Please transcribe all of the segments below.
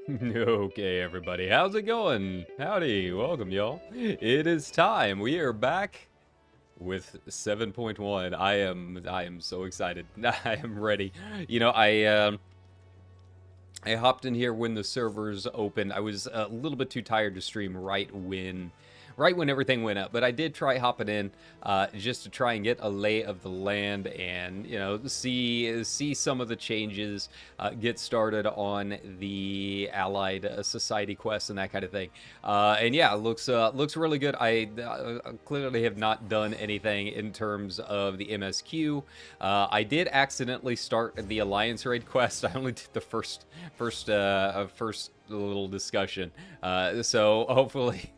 Okay, everybody, how's it going? Howdy, welcome, y'all. It is time. We are back with 7.1. I am so excited. I am ready. You know, I hopped in here when the servers opened. I was a little bit too tired to stream right when everything went up, but I did try hopping in just to try and get a lay of the land and, you know, see some of the changes, get started on the Allied Society quests and that kind of thing. And yeah, it looks really good. I clearly have not done anything in terms of the MSQ. I did accidentally start the Alliance Raid quest. I only did the first little discussion. So hopefully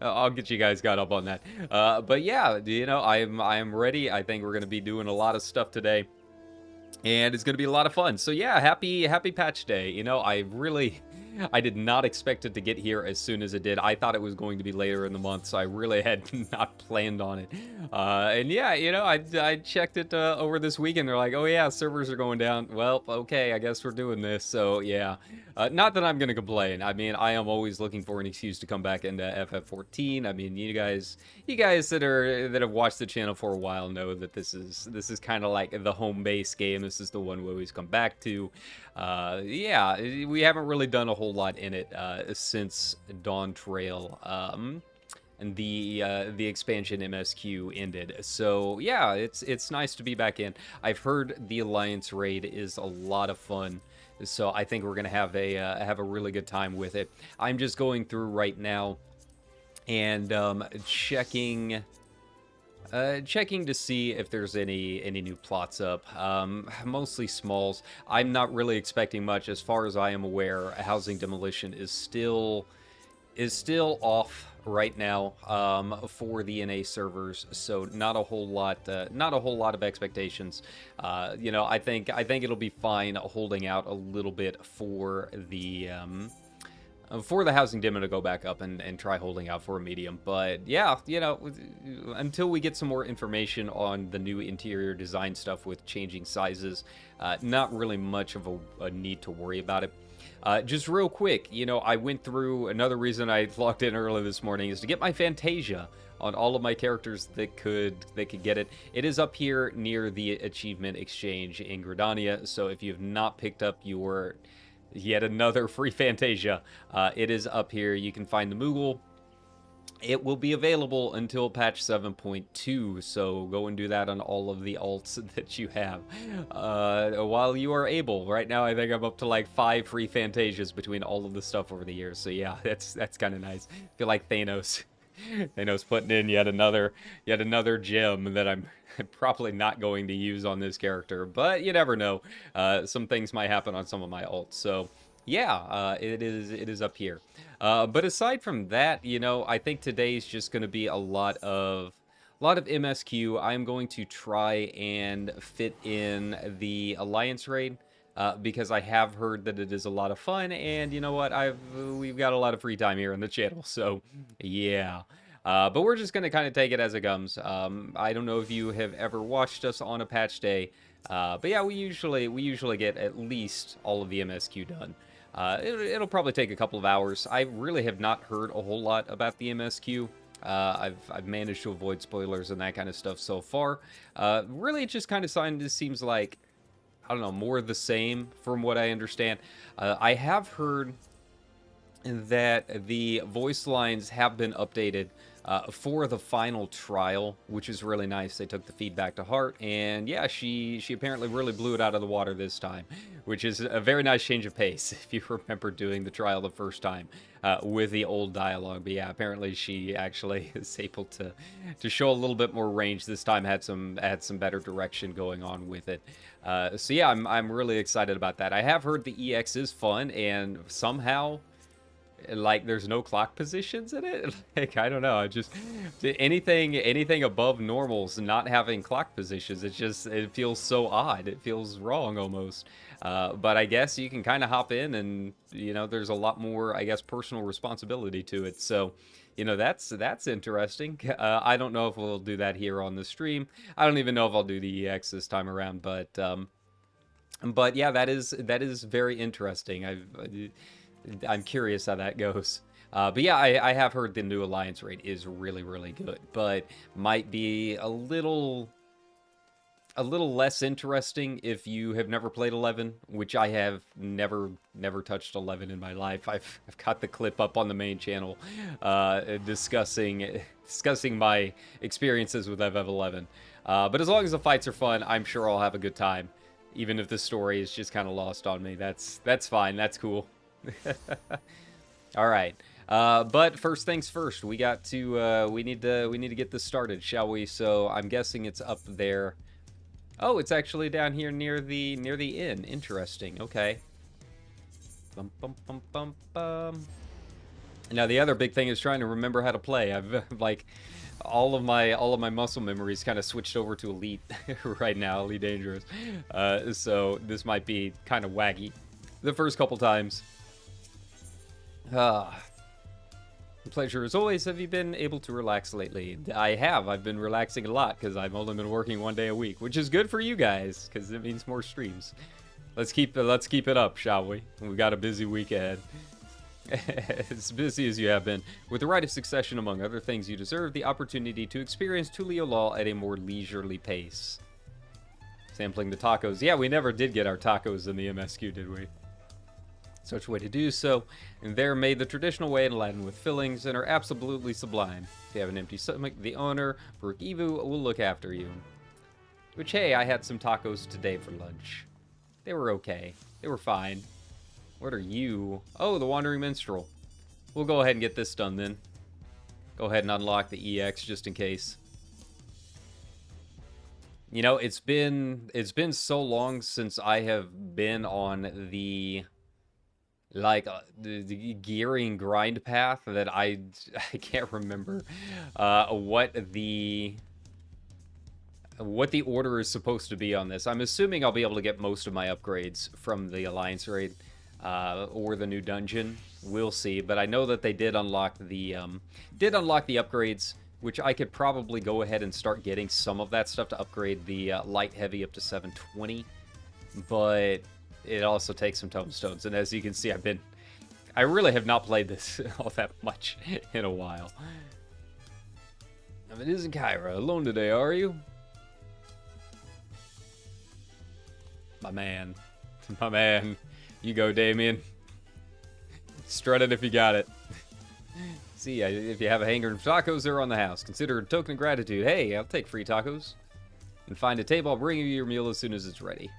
I'll get you guys caught up on that. But yeah, you know, I am ready. I think we're going to be doing a lot of stuff today, and it's going to be a lot of fun. So yeah, happy patch day. You know, I did not expect it to get here as soon as it did. I thought it was going to be later in the month, so I really had not planned on it. And yeah, you know, I checked it over this weekend. They're like, oh yeah, servers are going down. Well, okay, I guess we're doing this. So yeah, not that I'm going to complain. I mean, I am always looking for an excuse to come back into FF14. I mean, you guys that have watched the channel for a while know that this is kind of like the home base game. This is the one we always come back to. Yeah, we haven't really done a whole lot in it since Dawn Trail and the expansion MSQ ended. So yeah, it's nice to be back in. I've heard the Alliance Raid is a lot of fun, so I think we're gonna have a really good time with it. I'm just going through right now and checking to see if there's any new plots up. Mostly smalls. I'm not really expecting much. As far as I am aware, housing demolition is still off right now for the NA servers, so not a whole lot of expectations. You know, I think it'll be fine holding out a little bit for the housing demo to go back up and try holding out for a medium. But yeah, you know, until we get some more information on the new interior design stuff with changing sizes, not really much of a need to worry about it. Just real quick, you know, I went through, another reason I logged in early this morning is to get my Fantasia on all of my characters that could get it. It is up here near the achievement exchange in Gridania, so if you have not picked up your yet another free Fantasia, it is up here. You can find the Moogle It will be available until patch 7.2, so go and do that on all of the alts that you have while you are able. Right now, I think I'm up to like 5 free Fantasias between all of the stuff over the years. So yeah, that's kind of nice. I feel like Thanos. Thanos putting in yet another gem that I'm probably not going to use on this character, but you never know. Some things might happen on some of my alts. So yeah, it is up here. But aside from that, you know, I think today's just going to be a lot of MSQ. I'm going to try and fit in the Alliance raid because I have heard that it is a lot of fun, and you know what? We've got a lot of free time here on the channel, so yeah. But we're just gonna kind of take it as it comes. I don't know if you have ever watched us on a patch day, but yeah, we usually get at least all of the MSQ done. It'll probably take a couple of hours. I really have not heard a whole lot about the MSQ. I've managed to avoid spoilers and that kind of stuff so far. Really, it just kind of seems like, I don't know, more of the same from what I understand. I have heard that the voice lines have been updated for the final trial, which is really nice. They took the feedback to heart, and yeah, she apparently really blew it out of the water this time, which is a very nice change of pace if you remember doing the trial the first time with the old dialogue. But yeah, apparently she actually is able to show a little bit more range this time. Had some better direction going on with it. So yeah, I'm really excited about that. I have heard the EX is fun, and somehow, like, there's no clock positions in it. Like, I don't know. I just anything above normals not having clock positions, it feels so odd. It feels wrong almost. But I guess you can kind of hop in, and you know, there's a lot more, I guess, personal responsibility to it. So, you know, that's interesting. I don't know if we'll do that here on the stream. I don't even know if I'll do the EX this time around, but yeah, that is very interesting. I'm curious how that goes. But yeah, I have heard the new Alliance raid is really, really good, but might be a little less interesting if you have never played 11, which I have never touched 11 in my life. I've got the clip up on the main channel discussing my experiences with FF11. But as long as the fights are fun, I'm sure I'll have a good time, even if the story is just kind of lost on me. That's fine. That's cool. All right, but first things first, we got to we need to get this started, shall we? So I'm guessing it's up there. Oh, it's actually down here near the inn. Interesting. Okay. Bum, bum, bum, bum, bum. Now the other big thing is trying to remember how to play. I've like all of my muscle memories kind of switched over to Elite right now, Elite Dangerous. So this might be kind of waggy the first couple times. Pleasure as always. Have you been able to relax lately? I have. I've been relaxing a lot because I've only been working 1 day a week, which is good for you guys because it means more streams. Let's keep it up, shall we? We've got a busy week ahead. As busy as you have been. With the right of succession, among other things, you deserve the opportunity to experience Tulio Law at a more leisurely pace. Sampling the tacos. Yeah, we never did get our tacos in the MSQ, did we? Such a way to do so, and they're made the traditional way in Latin with fillings and are absolutely sublime. If you have an empty stomach, the owner, Baruch Ivu, will look after you. Which, hey, I had some tacos today for lunch. They were okay. They were fine. What are you? Oh, the Wandering Minstrel. We'll go ahead and get this done then. Go ahead and unlock the EX just in case. You know, it's been so long since I have been on the the gearing grind path that I can't remember what the order is supposed to be on this. I'm assuming I'll be able to get most of my upgrades from the Alliance raid or the new dungeon. We'll see, but I know that they did unlock the upgrades, which I could probably go ahead and start getting some of that stuff to upgrade the light heavy up to 720, but it also takes some tomestones, and as you can see, I really have not played this all that much in a while. It isn't Kyra. Alone today, are you? My man. My man. You go, Damien. Strut it if you got it. See, if you have a hanger of tacos, they're on the house. Consider a token of gratitude. Hey, I'll take free tacos. And find a table. I'll bring you your meal as soon as it's ready.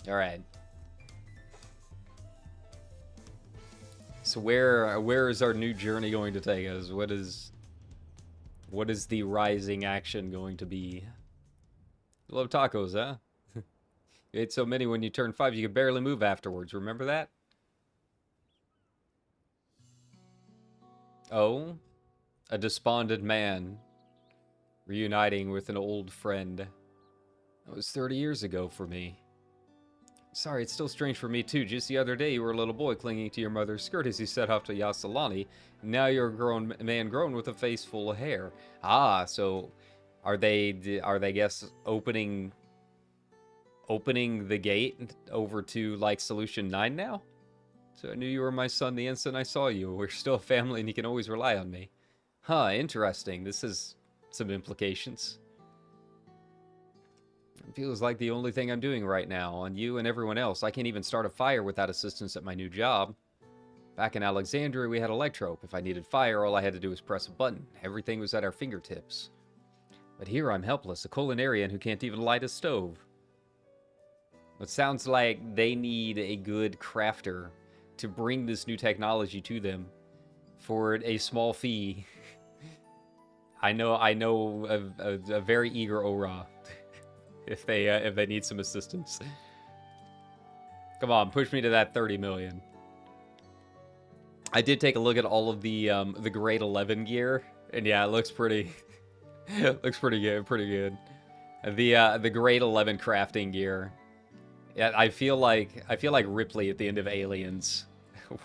All right. So where is our new journey going to take us? What is the rising action going to be? You love tacos, huh? You ate so many when you turned 5 you could barely move afterwards. Remember that? Oh, a despondent man reuniting with an old friend. That was 30 years ago for me. Sorry, it's still strange for me too. Just the other day you were a little boy clinging to your mother's skirt as you set off to Yasalani. Now you're a grown man grown with a face full of hair. Ah, so are they guess opening the gate over to like Solution 9 now? So I knew you were my son the instant I saw you. We're still a family and you can always rely on me. Huh, interesting. This has some implications. It feels like the only thing I'm doing right now, on you and everyone else. I can't even start a fire without assistance at my new job. Back in Alexandria, we had Electrope. If I needed fire, all I had to do was press a button. Everything was at our fingertips. But here I'm helpless, a culinarian who can't even light a stove. It sounds like they need a good crafter to bring this new technology to them for a small fee. I know a very eager Ora if they need some assistance. Come on, push me to that 30 million. I did take a look at all of the grade 11 gear, and yeah, it looks pretty looks pretty good. The grade 11 crafting gear. Yeah, I feel like Ripley at the end of Aliens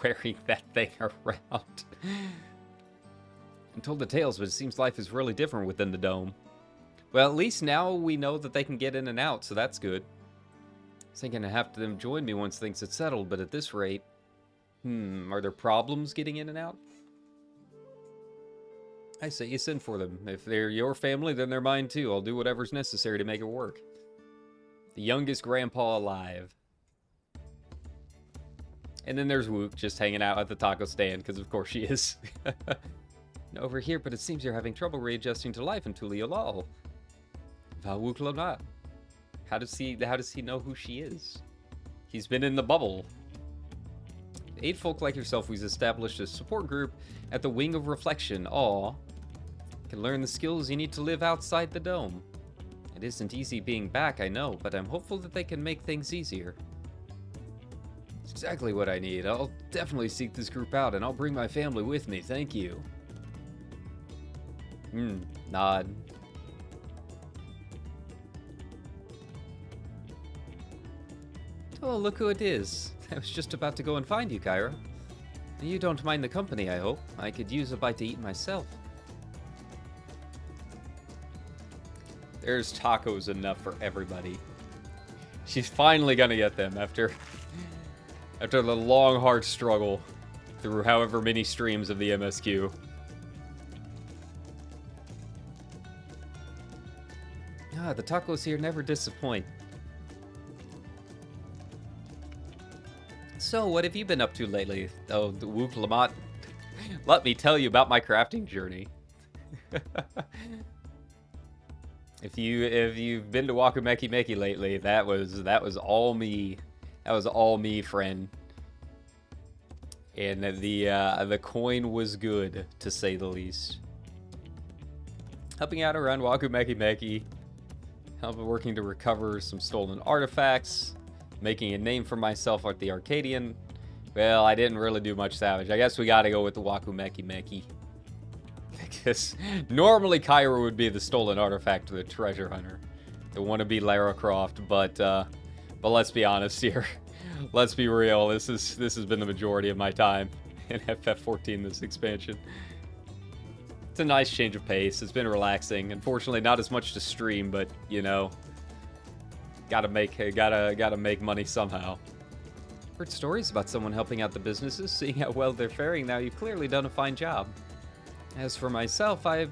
wearing that thing around. I'm told the tales, but it seems life is really different within the dome. Well, at least now we know that they can get in and out, so that's good. I was thinking I'd have them join me once things had settled, but at this rate... are there problems getting in and out? I say you send for them. If they're your family, then they're mine too. I'll do whatever's necessary to make it work. The youngest grandpa alive. And then there's Wook just hanging out at the taco stand, because of course she is. Over here, but it seems you're having trouble readjusting to life in Tuliolal. Wook Lona. How does he know who she is? He's been in the bubble. 8 folk like yourself, we've established a support group at the Wing of Reflection. Aw. Can learn the skills you need to live outside the dome. It isn't easy being back, I know, but I'm hopeful that they can make things easier. It's exactly what I need. I'll definitely seek this group out, and I'll bring my family with me. Thank you. Nod. Oh, look who it is. I was just about to go and find you, Kyra. You don't mind the company, I hope. I could use a bite to eat myself. There's tacos enough for everybody. She's finally gonna get them after the long, hard struggle through however many streams of the MSQ. Ah, the tacos here never disappoint. So, what have you been up to lately? Oh, the Wook Lamont. Let me tell you about my crafting journey. If you've been to Wakumeki Meki lately, that was all me. That was all me, friend. And the coin was good, to say the least. Helping out around Wakumeki Meki, working to recover some stolen artifacts, making a name for myself at the Arcadian. Well, I didn't really do much salvage. I guess we gotta go with the Wakumeki Meki. Because normally Kyra would be the stolen artifact to the treasure hunter, the wannabe Lara Croft, but let's be honest here. Let's be real. This has been the majority of my time in FF14, this expansion. It's a nice change of pace. It's been relaxing. Unfortunately, not as much to stream, but you know, gotta make money somehow. Heard stories about someone helping out the businesses. Seeing how well they're faring now, you've clearly done a fine job. As for myself, I've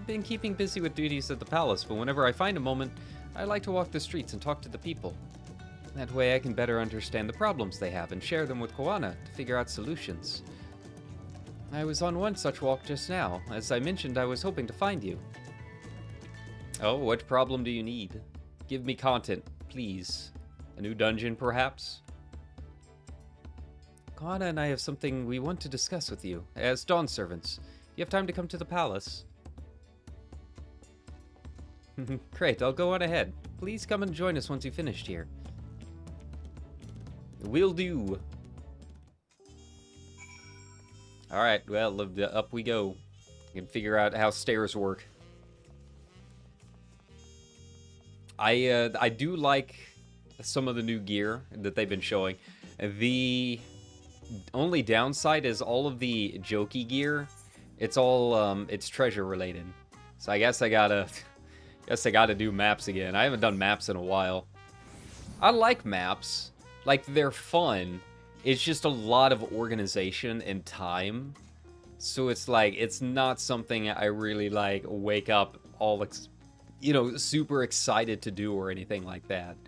been keeping busy with duties at the palace, but whenever I find a moment, I like to walk the streets and talk to the people. That way I can better understand the problems they have and share them with Koana to figure out solutions. I was on one such walk just now. As I mentioned, I was hoping to find you. Oh, what problem do you need? Give me content, please. A new dungeon, perhaps? Koana and I have something we want to discuss with you, as Dawn servants. You have time to come to the palace? Great, I'll go on ahead. Please come and join us once you've finished here. Will do. Alright, well, up we go. We can figure out how stairs work. I do like some of the new gear that they've been showing. The only downside is all of the jokey gear. It's all it's treasure related. So I guess I gotta do maps again. I haven't done maps in a while. I like maps. Like, they're fun. It's just a lot of organization and time. So it's like, it's not something I really like wake up all super excited to do or anything like that.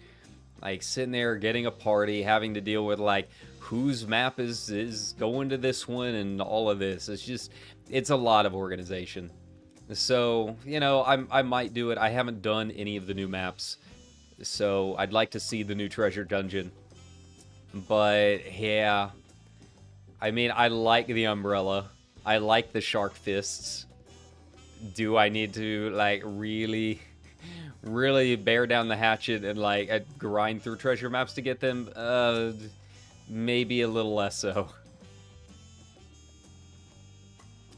Like, sitting there, getting a party, having to deal with, like, whose map is going to this one and all of this. It's a lot of organization. So, I might do it. I haven't done any of the new maps. So, I'd like to see the new treasure dungeon. But, yeah. I mean, I like the umbrella. I like the shark fists. Do I need to, like, really bear down the hatchet and, like, grind through treasure maps to get them? Maybe a little less so.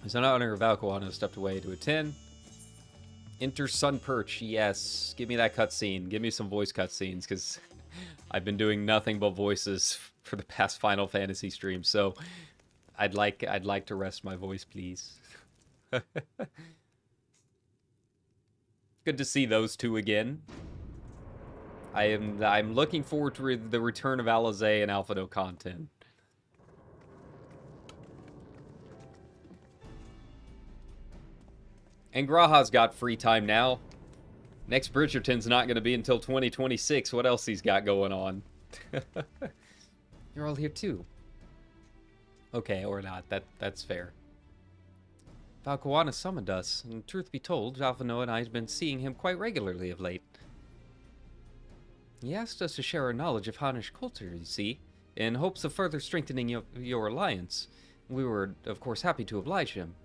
So now Honor Valkoano stepped away to attend. Enter Sun Perch, yes. Give me that cutscene. Give me some voice cutscenes, because I've been doing nothing but voices for the past Final Fantasy streams, so I'd like to rest my voice, please. Good to see those two again. I'm looking forward to the return of Alizé and Alphado content. And Graha's got free time now. Next Bridgerton's not going to be until 2026. What else he's got going on? You're all here too. Okay, or not. That's fair. Valkoana summoned us, and truth be told, Alphano and I have been seeing him quite regularly of late. He asked us to share our knowledge of Hanish culture, you see, in hopes of further strengthening your alliance. We were, of course, happy to oblige him.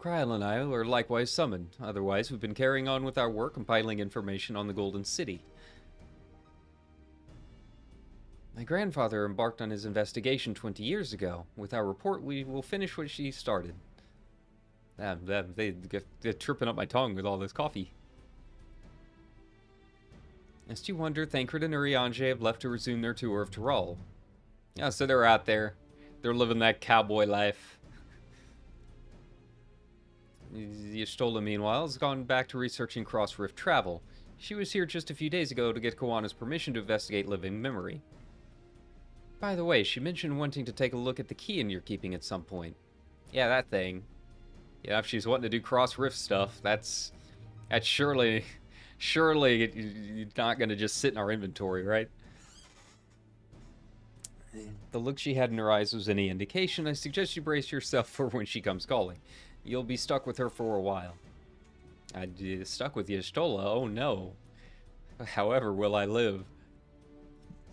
Kryl and I were likewise summoned. Otherwise, we've been carrying on with our work compiling information on the Golden City. My grandfather embarked on his investigation 20 years ago. With our report, we will finish what she started. They're tripping up my tongue with all this coffee. As you wonder, Thancred and Urianger have left to resume their tour of Tyrol. Yeah, so they're out there. They're living that cowboy life. Y'shtola, meanwhile, has gone back to researching cross-rift travel. She was here just a few days ago to get Koana's permission to investigate living memory. By the way, she mentioned wanting to take a look at the key you're keeping at some point. Yeah, that thing. Yeah, if she's wanting to do cross-rift stuff, that's surely you're not going to just sit in our inventory, right? The look she had in her eyes was any indication. I suggest you brace yourself for when she comes calling. You'll be stuck with her for a while. I'd be stuck with Y'shtola? Oh no. However will I live?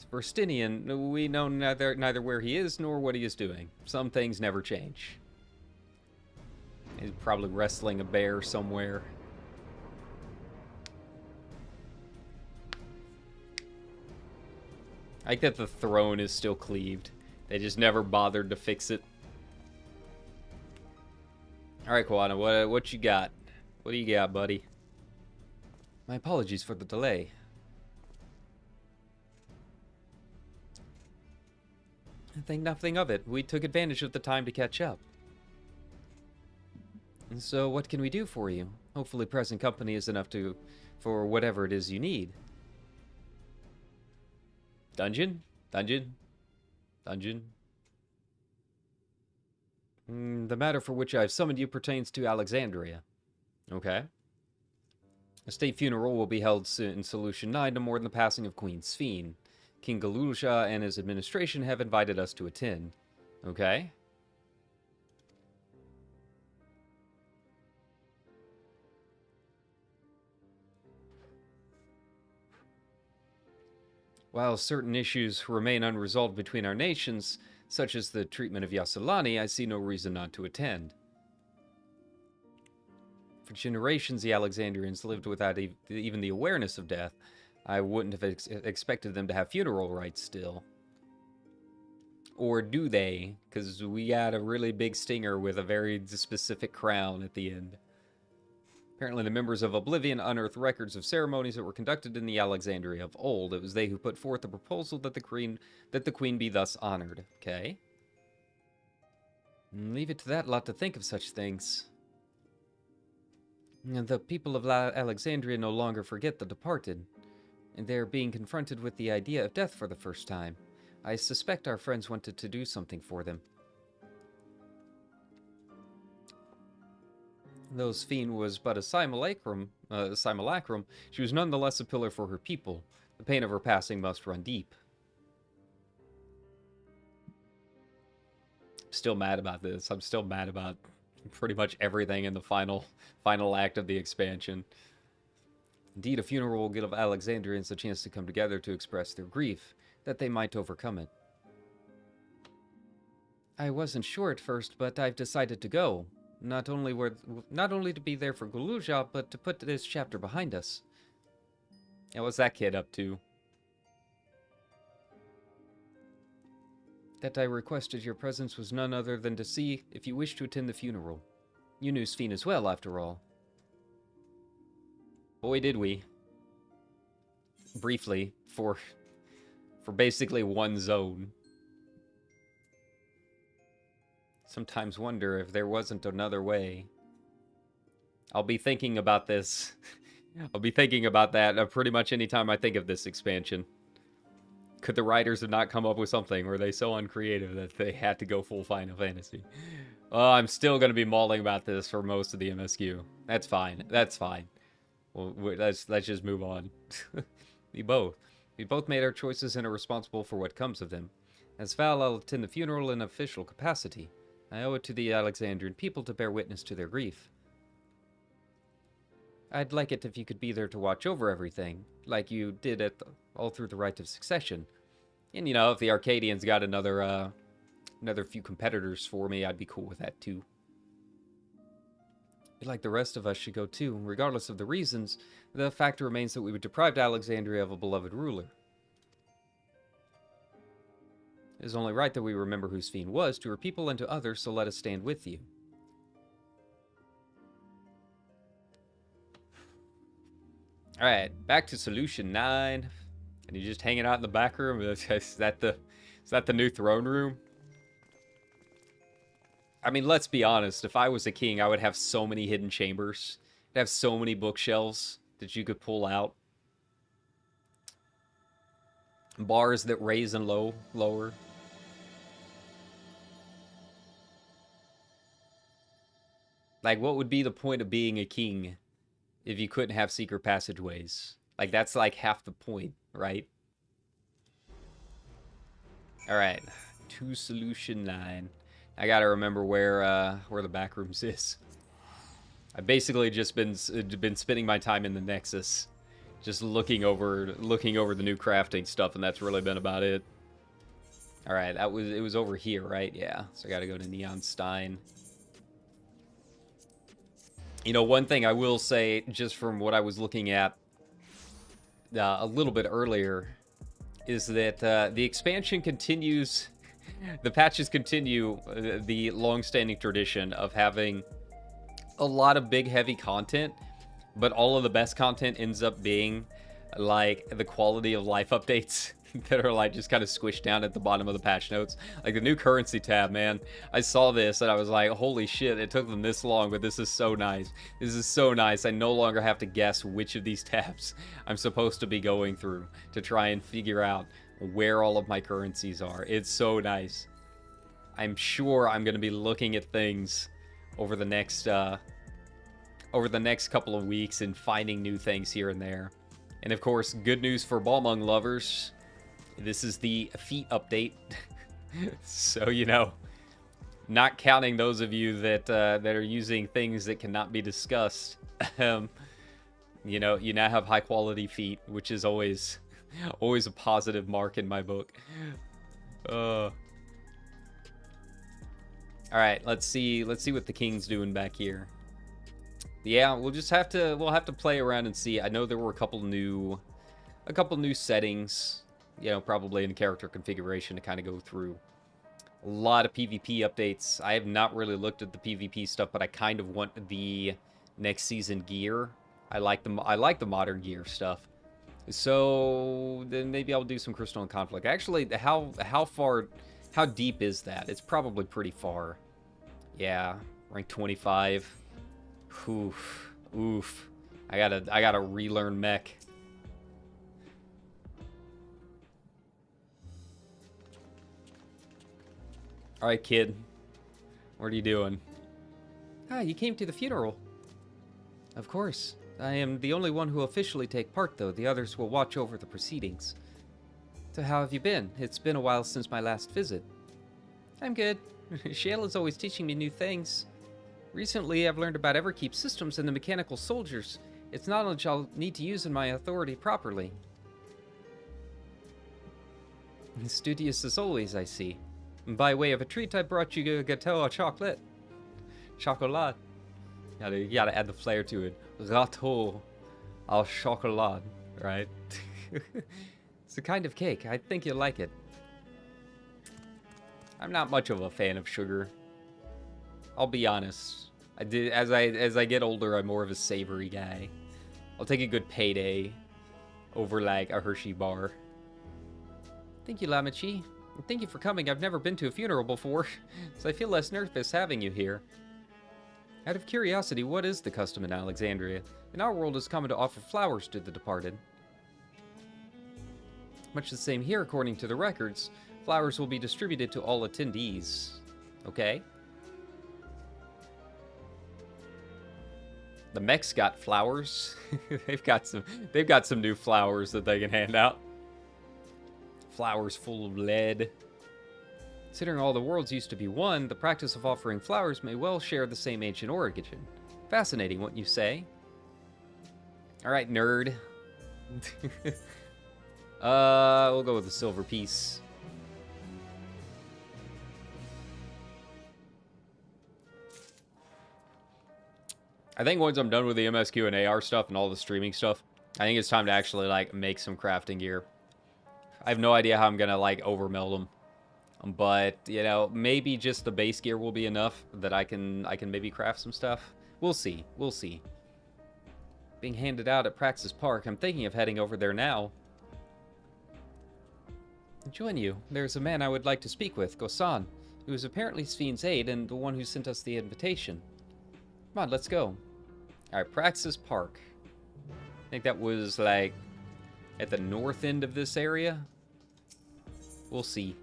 For Stinian, we know neither where he is nor what he is doing. Some things never change. He's probably wrestling a bear somewhere. I like that the throne is still cleaved. They just never bothered to fix it. Alright, Koana, what you got? What do you got, buddy? My apologies for the delay. I think nothing of it. We took advantage of the time to catch up. And so, what can we do for you? Hopefully present company is enough for whatever it is you need. Dungeon? Dungeon? Dungeon? The matter for which I have summoned you pertains to Alexandria. Okay. A state funeral will be held in Solution 9 to mourn the passing of Queen Sphene. King Galusha and his administration have invited us to attend. Okay. While certain issues remain unresolved between our nations, such as the treatment of Yasselani, I see no reason not to attend. For generations, the Alexandrians lived without even the awareness of death. I wouldn't have expected them to have funeral rites still. Or do they? Because we got a really big stinger with a very specific crown at the end. Apparently, the members of Oblivion unearthed records of ceremonies that were conducted in the Alexandria of old. It was they who put forth the proposal that the queen be thus honored. Okay. Leave it to that lot to think of such things. The people of Alexandria no longer forget the departed, and they're being confronted with the idea of death for the first time. I suspect our friends wanted to do something for them. Though Sphene was but a simulacrum, she was nonetheless a pillar for her people. The pain of her passing must run deep. I'm still mad about this. I'm still mad about pretty much everything in the final act of the expansion. Indeed, a funeral will give Alexandrians a chance to come together to express their grief, that they might overcome it. I wasn't sure at first, but I've decided to go. Not only to be there for Galusha, but to put this chapter behind us. And what's that kid up to? That I requested your presence was none other than to see if you wish to attend the funeral. You knew Sphene as well, after all. Boy, did we. Briefly, for basically one zone. Sometimes wonder if there wasn't another way. I'll be thinking about this. I'll be thinking about that pretty much anytime I think of this expansion. Could the writers have not come up with something? Were they so uncreative that they had to go full Final Fantasy? Oh, I'm still going to be mauling about this for most of the MSQ. That's fine. That's fine. Well, let's just move on. We both made our choices and are responsible for what comes of them. As Val, I'll attend the funeral in official capacity. I owe it to the Alexandrian people to bear witness to their grief. I'd like it if you could be there to watch over everything, like you did all through the Rite of Succession. And, you know, if the Arcadians got another few competitors for me, I'd be cool with that, too. But like the rest of us should go, too. Regardless of the reasons, the fact remains that we would deprive Alexandria of a beloved ruler. It is only right that we remember who Sphene was to her people and to others, so let us stand with you. Alright, back to Solution 9. And you're just hanging out in the back room? Is that the new throne room? I mean, let's be honest. If I was a king, I would have so many hidden chambers. I'd have so many bookshelves that you could pull out. Bars that raise and lower. Like, what would be the point of being a king if you couldn't have secret passageways? Like, that's like half the point, right? Alright, to Solution 9. I gotta remember where the back rooms is. I've basically just been spending my time in the Nexus, just looking over the new crafting stuff, and that's really been about it. Alright, it was over here, right? Yeah, so I gotta go to Neonstein. You know, one thing I will say, just from what I was looking at a little bit earlier, is that the expansion continues, the patches continue the long-standing tradition of having a lot of big, heavy content, but all of the best content ends up being, like, the quality of life updates that are, like, just kind of squished down at the bottom of the patch notes. Like, the new currency tab, man. I saw this, and I was like, holy shit, it took them this long, but this is so nice. This is so nice. I no longer have to guess which of these tabs I'm supposed to be going through to try and figure out where all of my currencies are. It's so nice. I'm sure I'm going to be looking at things over the next over the next couple of weeks and finding new things here and there. And of course, good news for Balmung lovers. This is the feat update. So, you know, not counting those of you that that are using things that cannot be discussed. You know, you now have high quality feet, which is always a positive mark in my book. All right, let's see what the king's doing back here. Yeah, we'll have to play around and see. I know there were a couple new settings, you know, probably in character configuration to kind of go through. A lot of PvP updates. I have not really looked at the PvP stuff, but I kind of want the next season gear. I like the modern gear stuff. So then maybe I'll do some Crystal and Conflict. Actually, how deep is that? It's probably pretty far. Yeah, rank 25. Oof. I gotta relearn mech. All right, kid. What are you doing? Ah, you came to the funeral. Of course. I am the only one who officially take part, though. The others will watch over the proceedings. So how have you been? It's been a while since my last visit. I'm good. Shayla's always teaching me new things. Recently, I've learned about Everkeep systems and the mechanical soldiers. It's knowledge I'll need to use in my authority properly. Studious as always, I see. And by way of a treat, I brought you a gâteau au chocolat. Chocolat. You gotta add the flair to it. Gâteau au chocolat, right? It's a kind of cake. I think you'll like it. I'm not much of a fan of sugar. I'll be honest. As I get older, I'm more of a savory guy. I'll take a good payday over like a Hershey bar. Thank you, Lamachi. And thank you for coming. I've never been to a funeral before, so I feel less nervous having you here. Out of curiosity, what is the custom in Alexandria? In our world, it's common to offer flowers to the departed. Much the same here, according to the records. Flowers will be distributed to all attendees. Okay. The mech's got flowers. They've got some new flowers that they can hand out. Flowers full of lead. Considering all the worlds used to be one, the practice of offering flowers may well share the same ancient origin. Fascinating, wouldn't you say? Alright, nerd. We'll go with the silver piece. I think once I'm done with the MSQ and AR stuff and all the streaming stuff, I think it's time to actually, like, make some crafting gear. I have no idea how I'm gonna, like, overmeld them. But, you know, maybe just the base gear will be enough that I can maybe craft some stuff. We'll see. We'll see. Being handed out at Praxis Park, I'm thinking of heading over there now. Join you. There's a man I would like to speak with, Gosan, who is apparently Sven's aide and the one who sent us the invitation. Come on, let's go. Alright, Praxis Park. I think that was, like, at the north end of this area. We'll see.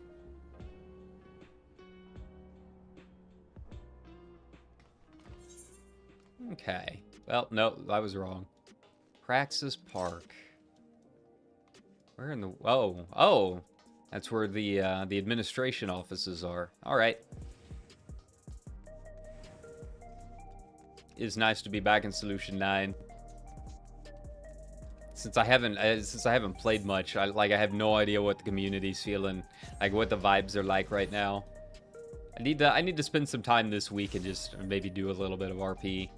Okay. Well, no, I was wrong. Praxis Park. Where in the... Oh! That's where the administration offices are. Alright. It's nice to be back in Solution 9. Since I haven't played much, I have no idea what the community's feeling, like what the vibes are like right now. I need to spend some time this week and just maybe do a little bit of RP.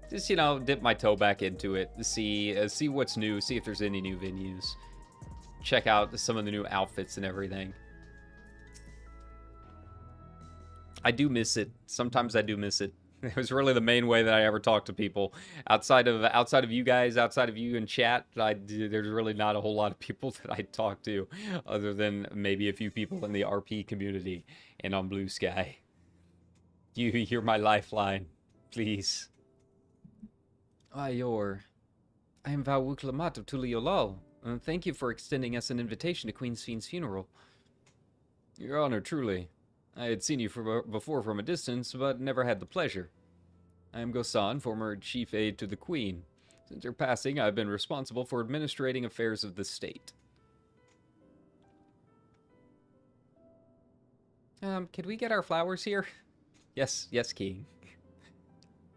Just, you know, dip my toe back into it, see what's new, see if there's any new venues. Check out some of the new outfits and everything. I do miss it. Sometimes I do miss it. It was really the main way that I ever talked to people. Outside of you guys, outside of you in chat, there's really not a whole lot of people that I talk to, other than maybe a few people in the RP community and on Blue Sky. You're my lifeline, please. I am Vawuklamat of Tuliolal. Thank you for extending us an invitation to Queen Sven's funeral. Your honor, truly. I had seen you before from a distance, but never had the pleasure. I am Gosan, former chief aide to the Queen. Since her passing, I've been responsible for administrating affairs of the state. Can we get our flowers here? Yes, King.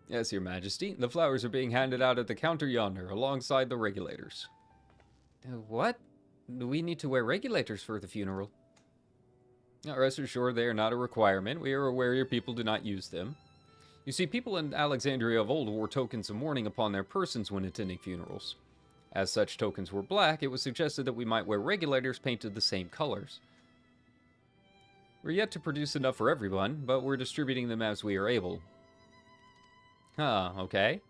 Yes, Your Majesty. The flowers are being handed out at the counter yonder, alongside the regulators. What? Do we need to wear regulators for the funeral? Now, rest assured, they are not a requirement. We are aware your people do not use them. You see, people in Alexandria of old wore tokens of mourning upon their persons when attending funerals. As such tokens were black, it was suggested that we might wear regulators painted the same colors. We're yet to produce enough for everyone, but we're distributing them as we are able. Huh, okay.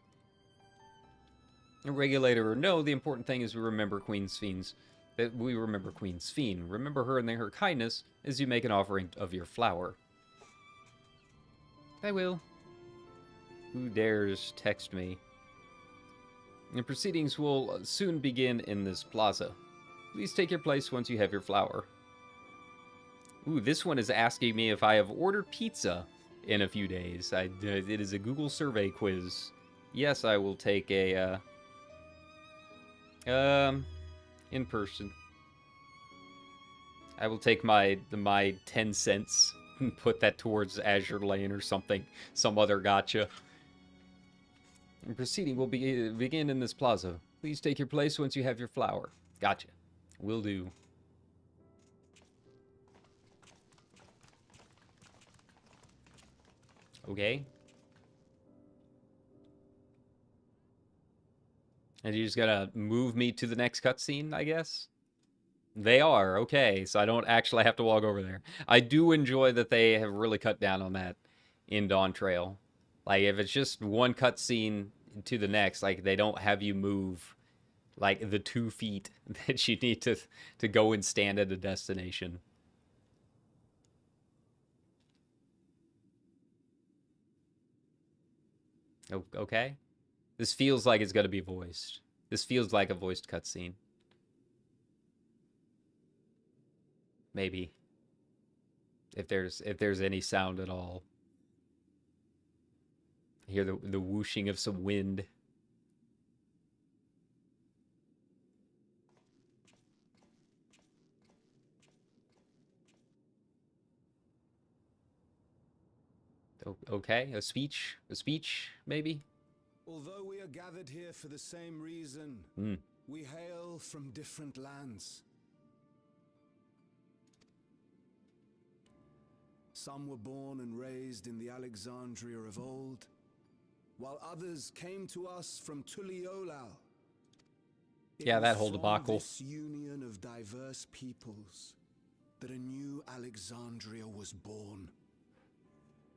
A regulator or no, the important thing is we remember Queen Sphene. Remember her and her kindness as you make an offering of your flower. I will. Who dares text me? The proceedings will soon begin in this plaza. Please take your place once you have your flower. Ooh, this one is asking me if I have ordered pizza in a few days. It is a Google survey quiz. Yes, I will take a, in person. I will take my 10 cents and put that towards Azure Lane or something. Some other gotcha. The proceeding will begin in this plaza. Please take your place once you have your flower. Gotcha. Will do. Okay. And you just gotta move me to the next cutscene, I guess? They are, okay, so I don't actually have to walk over there. I do enjoy that they have really cut down on that in Dawn Trail. Like, if it's just one cutscene to the next, like, they don't have you move, like, the 2 feet that you need to go and stand at a destination. Okay. This feels like it's gonna be voiced. This feels like a voiced cutscene. Maybe. If there's any sound at all. I hear the whooshing of some wind. Okay, a speech, maybe? Although we are gathered here for the same reason, we hail from different lands. Some were born and raised in the Alexandria of old, while others came to us from Tuliolal. Yeah, that whole debacle. This union of diverse peoples that a new Alexandria was born.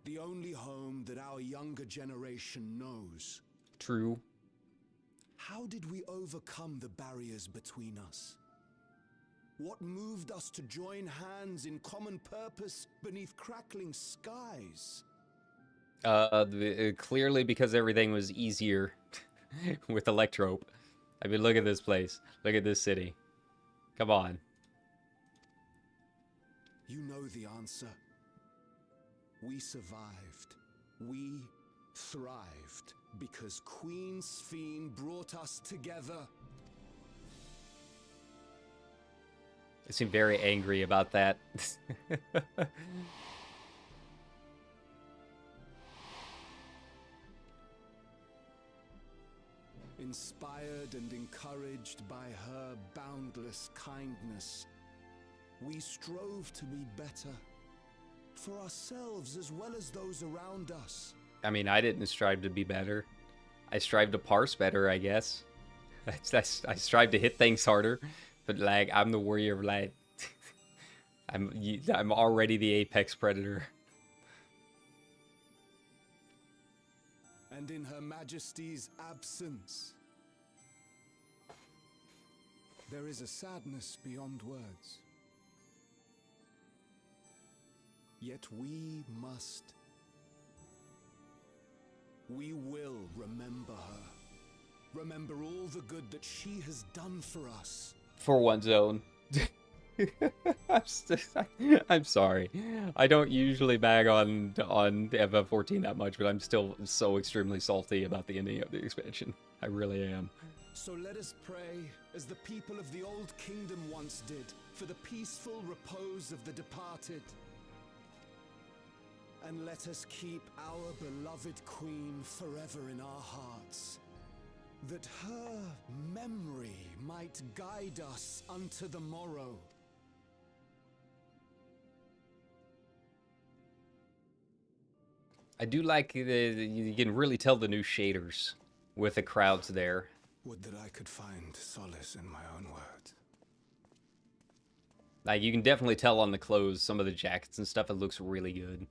The only home that our younger generation knows. True. How did we overcome the barriers between us? What moved us to join hands in common purpose beneath crackling skies? Clearly because everything was easier with Electrope. I mean, look at this place. Look at this city. Come on. You know the answer. We survived. We thrived because Queen Sphene brought us together. I seem very angry about that. Inspired and encouraged by her boundless kindness, we strove to be better. For ourselves as well as those around us. I mean, I didn't strive to be better. I strive to parse better, I guess. I strive to hit things harder, but like I'm the warrior of light. I'm already the apex predator. And in Her Majesty's absence, there is a sadness beyond words. Yet we will remember her. Remember all the good that she has done for us. For one's own. I'm sorry. I don't usually bag on FF14 that much, but I'm still so extremely salty about the ending of the expansion. I really am. So let us pray, as the people of the Old Kingdom once did, for the peaceful repose of the departed. And let us keep our beloved queen forever in our hearts, that her memory might guide us unto the morrow. I do like you can really tell the new shaders with the crowds there. Would that I could find solace in my own words. Like, you can definitely tell on the clothes, some of the jackets and stuff, it looks really good.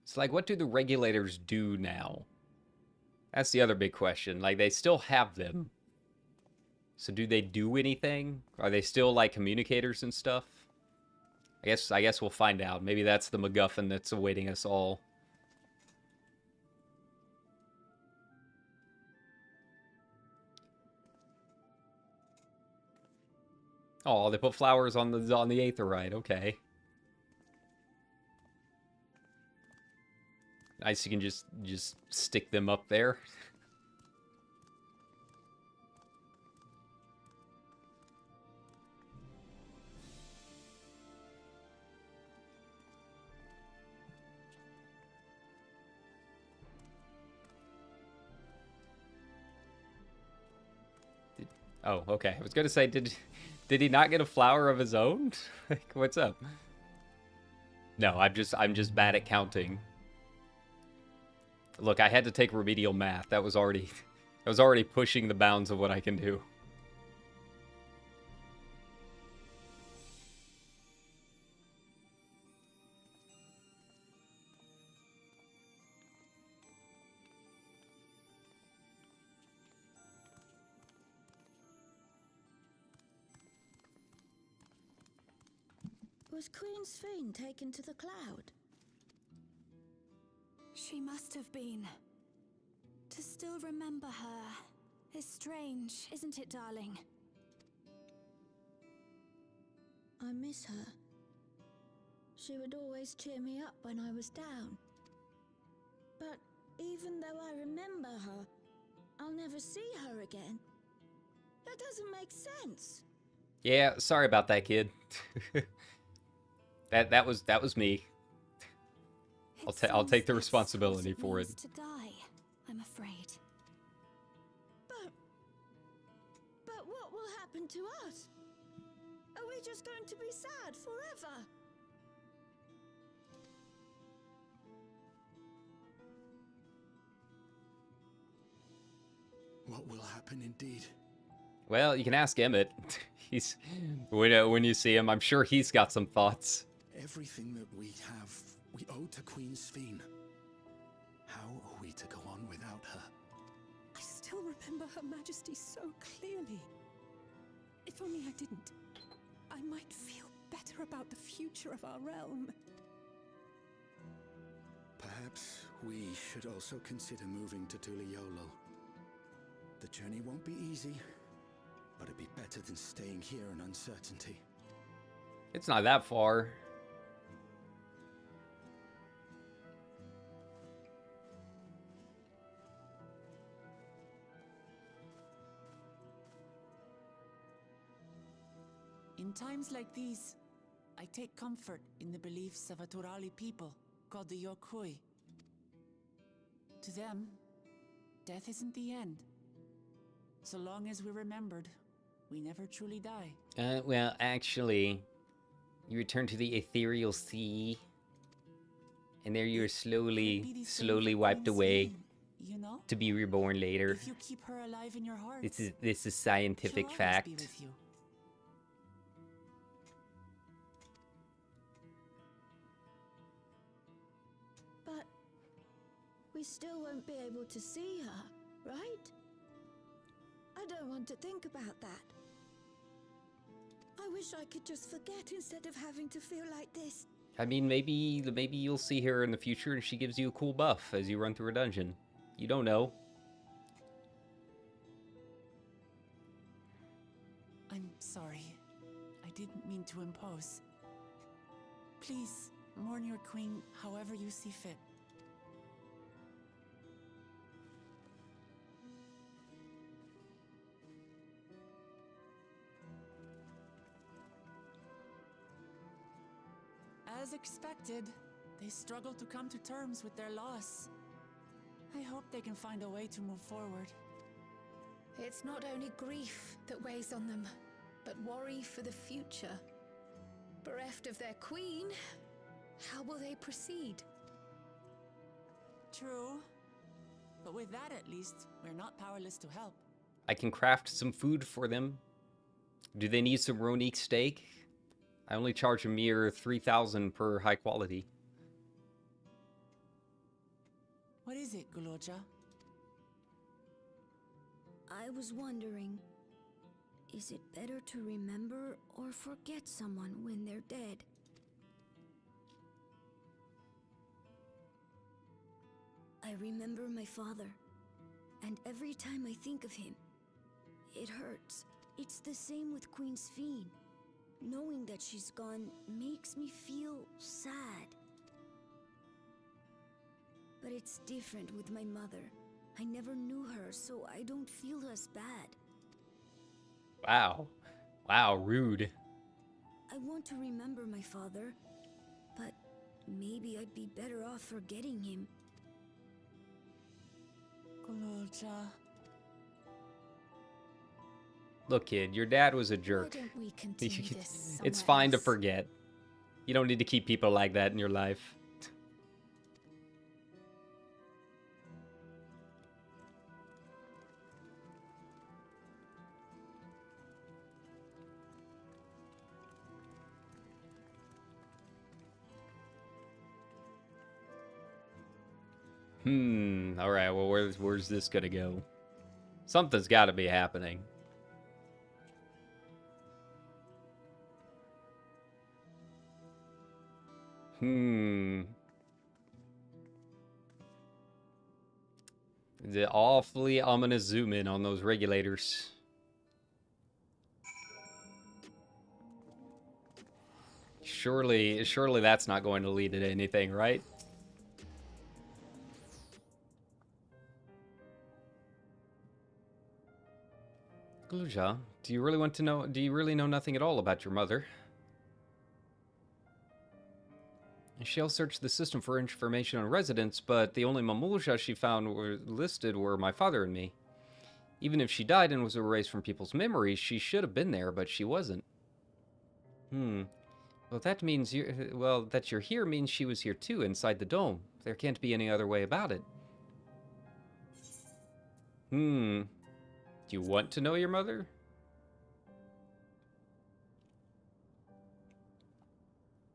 It's like, what do the regulators do now? That's the other big question. Like, they still have them. So do they do anything? Are they still, like, communicators and stuff? I guess we'll find out. Maybe that's the MacGuffin that's awaiting us all. Oh, they put flowers on the aetheryte. Okay. Nice, you can just stick them up there. Oh, okay. I was gonna say, did he not get a flower of his own? Like, what's up? No, I'm just bad at counting. Look, I had to take remedial math. That was already pushing the bounds of what I can do. Was Queen Sphene taken to the cloud? She must have been. To still remember her is strange, isn't it, darling? I miss her. She would always cheer me up when I was down. But even though I remember her, I'll never see her again. That doesn't make sense. Yeah, sorry about that, kid. that was me. I'll take the responsibility for it. To die, I'm afraid. But what will happen to us? Are we just going to be sad forever? What will happen indeed? Well, you can ask Emmett. He's when you see him, I'm sure he's got some thoughts. Everything that we have, we owe to Queen Sphene. How are we to go on without her? I still remember Her Majesty so clearly. If only I didn't, I might feel better about the future of our realm. Perhaps we should also consider moving to Tuliolo. The journey won't be easy, but it'd be better than staying here in uncertainty. It's not that far. In times like these, I take comfort in the beliefs of a Turali people called the Yokui. To them, death isn't the end. So long as we're remembered, we never truly die. Well, actually, you return to the ethereal sea, and there you're slowly wiped away, you know? to be reborn later. If you keep her alive in your heart, This is scientific she'll always fact. be with you. But we still won't be able to see her, right? I don't want to think about that. I wish I could just forget instead of having to feel like this. I mean, maybe you'll see her in the future and she gives you a cool buff as you run through a dungeon. You don't know. I'm sorry. I didn't mean to impose. Please, mourn your queen however you see fit. As expected, they struggle to come to terms with their loss. I hope they can find a way to move forward. It's not only grief that weighs on them, but worry for the future. Bereft of their queen, how will they proceed? True. But with that at least, we're not powerless to help. I can craft some food for them. Do they need some Ronique steak? I only charge a mere 3,000 per high quality. What is it, Guloja? I was wondering, is it better to remember or forget someone when they're dead? I remember my father, and every time I think of him, it hurts. It's the same with Queen Sphene. Knowing that she's gone makes me feel sad. But it's different with my mother. I never knew her, so I don't feel as bad. Wow. Wow, rude. I want to remember my father, but maybe I'd be better off forgetting him. Guloja. Look, kid, your dad was a Why jerk. don't we continue this It's somewhere fine to else? forget. You don't need to keep people like that in your life. Alright, well, where's this gonna go? Something's gotta be happening. The awfully ominous zoom in on those regulators. Surely that's not going to lead to anything, right? Gluja, do you really know nothing at all about your mother? Shell searched the system for information on residents, but the only Mamulja she found listed were my father and me. Even if she died and was erased from people's memories, she should have been there, but she wasn't. Well, that means that you're here means she was here too, inside the dome. There can't be any other way about it. Do you want to know your mother?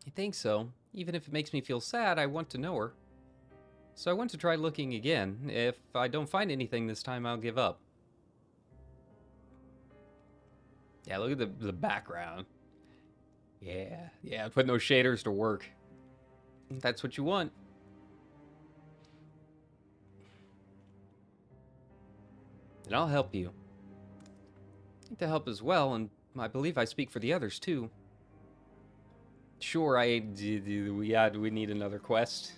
I think so. Even if it makes me feel sad, I want to know her. So I want to try looking again. If I don't find anything this time, I'll give up. Yeah, look at the background. Yeah, put no shaders to work. That's what you want. And I'll help you. I need to help as well, and I believe I speak for the others too. Sure, we need another quest.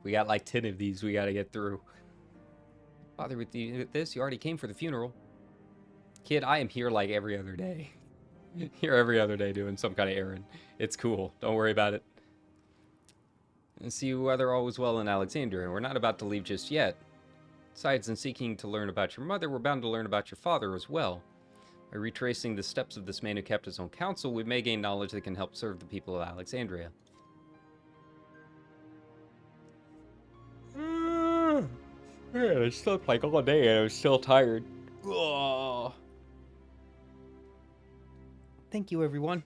We got like 10 of these we gotta get through. Bother with this, you already came for the funeral. Kid, I am here like every other day. Here every other day doing some kind of errand. It's cool, don't worry about it. And see whether all was well in Alexandria. We're not about to leave just yet. Besides, in seeking to learn about your mother, we're bound to learn about your father as well. By retracing the steps of this man who kept his own counsel, we may gain knowledge that can help serve the people of Alexandria. Yeah, I slept like all day and I was still tired. Ugh. Thank you, everyone.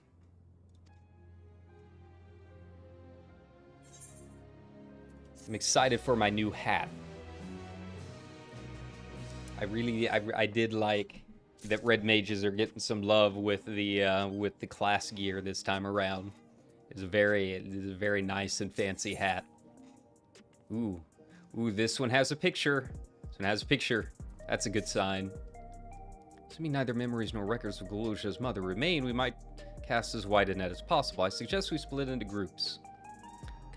I'm excited for my new hat. I did like that red mages are getting some love with the class gear this time around. It's a very nice and fancy hat. Ooh. Ooh, this one has a picture. This one has a picture. That's a good sign. Assuming neither memories nor records of Galusha's mother remain, we might cast as wide a net as possible. I suggest we split into groups.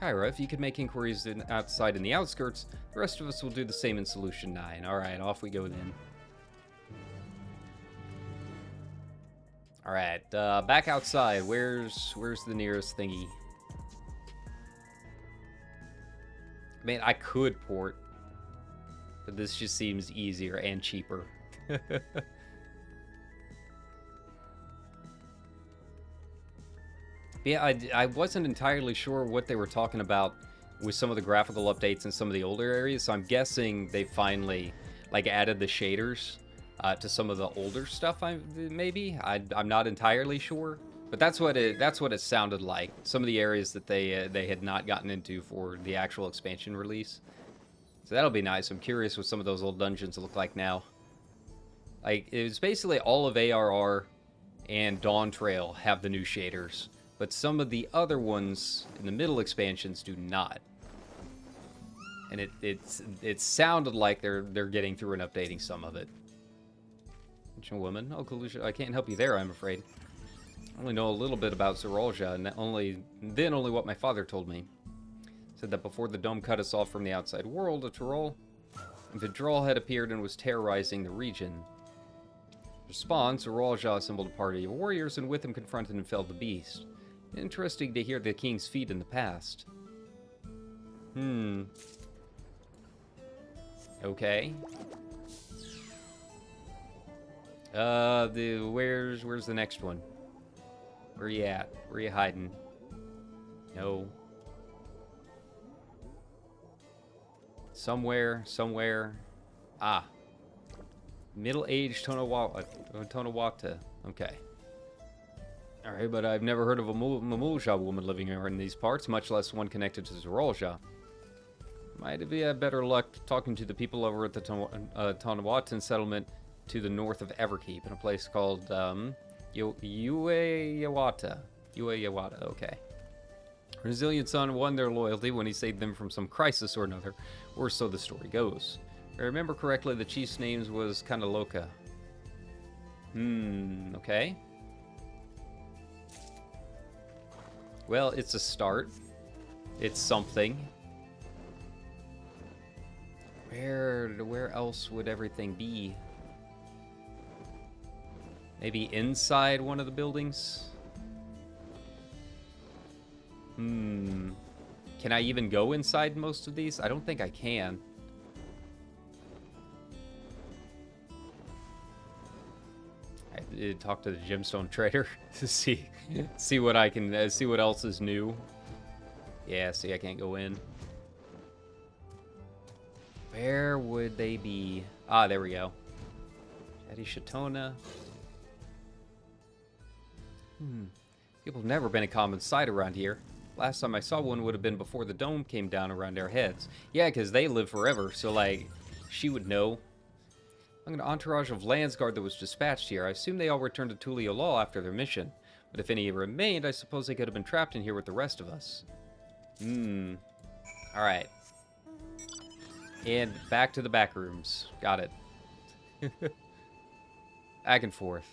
Kyra, if you could make inquiries outside in the outskirts, the rest of us will do the same in Solution 9. Alright, off we go then. Alright, back outside. Where's the nearest thingy? I mean, I could port, but this just seems easier and cheaper. Yeah, I wasn't entirely sure what they were talking about with some of the graphical updates in some of the older areas, so I'm guessing they finally like added the shaders to some of the older stuff. Maybe I'm not entirely sure, but that's what it sounded like. Some of the areas that they had not gotten into for the actual expansion release. So that'll be nice. I'm curious what some of those old dungeons look like now. Like, it was basically all of ARR and Dawn Trail have the new shaders, but some of the other ones in the middle expansions do not. And it sounded like they're getting through and updating some of it. Ancient woman, oh Galusha, I can't help you there, I'm afraid. I only know a little bit about Zoralja, and only what my father told me. Said that before the dome cut us off from the outside world, a Vidral had appeared and was terrorizing the region. In response, Zoralja assembled a party of warriors and with him confronted and felled the beast. Interesting to hear the king's feat in the past. Okay. Where's the next one? Where you at? Where you hiding? No. Somewhere. Ah. Middle-aged Tonawata. Okay. Alright, but I've never heard of a Mamulja woman living here in these parts, much less one connected to Zoralja. Might be better luck talking to the people over at the Tonawatan settlement to the north of Everkeep, in a place called, Ueyawata. Ueyawata, okay. Resilient son won their loyalty when he saved them from some crisis or another, or so the story goes. If I remember correctly, the chief's name was Kandaloka. Okay. Well, it's a start. It's something. Where else would everything be? Maybe inside one of the buildings? Can I even go inside most of these? I don't think I can. I did talk to the gemstone trader to see what I can see what else is new. Yeah, see, I can't go in. Where would they be? Ah, there we go. Shadi Shatona. People have never been a common sight around here. Last time I saw one would have been before the dome came down around their heads. Yeah, because they live forever, so, like, she would know. I'm an entourage of Landsguard that was dispatched here. I assume they all returned to Tuliolaw after their mission. But if any remained, I suppose they could have been trapped in here with the rest of us. Alright. And back to the back rooms. Got it. Back and forth.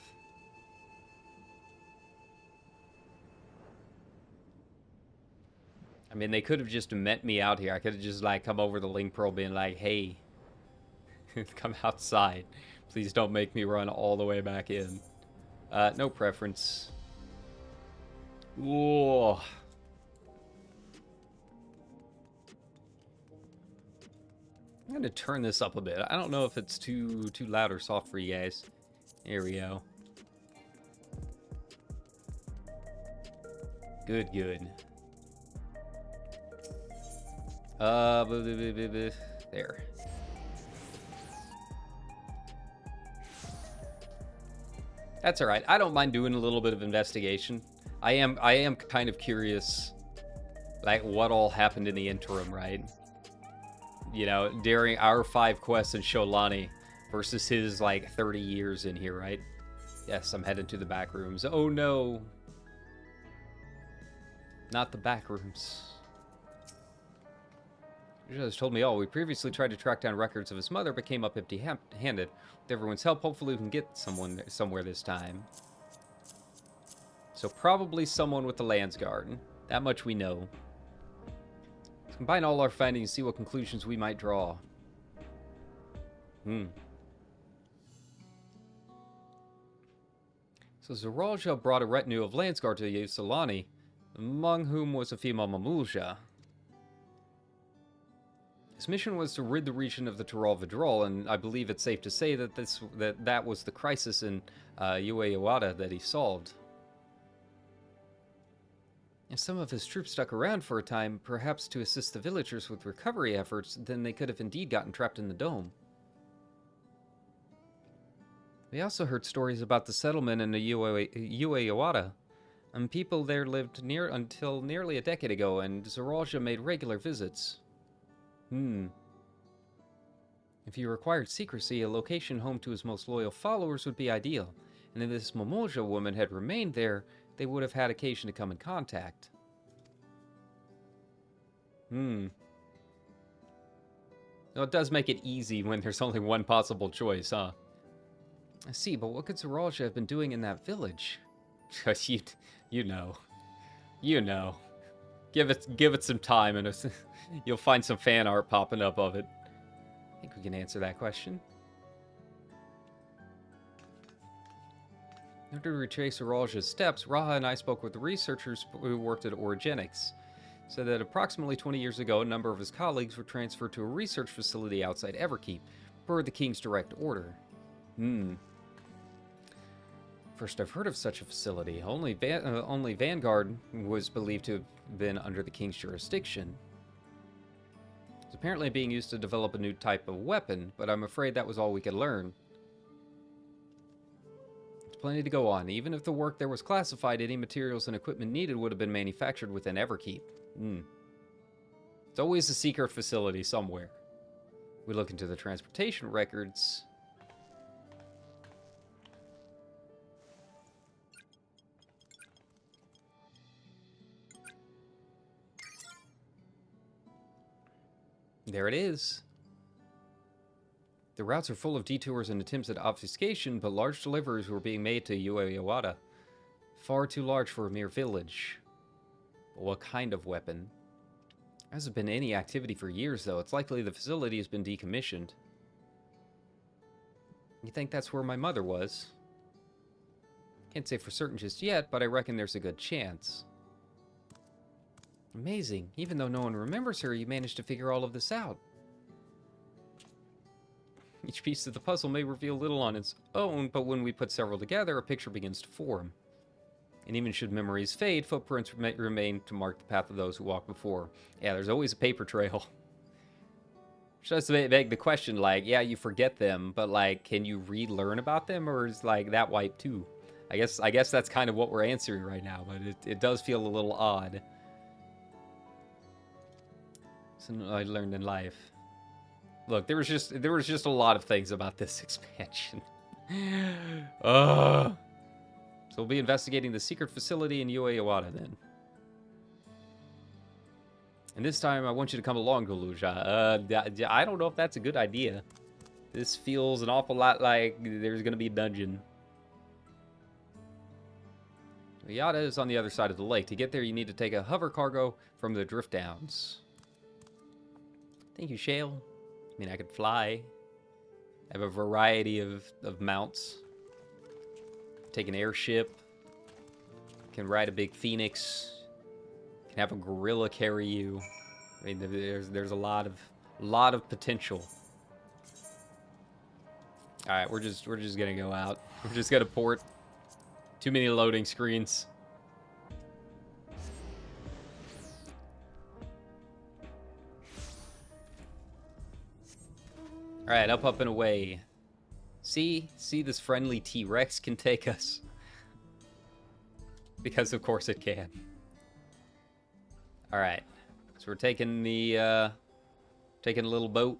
I mean, they could have just met me out here. I could have just, like, come over the link pearl being like, hey, come outside. Please don't make me run all the way back in. No preference. Whoa. I'm going to turn this up a bit. I don't know if it's too loud or soft for you guys. There we go. Good. There. That's all right. I don't mind doing a little bit of investigation. I am kind of curious, like, what all happened in the interim, right? You know, during our 5 quests in Sholani versus his, like, 30 years in here, right? Yes, I'm heading to the back rooms. Oh, no. Not the back rooms. He just told me all. We previously tried to track down records of his mother, but came up empty-handed. With everyone's help, hopefully we can get someone somewhere this time. So probably someone with the Landsguard. That much we know. Let's combine all our findings and see what conclusions we might draw. So Zaralja brought a retinue of Landsguard to Yusilani, among whom was a female Mamulja. His mission was to rid the region of the Tural Vidral, and I believe it's safe to say that that was the crisis in Ueyawada that he solved. If some of his troops stuck around for a time, perhaps to assist the villagers with recovery efforts, then they could have indeed gotten trapped in the dome. We also heard stories about the settlement in the Ueyawada, and people there lived until nearly a decade ago, and Zaralja made regular visits. If he required secrecy, a location home to his most loyal followers would be ideal, and if this Mamulja woman had remained there, they would have had occasion to come in contact. Well, it does make it easy when there's only one possible choice, huh? I see, but what could Zaralja have been doing in that village? you know. Give it some time, and you'll find some fan art popping up of it. I think we can answer that question. In order to retrace Zaralja's steps, Raha and I spoke with the researchers who worked at Orogenics. Said that approximately 20 years ago, a number of his colleagues were transferred to a research facility outside Everkeep, per the King's direct order. First I've heard of such a facility. Only Vanguard was believed to have been under the King's jurisdiction. It's apparently being used to develop a new type of weapon, but I'm afraid that was all we could learn. There's plenty to go on. Even if the work there was classified, any materials and equipment needed would have been manufactured within Everkeep. It's always a secret facility somewhere. We look into the transportation records. There it is. The routes are full of detours and attempts at obfuscation, but large deliveries were being made to Ueyawada. Far too large for a mere village. But what kind of weapon? There hasn't been any activity for years, though. It's likely the facility has been decommissioned. You think that's where my mother was? Can't say for certain just yet, but I reckon there's a good chance. Amazing. Even though no one remembers her, you managed to figure all of this out. Each piece of the puzzle may reveal little on its own, but when we put several together, a picture begins to form. And even should memories fade, footprints remain to mark the path of those who walked before. Yeah, there's always a paper trail. Which does beg the question, like, yeah, you forget them, but, like, can you relearn about them, or is, like, that wiped too? I guess that's kind of what we're answering right now, but it does feel a little odd. Something I learned in life. Look, there was just a lot of things about this expansion. So we'll be investigating the secret facility in Ueyawada then. And this time I want you to come along, Galuja. I don't know if that's a good idea. This feels an awful lot like there's gonna be a dungeon. Ueyawada is on the other side of the lake. To get there, you need to take a hover cargo from the Drift Downs. Thank you, Shale. I mean, I could fly. I have a variety of mounts. Take an airship. Can ride a big phoenix. Can have a gorilla carry you. I mean, there's a lot of potential. All right, we're just gonna go out. We're just gonna port. Too many loading screens. Alright, up and away. See, this friendly T-Rex can take us. Because of course it can. Alright. So we're taking the, taking a little boat.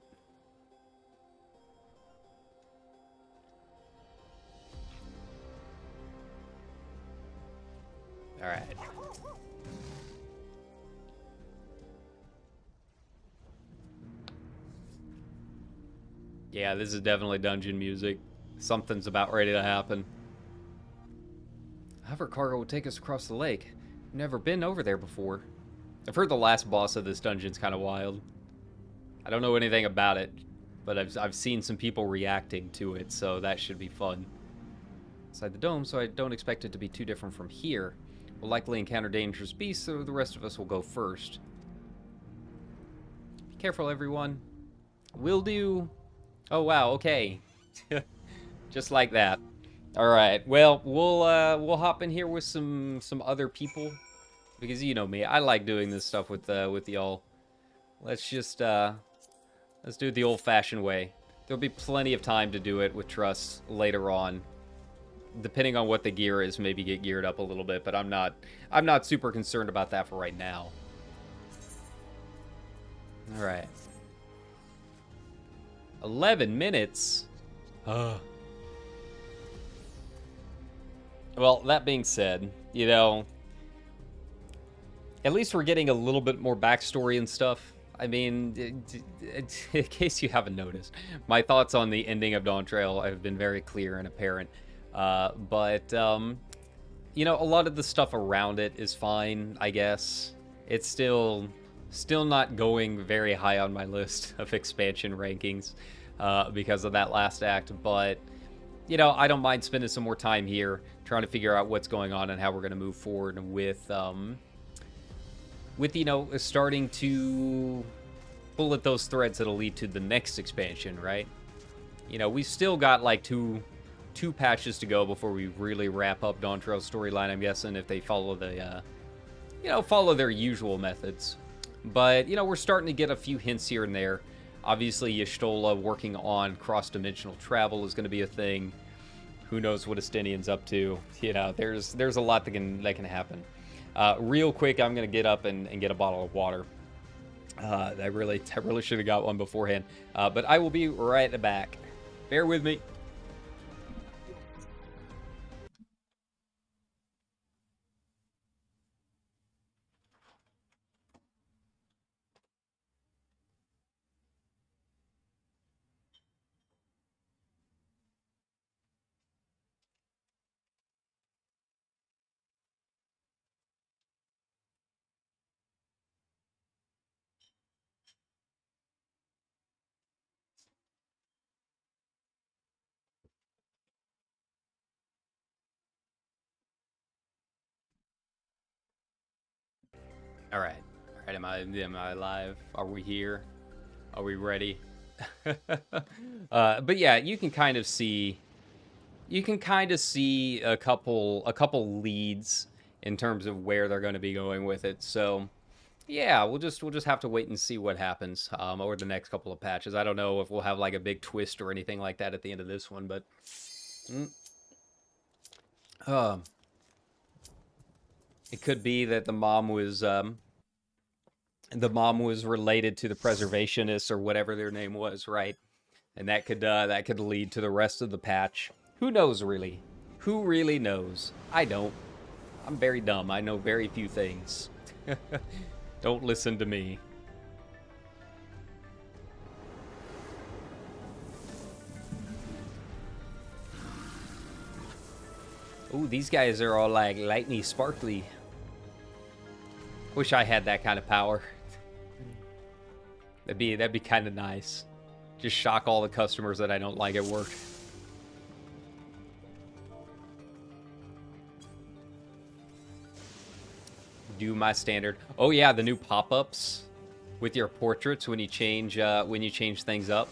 Alright. Yeah, this is definitely dungeon music. Something's about ready to happen. Hover cargo will take us across the lake. Never been over there before. I've heard the last boss of this dungeon's kind of wild. I don't know anything about it, but I've seen some people reacting to it, so that should be fun. Inside the dome, so I don't expect it to be too different from here. We'll likely encounter dangerous beasts, so the rest of us will go first. Be careful, everyone. Will do. Oh wow, okay. Just like that. All right. Well, we'll hop in here with some other people, because you know me, I like doing this stuff with y'all. Let's just let's do it the old-fashioned way. There'll be plenty of time to do it with Truss later on. Depending on what the gear is, maybe get geared up a little bit, but I'm not super concerned about that for right now. All right. 11 minutes. Well, that being said, you know, at least we're getting a little bit more backstory and stuff. I mean, in case you haven't noticed, my thoughts on the ending of Dawn Trail have been very clear and apparent. You know, a lot of the stuff around it is fine, I guess. It's still not going very high on my list of expansion rankings because of that last act. But, you know, I don't mind spending some more time here trying to figure out what's going on and how we're going to move forward with, you know, starting to pull at those threads that'll lead to the next expansion, right? You know, we've still got like two patches to go before we really wrap up Dawn Trail's storyline, I'm guessing, if they follow the, you know, follow their usual methods. But, you know, we're starting to get a few hints here and there. Obviously, Y'shtola working on cross-dimensional travel is going to be a thing. Who knows what Estinian's up to? You know, there's a lot that can happen. Real quick, I'm going to get up and get a bottle of water. I really should have got one beforehand. But I will be right back. Bear with me. All right. Am I live? Are we here? Are we ready? But yeah, you can kind of see a couple leads in terms of where they're going to be going with it. So yeah, we'll just have to wait and see what happens over the next couple of patches. I don't know if we'll have like a big twist or anything like that at the end of this one, but it could be that the mom was related to the preservationists or whatever their name was, right? And that could lead to the rest of the patch. Who knows, really? Who really knows? I don't. I'm very dumb. I know very few things. Don't listen to me. Ooh, these guys are all like lightning sparkly. Wish I had that kind of power. That'd be kind of nice. Just shock all the customers that I don't like at work. Do my standard. Oh yeah, the new pop-ups with your portraits when you change things up.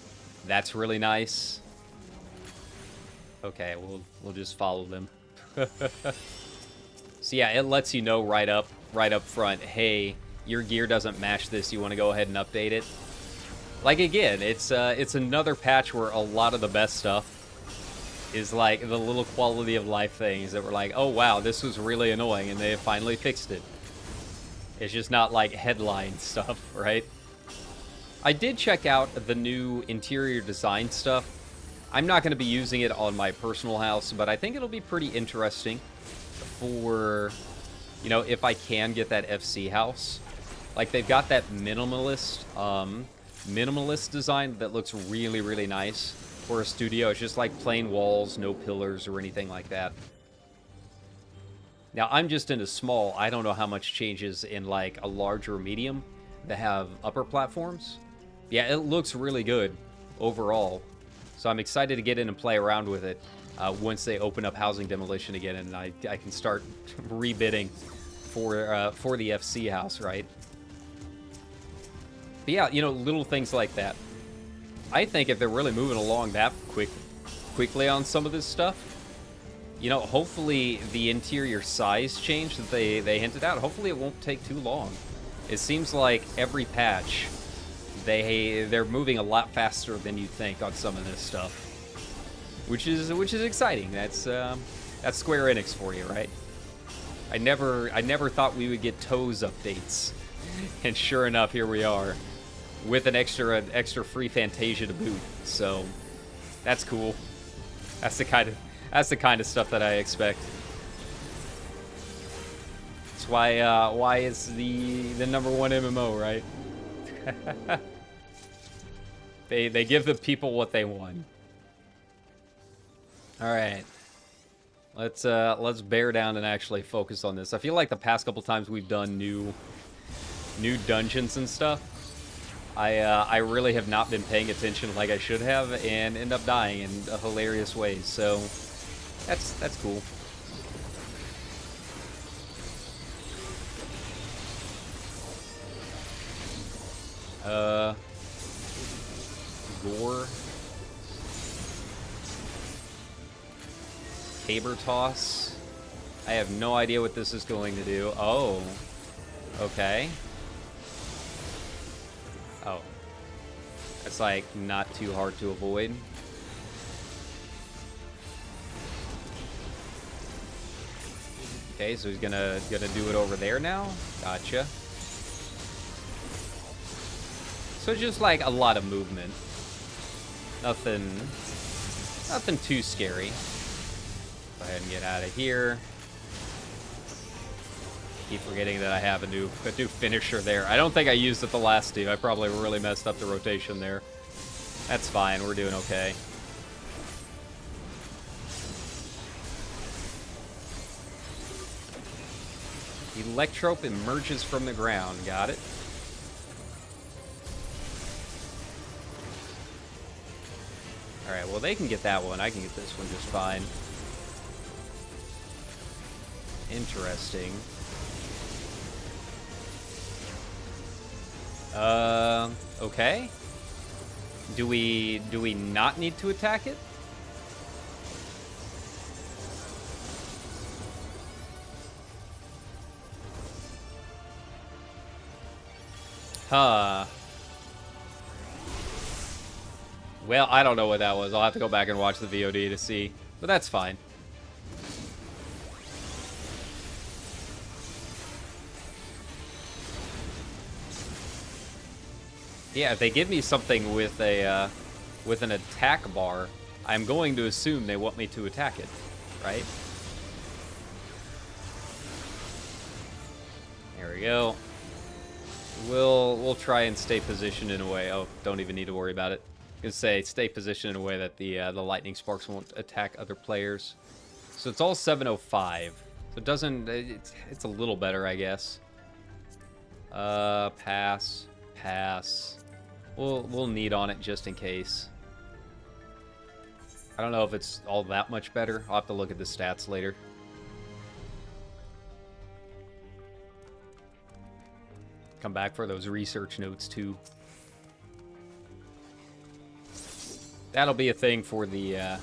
That's really nice. Okay, we'll just follow them. So yeah, it lets you know right up front, hey, your gear doesn't match this. You want to go ahead and update it. Like again, it's another patch where a lot of the best stuff is like the little quality of life things that were like, oh wow, this was really annoying, and they finally fixed it. It's just not like headline stuff, right? I did check out the new interior design stuff. I'm not going to be using it on my personal house, but I think it'll be pretty interesting for, you know, if I can get that FC house. Like, they've got that minimalist minimalist design that looks really, really nice for a studio. It's just like plain walls, no pillars or anything like that. Now, I'm just into small. I don't know how much changes in like a large or medium that have upper platforms. Yeah, it looks really good overall. So I'm excited to get in and play around with it once they open up housing demolition again, and I can start rebidding for the FC house, right? But yeah, you know, little things like that. I think if they're really moving along that quickly on some of this stuff, you know, hopefully the interior size change that they hinted at, hopefully it won't take too long. It seems like every patch, they're moving a lot faster than you'd think on some of this stuff, which is exciting. That's Square Enix for you, right? I never thought we would get Toes updates, and sure enough, here we are, with an extra free Fantasia to boot. So that's cool. That's the kind of stuff that I expect. That's why it's the #1 MMO, right? They give the people what they want. All right. Let's bear down and actually focus on this. I feel like the past couple times we've done new dungeons and stuff, I really have not been paying attention like I should have and end up dying in a hilarious ways. So that's cool. Gore. Caber toss. I have no idea what this is going to do. Oh. Okay. Oh. That's like not too hard to avoid. Okay, so he's gonna do it over there now. Gotcha. So just like a lot of movement. Nothing too scary. Go ahead and get out of here. Keep forgetting that I have a new finisher there. I don't think I used it the last two. I probably really messed up the rotation there. That's fine. We're doing okay. Electrope emerges from the ground. Got it. Alright, well, they can get that one. I can get this one just fine. Interesting. Okay. Do we not need to attack it? Huh. Well, I don't know what that was. I'll have to go back and watch the VOD to see. But that's fine. Yeah, if they give me something with a with an attack bar, I'm going to assume they want me to attack it, right? There we go. We'll try and stay positioned in a way. Oh, don't even need to worry about it. I was gonna say stay positioned in a way that the lightning sparks won't attack other players. So it's all 705. So it doesn't. It's a little better, I guess. Pass. We'll need on it just in case. I don't know if it's all that much better. I'll have to look at the stats later. Come back for those research notes too. That'll be a thing for the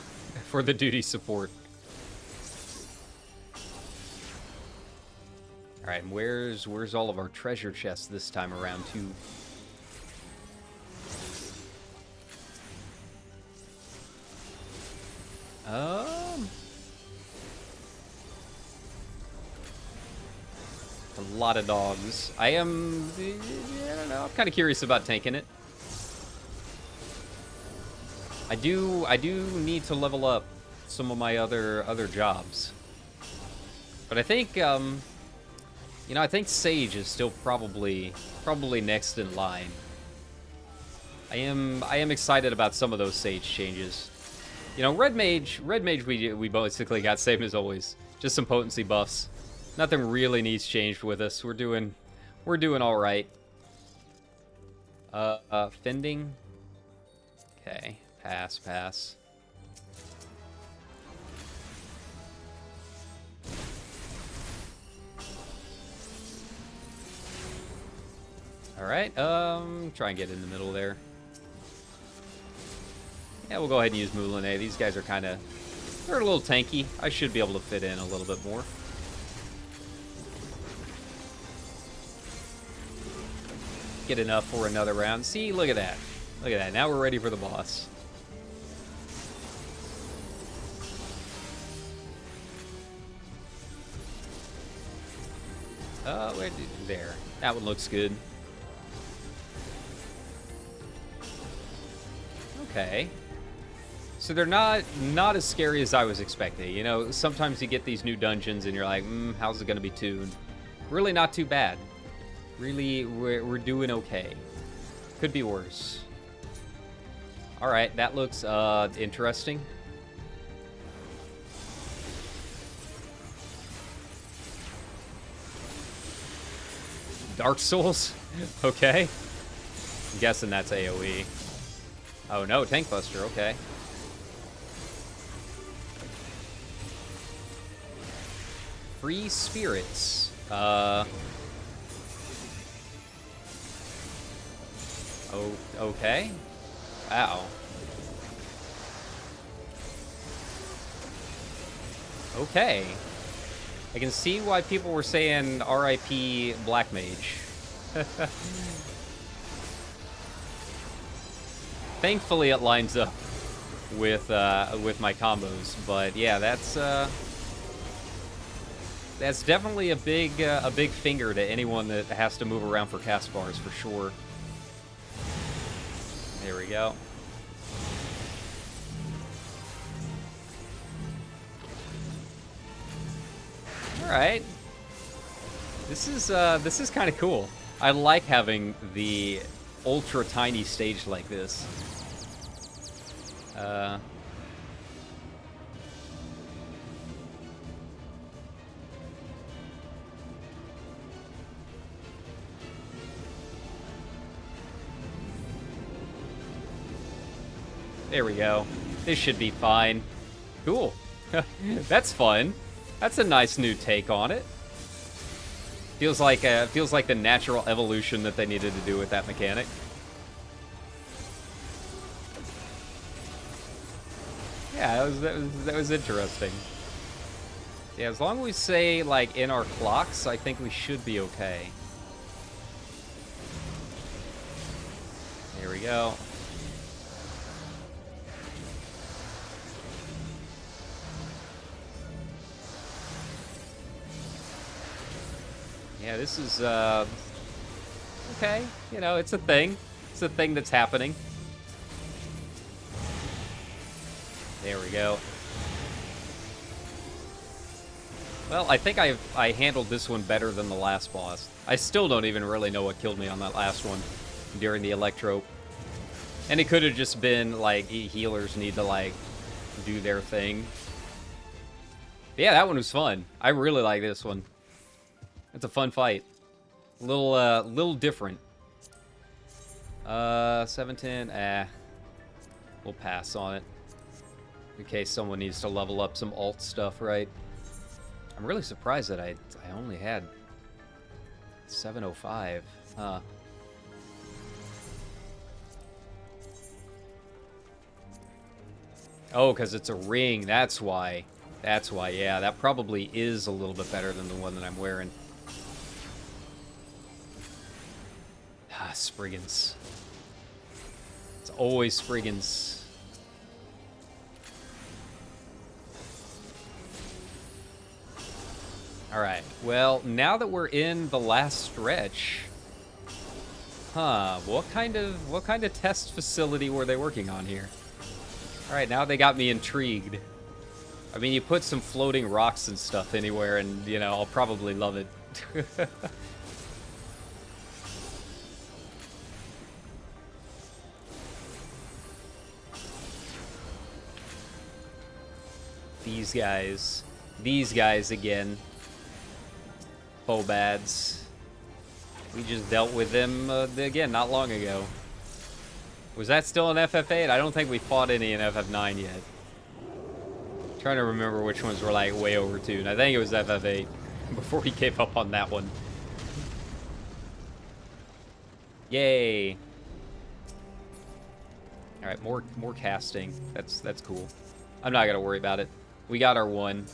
duty support. All right, and where's all of our treasure chests this time around too? A lot of dogs. I don't know. I'm kind of curious about tanking it. I do need to level up some of my other jobs. But I think I think Sage is still probably next in line. I am excited about some of those Sage changes. You know, Red Mage we basically got same as always. Just some potency buffs. Nothing really needs changed with us. We're doing all right. Fending. Okay, pass. All right, try and get in the middle there. Yeah, we'll go ahead and use Moulinet. These guys are they're a little tanky. I should be able to fit in a little bit more. Get enough for another round. See, look at that. Look at that. Now we're ready for the boss. There. That one looks good. Okay. So they're not as scary as I was expecting. You know, sometimes you get these new dungeons and you're like, how's it gonna be tuned? Really not too bad. Really, we're doing okay. Could be worse. All right, that looks interesting. Dark Souls? Okay. I'm guessing that's AoE. Oh no, Tank Buster, okay. Free spirits. Oh, okay. Wow. Okay. I can see why people were saying RIP Black Mage. Thankfully, it lines up with my combos, but yeah, that's definitely a big finger to anyone that has to move around for cast bars for sure. There we go. All right. This is kind of cool. I like having the ultra tiny stage like this. There we go. This should be fine. Cool. That's fun. That's a nice new take on it. Feels like the natural evolution that they needed to do with that mechanic. Yeah, that was interesting. Yeah, as long as we say like in our clocks, I think we should be okay. There we go. Yeah, this is, okay. You know, it's a thing. It's a thing that's happening. There we go. Well, I think I handled this one better than the last boss. I still don't even really know what killed me on that last one during the Electro. And it could have just been, like, healers need to, like, do their thing. But yeah, that one was fun. I really like this one. It's a fun fight. Little different. 710, we'll pass on it. In case someone needs to level up some alt stuff, right? I'm really surprised that I only had 705. Huh. Oh, because it's a ring. That's why. That's why, yeah. That probably is a little bit better than the one that I'm wearing. Ah, Spriggans. It's always Spriggans. Alright, well, now that we're in the last stretch... Huh, what kind of test facility were they working on here? Alright, now they got me intrigued. I mean, you put some floating rocks and stuff anywhere and, you know, I'll probably love it. These guys. These guys again. Phobads. We just dealt with them again not long ago. Was that still in FF8? I don't think we fought any in FF9 yet. Trying to remember which ones were like way overtuned. I think it was FF8 before we gave up on that one. Yay! All right, more casting. That's cool. I'm not gonna worry about it. We got our one.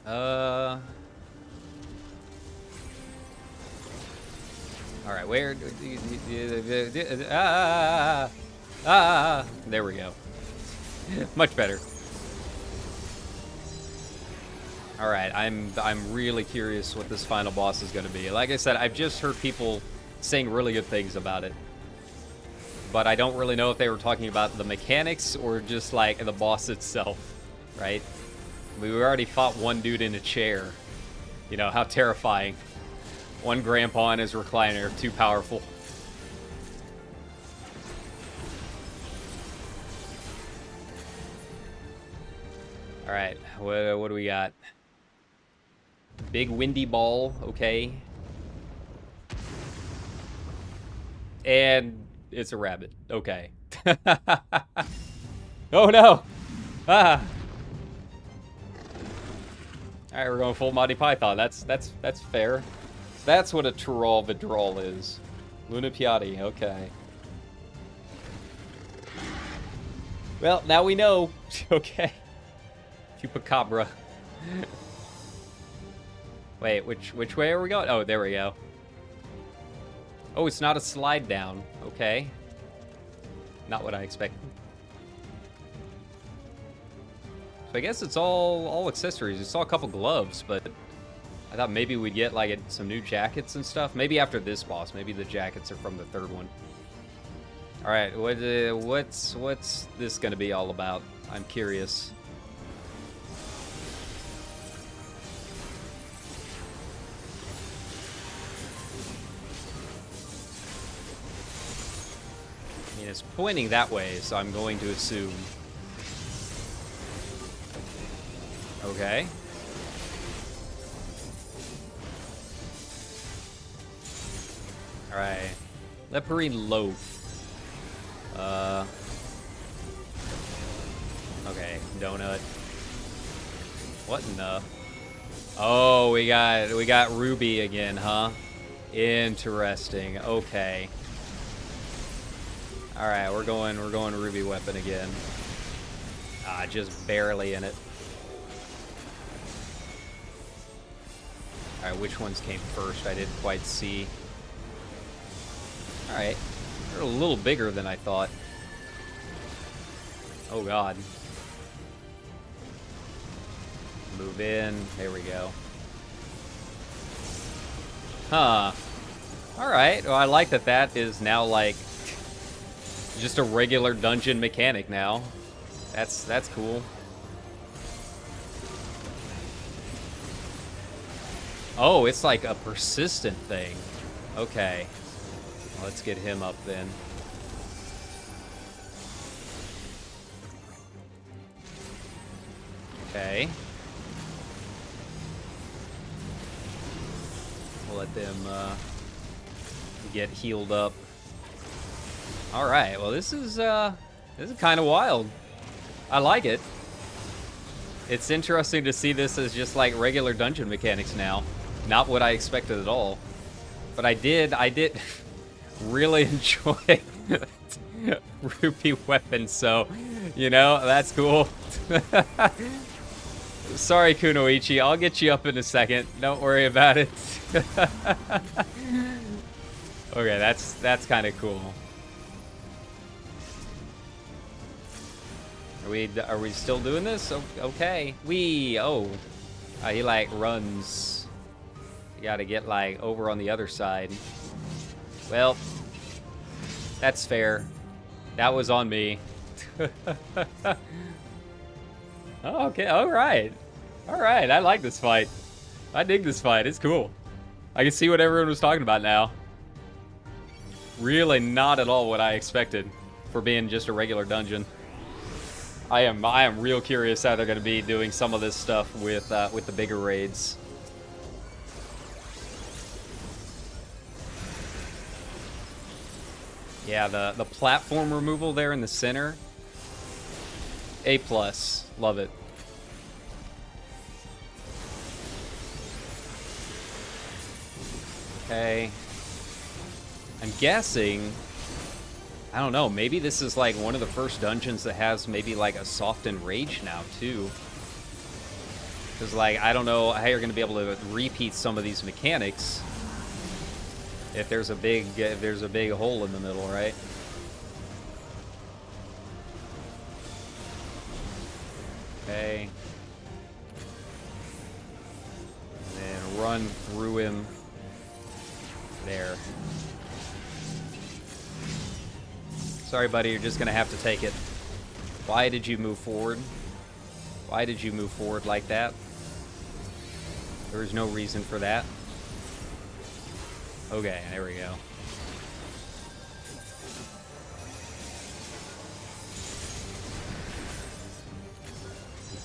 All right, where? There we go. Much better. All right, I'm really curious what this final boss is going to be. Like I said, I've just heard people saying really good things about it, but I don't really know if they were talking about the mechanics or just like the boss itself, right? We already fought one dude in a chair. You know how terrifying. One grandpa in his recliner, too powerful. All right, what do we got? Big windy ball, okay. And it's a rabbit, okay. Oh no! Ah! All right, we're going full Monty Python. That's fair. That's what a Tural Vidral is. Luna Piatti, okay. Well, now we know. Okay. Chupacabra. Wait, which way are we going? Oh, there we go. Oh, it's not a slide down. Okay. Not what I expected. So I guess it's all accessories. I saw a couple gloves, but I thought maybe we'd get like some new jackets and stuff. Maybe after this boss. Maybe the jackets are from the third one. All right, what's this gonna be all about? I'm curious. I mean, it's pointing that way, so I'm going to assume. Okay. All right. Leporine loaf. Okay, donut. What in the? Oh, we got Ruby again, huh? Interesting. Okay. All right, we're going Ruby weapon again. Ah, just barely in it. All right, which ones came first? I didn't quite see. All right, they're a little bigger than I thought. Oh God. Move in. There we go. Huh. All right. Well, I like that is now like just a regular dungeon mechanic now. That's cool. Oh, it's like a persistent thing. Okay. Let's get him up then. Okay. We'll let them get healed up. All right. Well, this is kind of wild. I like it. It's interesting to see this as just like regular dungeon mechanics now. Not what I expected at all. But I did really enjoy Ruby weapon, so you know, that's cool. Sorry, Kunoichi, I'll get you up in a second. Don't worry about it. Okay, that's kind of cool. Are we still doing this? Okay. He like runs. You gotta get like over on the other side. Well, that's fair. That was on me. Oh, okay, all right. I like this fight. I dig this fight. It's cool. I can see what everyone was talking about now. Really not at all what I expected for being just a regular dungeon. I am real curious how they're going to be doing some of this stuff with the bigger raids. Yeah, the platform removal there in the center. A+. Love it. Okay. I'm guessing, I don't know, maybe this is like one of the first dungeons that has maybe like a softened rage now too. Because like, I don't know how you're going to be able to repeat some of these mechanics if there's a big hole in the middle, right? Okay. And then run through him. There. Sorry, buddy, you're just gonna have to take it. Why did you move forward? Why did you move forward like that? There was no reason for that. Okay, there we go.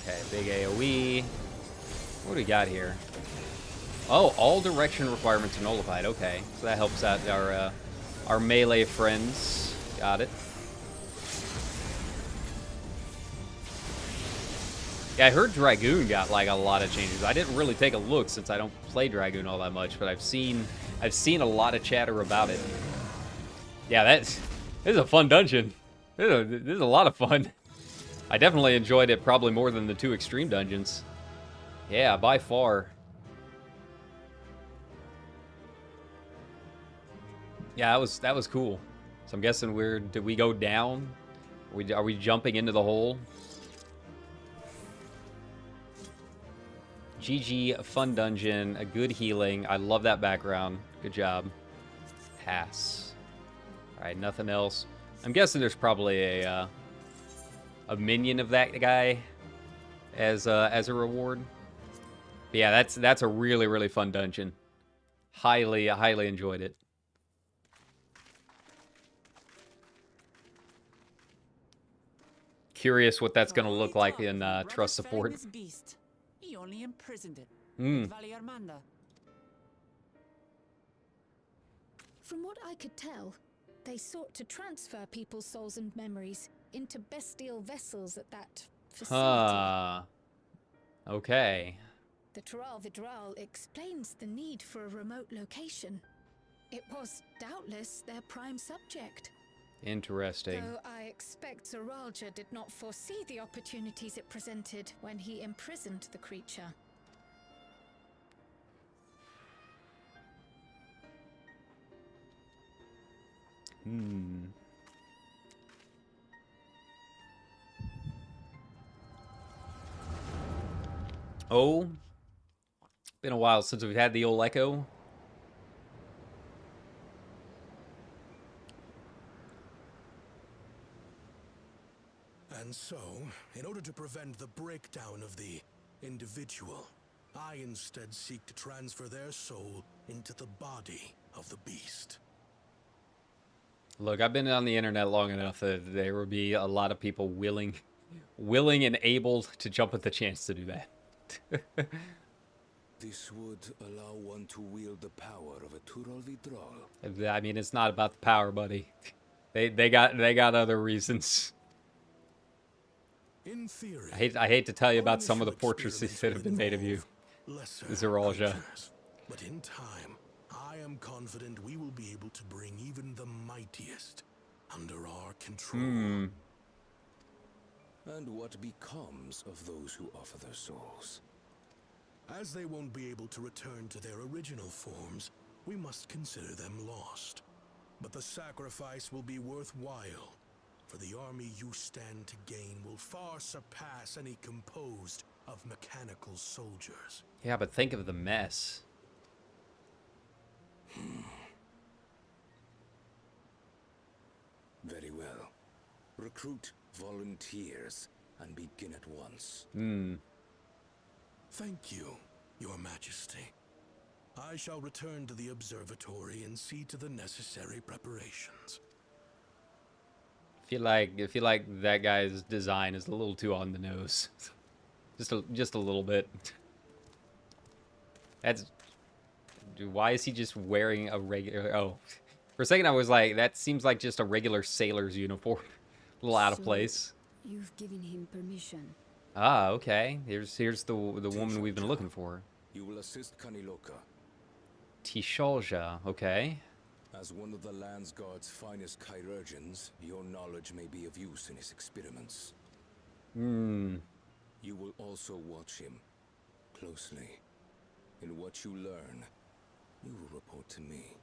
Okay, big AoE. What do we got here? Oh, all direction requirements are nullified. Okay, so that helps out our melee friends. Got it. Yeah, I heard Dragoon got like a lot of changes. I didn't really take a look since I don't play Dragoon all that much, but I've seen a lot of chatter about it. Yeah, this is a fun dungeon. This is a lot of fun. I definitely enjoyed it probably more than the 2 extreme dungeons. Yeah, by far. Yeah, that was cool. So I'm guessing did we go down? Are we jumping into the hole? GG, fun dungeon, a good healing. I love that background. Good job. Pass. All right, nothing else. I'm guessing there's probably a minion of that guy as a reward. But yeah, that's a really, really fun dungeon. Highly enjoyed it. Curious what that's going to look like in trust support. He only imprisoned it. From what I could tell, they sought to transfer people's souls and memories into bestial vessels at that facility. Okay. The Tural Vidral explains the need for a remote location. It was doubtless their prime subject. Interesting. Though I expect Zoralja did not foresee the opportunities it presented when he imprisoned the creature. Oh, been a while since we've had the old echo. And so, in order to prevent the breakdown of the individual, I instead seek to transfer their soul into the body of the beast. Look, I've been on the internet long enough that there will be a lot of people willing and able to jump at the chance to do that. This would allow one to wield the power of a Tural Vidral. I mean, it's not about the power, buddy. They got other reasons. In theory, I hate to tell you about some of the portraits that have been made of you, Zoralja. But in time, I am confident we will be able to bring even the mightiest under our control. And what becomes of those who offer their souls? As they won't be able to return to their original forms, we must consider them lost. But the sacrifice will be worthwhile, for the army you stand to gain will far surpass any composed of mechanical soldiers. Yeah, but think of the mess. Very well. Recruit volunteers and begin at once. Thank you, Your Majesty. I shall return to the observatory and see to the necessary preparations. I feel like that guy's design is a little too on the nose. just a little bit. That's dude, why is he just wearing a regular for a second I was like, that seems like just a regular sailor's uniform. A little out of place. You've given him permission. Ah, okay. Here's the woman we've been looking for. You will assist Kaniloka. Tisholja, okay. As one of the Land's Guard's finest chirurgeons, your knowledge may be of use in his experiments. Hmm. You will also watch him closely. In what you learn, you will report to me.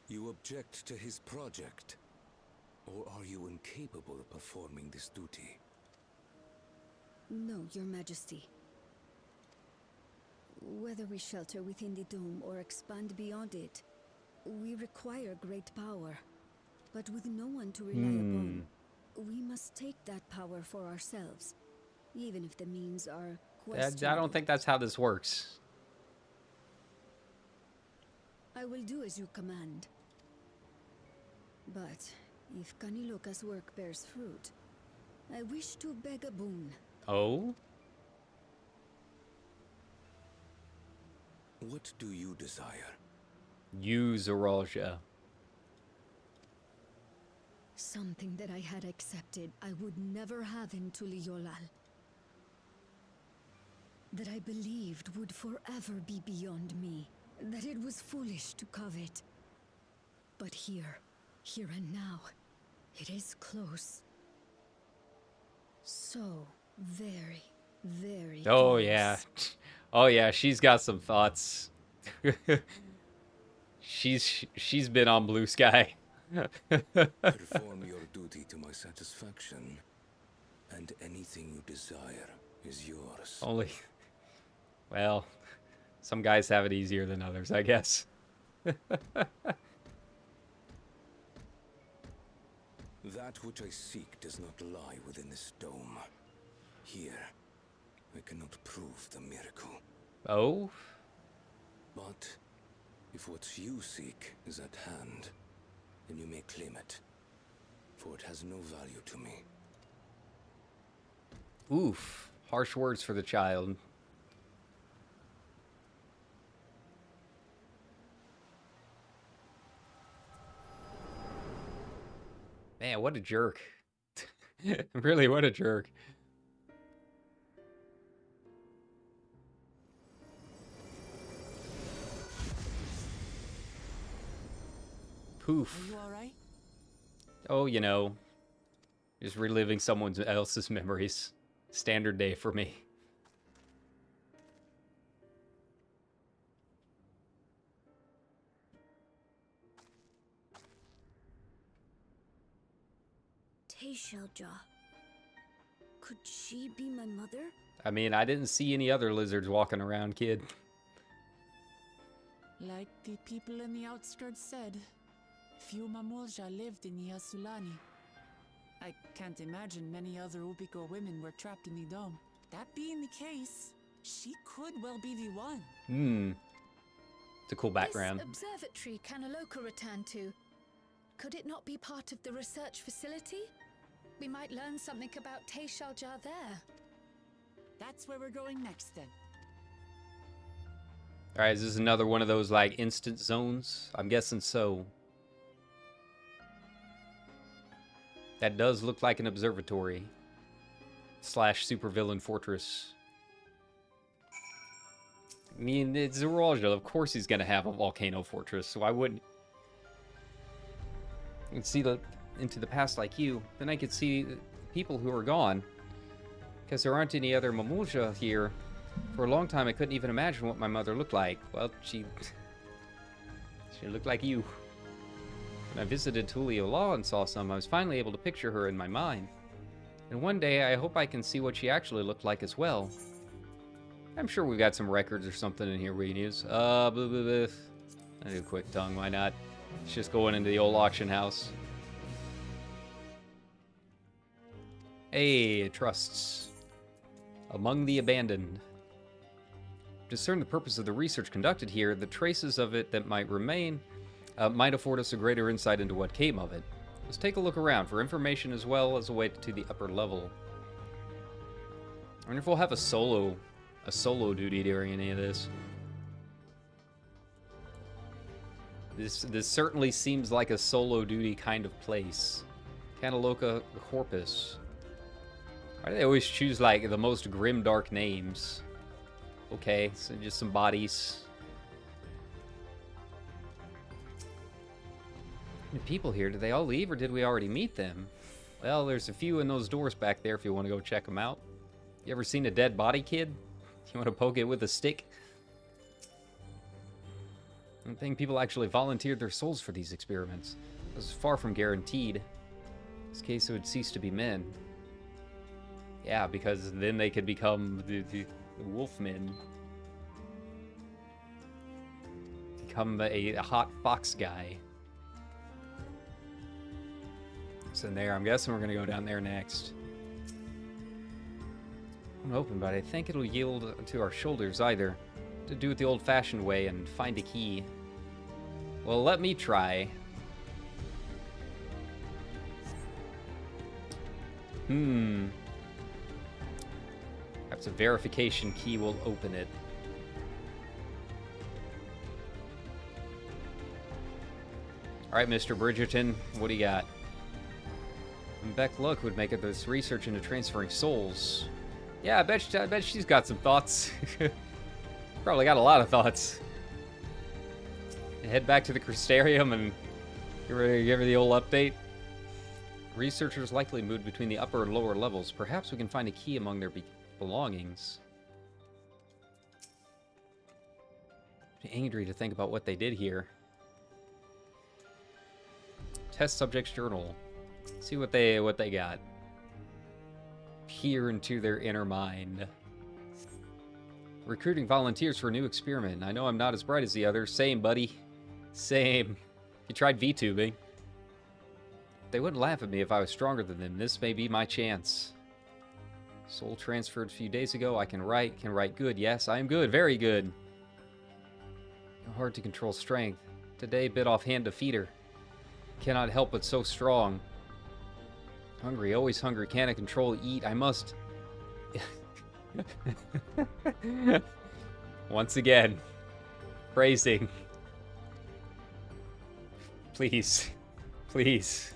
You object to his project? Or are you incapable of performing this duty? No, Your Majesty. Whether we shelter within the dome or expand beyond it, we require great power. But with no one to rely upon, we must take that power for ourselves, even if the means are questionable. I don't think that's how this works. I will do as you command. But if Kaniloka's work bears fruit, I wish to beg a boon. Oh? What do you desire? You, Zoralja. Something that I had accepted I would never have in Tuliolal. That I believed would forever be beyond me. That it was foolish to covet. But here and now, it is close. So very, very Oh, close. yeah. Oh, yeah, she's got some thoughts. She's been on Blue Sky. Perform your duty to my satisfaction, and anything you desire is yours. Only, well, some guys have it easier than others, I guess. That which I seek does not lie within this dome. Here, I cannot prove the miracle. Oh? But if what you seek is at hand, then you may claim it, for it has no value to me. Oof. Harsh words for the child. Man, what a jerk. Really, what a jerk. Poof. Are you alright? Oh, you know, just reliving someone else's memories. Standard day for me. Teishelja. Could she be my mother? I mean, I didn't see any other lizards walking around, kid. Like the people in the outskirts said, few Mamulja lived in Yasulani. I can't imagine many other Ubiko women were trapped in the dome. That being the case, she could well be the one. Hmm. It's a cool background. This observatory Kaniloka returned to, could it not be part of the research facility? We might learn something about Teishelja there. That's where we're going next then. Alright, is this another one of those, like, instant zones? I'm guessing so. That does look like an observatory. / supervillain fortress. I mean, it's Zoralja. Of course he's gonna have a volcano fortress, so why wouldn't... You can see into the past like you. Then I could see people who are gone. Because there aren't any other Mamulja here. For a long time, I couldn't even imagine what my mother looked like. Well, she looked like you. When I visited Tuliolal and saw some, I was finally able to picture her in my mind. And one day, I hope I can see what she actually looked like as well. I'm sure we've got some records or something in here we can use. Blah, blah, blah. I do a quick tongue, why not? It's just going into the old auction house. Hey, trusts. Among the abandoned. Discern the purpose of the research conducted here. The traces of it that might remain might afford us a greater insight into what came of it. Let's take a look around for information as well as a way to the upper level. I wonder if we'll have a solo duty during any of this. This certainly seems like a solo duty kind of place. Canaloca Corpus. Why do they always choose like the most grim dark names? Okay, so just some bodies. The people here, did they all leave or did we already meet them? Well, there's a few in those doors back there if you want to go check them out. You ever seen a dead body, kid? You want to poke it with a stick? I don't think people actually volunteered their souls for these experiments. It was far from guaranteed. In this case, it would cease to be men. Yeah, because then they could become the wolfmen. Become a hot fox guy. So there, I'm guessing we're going to go down there next. I'm open, but I think it'll yield to our shoulders either. To do it the old-fashioned way and find a key. Well, let me try. Perhaps a verification key will open it. Alright, Mr. Bridgerton, what do you got? Beck Luck would make it this research into transferring souls. Yeah, I bet she's got some thoughts. Probably got a lot of thoughts. Head back to the Crystarium and give her the old update. Researchers likely moved between the upper and lower levels. Perhaps we can find a key among their belongings. I'm angry to think about what they did here. Test subject's journal. See what they got. Peer into their inner mind. Recruiting volunteers for a new experiment. I know I'm not as bright as the others. Same, buddy. Same. You tried VTubing. They wouldn't laugh at me if I was stronger than them. This may be my chance. Soul transferred a few days ago. I can write good. Yes, I am good. Very good. Hard to control strength. Today, bit off hand to feeder. Cannot help but so strong. Hungry, always hungry. Cannot control, eat. I must. Once again, praising. Please, please.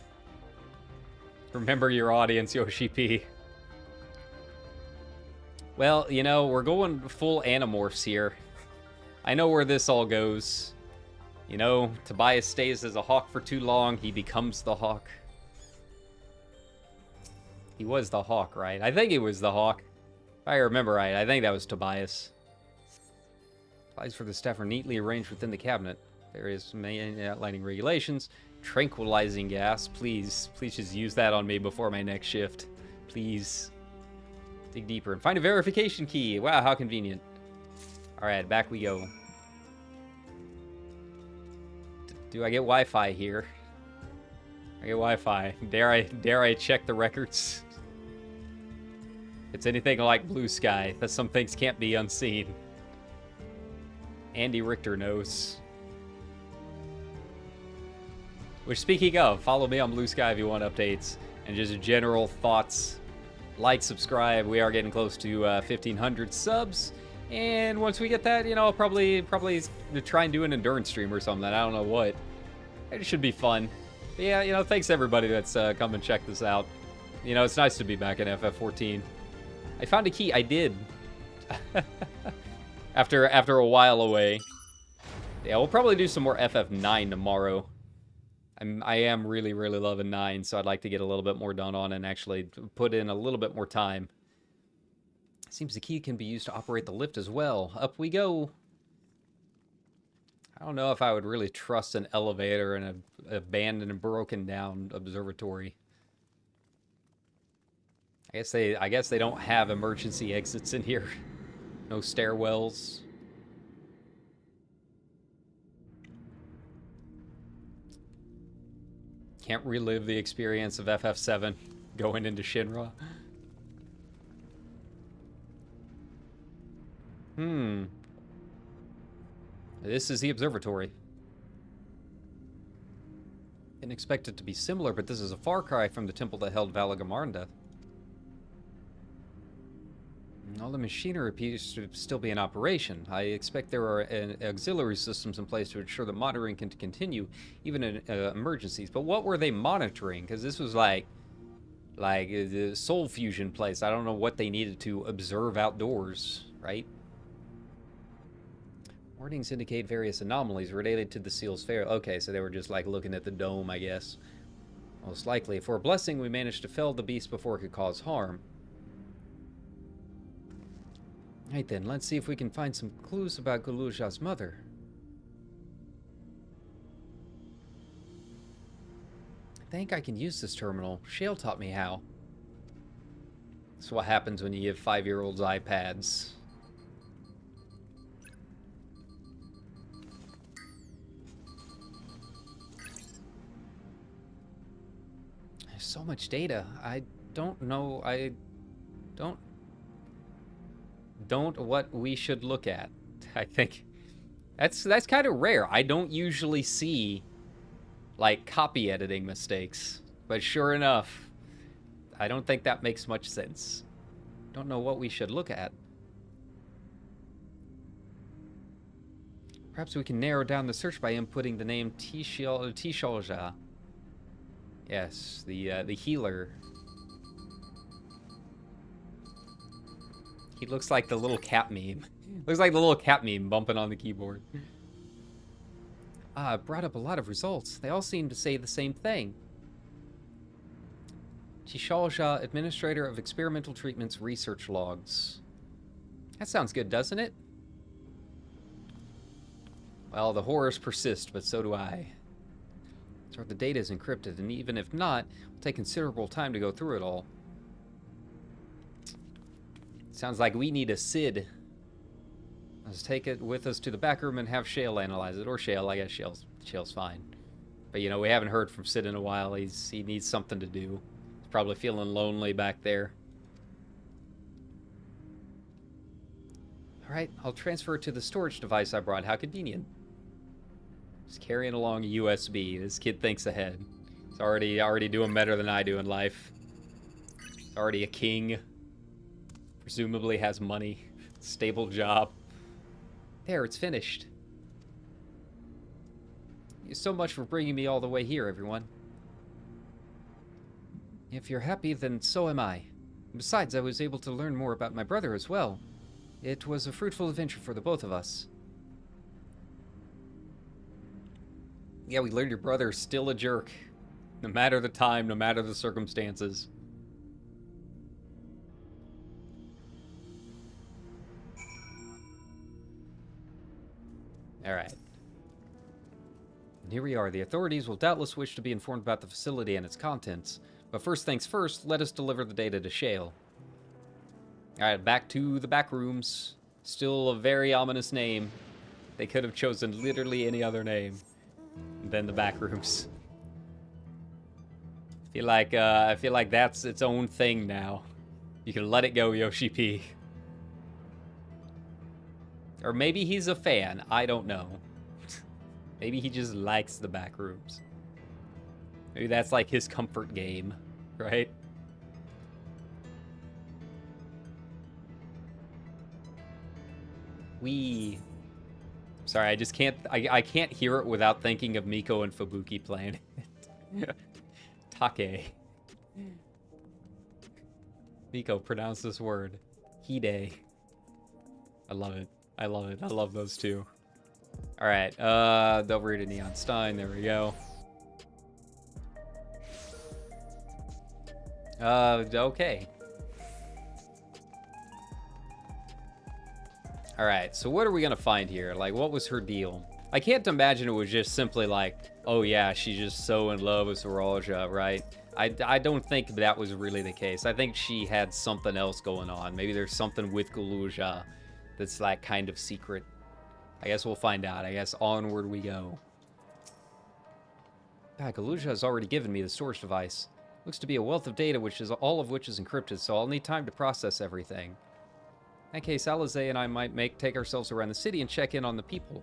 Remember your audience, Yoshi P. Well, you know, we're going full Animorphs here. I know where this all goes. You know, Tobias stays as a hawk for too long, he becomes the hawk. He was the hawk, right? I think he was the hawk. If I remember right, I think that was Tobias. Supplies for the staff are neatly arranged within the cabinet. Various outlining regulations. Tranquilizing gas. Please just use that on me before my next shift. Please. Dig deeper and find a verification key. Wow, how convenient. Alright, back we go. Do I get Wi-Fi here? I get Wi-Fi. Dare I check the records? It's anything like Blue Sky, that some things can't be unseen. Andy Richter knows. Which, speaking of, follow me on Blue Sky if you want updates and just general thoughts. Like, subscribe. We are getting close to 1,500 subs. And once we get that, you know, I'll probably try and do an endurance stream or something. I don't know what. It should be fun. But yeah, you know, thanks everybody that's come and checked this out. You know, it's nice to be back in FF14. I found a key. I did. after a while away. Yeah, we'll probably do some more FF9 tomorrow. I am really loving 9, so I'd like to get a little bit more done on and actually put in a little bit more time. Seems the key can be used to operate the lift as well. Up we go. I don't know if I would really trust an elevator in an abandoned and broken down observatory. I guess they don't have emergency exits in here. No stairwells. Can't relive the experience of FF7 going into Shinra. This is the observatory. Didn't expect it to be similar, but this is a far cry from the temple that held Valagamarnda. All the machinery appears to still be in operation. I expect there are auxiliary systems in place to ensure that monitoring can continue, even in emergencies. But what were they monitoring? Because this was like the soul fusion place. I don't know what they needed to observe outdoors, right? Warnings indicate various anomalies related to the seal's fair. Okay, so they were just like looking at the dome, I guess. Most likely. For a blessing, we managed to fell the beast before it could cause harm. Right then, let's see if we can find some clues about Guluja's mother. I think I can use this terminal. Shale taught me how. That's what happens when you give 5-year-olds iPads. There's so much data. I don't know. I don't what we should look at. I think that's kind of rare. I don't usually see like copy editing mistakes, but sure enough, I don't think that makes much sense. Don't know what we should look at. Perhaps we can narrow down the search by inputting the name Tisholja. Yes, the healer. He looks like the little cat meme. Looks like the little cat meme bumping on the keyboard. It brought up a lot of results. They all seem to say the same thing. Tisholja, Administrator of Experimental Treatments Research Logs. That sounds good, doesn't it? Well, the horrors persist, but so do I. So the data is encrypted, and even if not, it'll take considerable time to go through it all. Sounds like we need a SID. Let's take it with us to the back room and have Shale analyze it. Or Shale, I guess Shale's fine. But, you know, we haven't heard from Sid in a while. He needs something to do. He's probably feeling lonely back there. Alright, I'll transfer it to the storage device I brought. How convenient. Just carrying along a USB. This kid thinks ahead. He's already doing better than I do in life. He's already a king. Presumably has money. Stable job. There, it's finished. Thank you so much for bringing me all the way here, everyone. If you're happy, then so am I. Besides, I was able to learn more about my brother as well. It was a fruitful adventure for the both of us. Yeah, we learned your brother's still a jerk. No matter the time, no matter the circumstances. Alright. And here we are. The authorities will doubtless wish to be informed about the facility and its contents. But first things first, let us deliver the data to Shale. Alright, back to the back rooms. Still a very ominous name. They could have chosen literally any other name than the back rooms. I feel like that's its own thing now. You can let it go, Yoshi P. Or maybe he's a fan. I don't know. Maybe he just likes the back rooms. Maybe that's like his comfort game, right? Sorry, I just can't. I can't hear it without thinking of Miko and Fubuki playing it. Take. Miko, pronounce this word. Hide. I love it. I love it. I love those two. Alright, over to Neon Stein. There we go. Okay. Alright, so what are we gonna find here? Like, what was her deal? I can't imagine it was just simply like, oh yeah, she's just so in love with Sorolja, right? I don't think that was really the case. I think she had something else going on. Maybe there's something with Guluja that's like kind of secret. I guess we'll find out. I guess onward we go. Guluja has already given me the storage device. Looks to be a wealth of data, all of which is encrypted, so I'll need time to process everything. In that case, Alize and I might take ourselves around the city and check in on the people.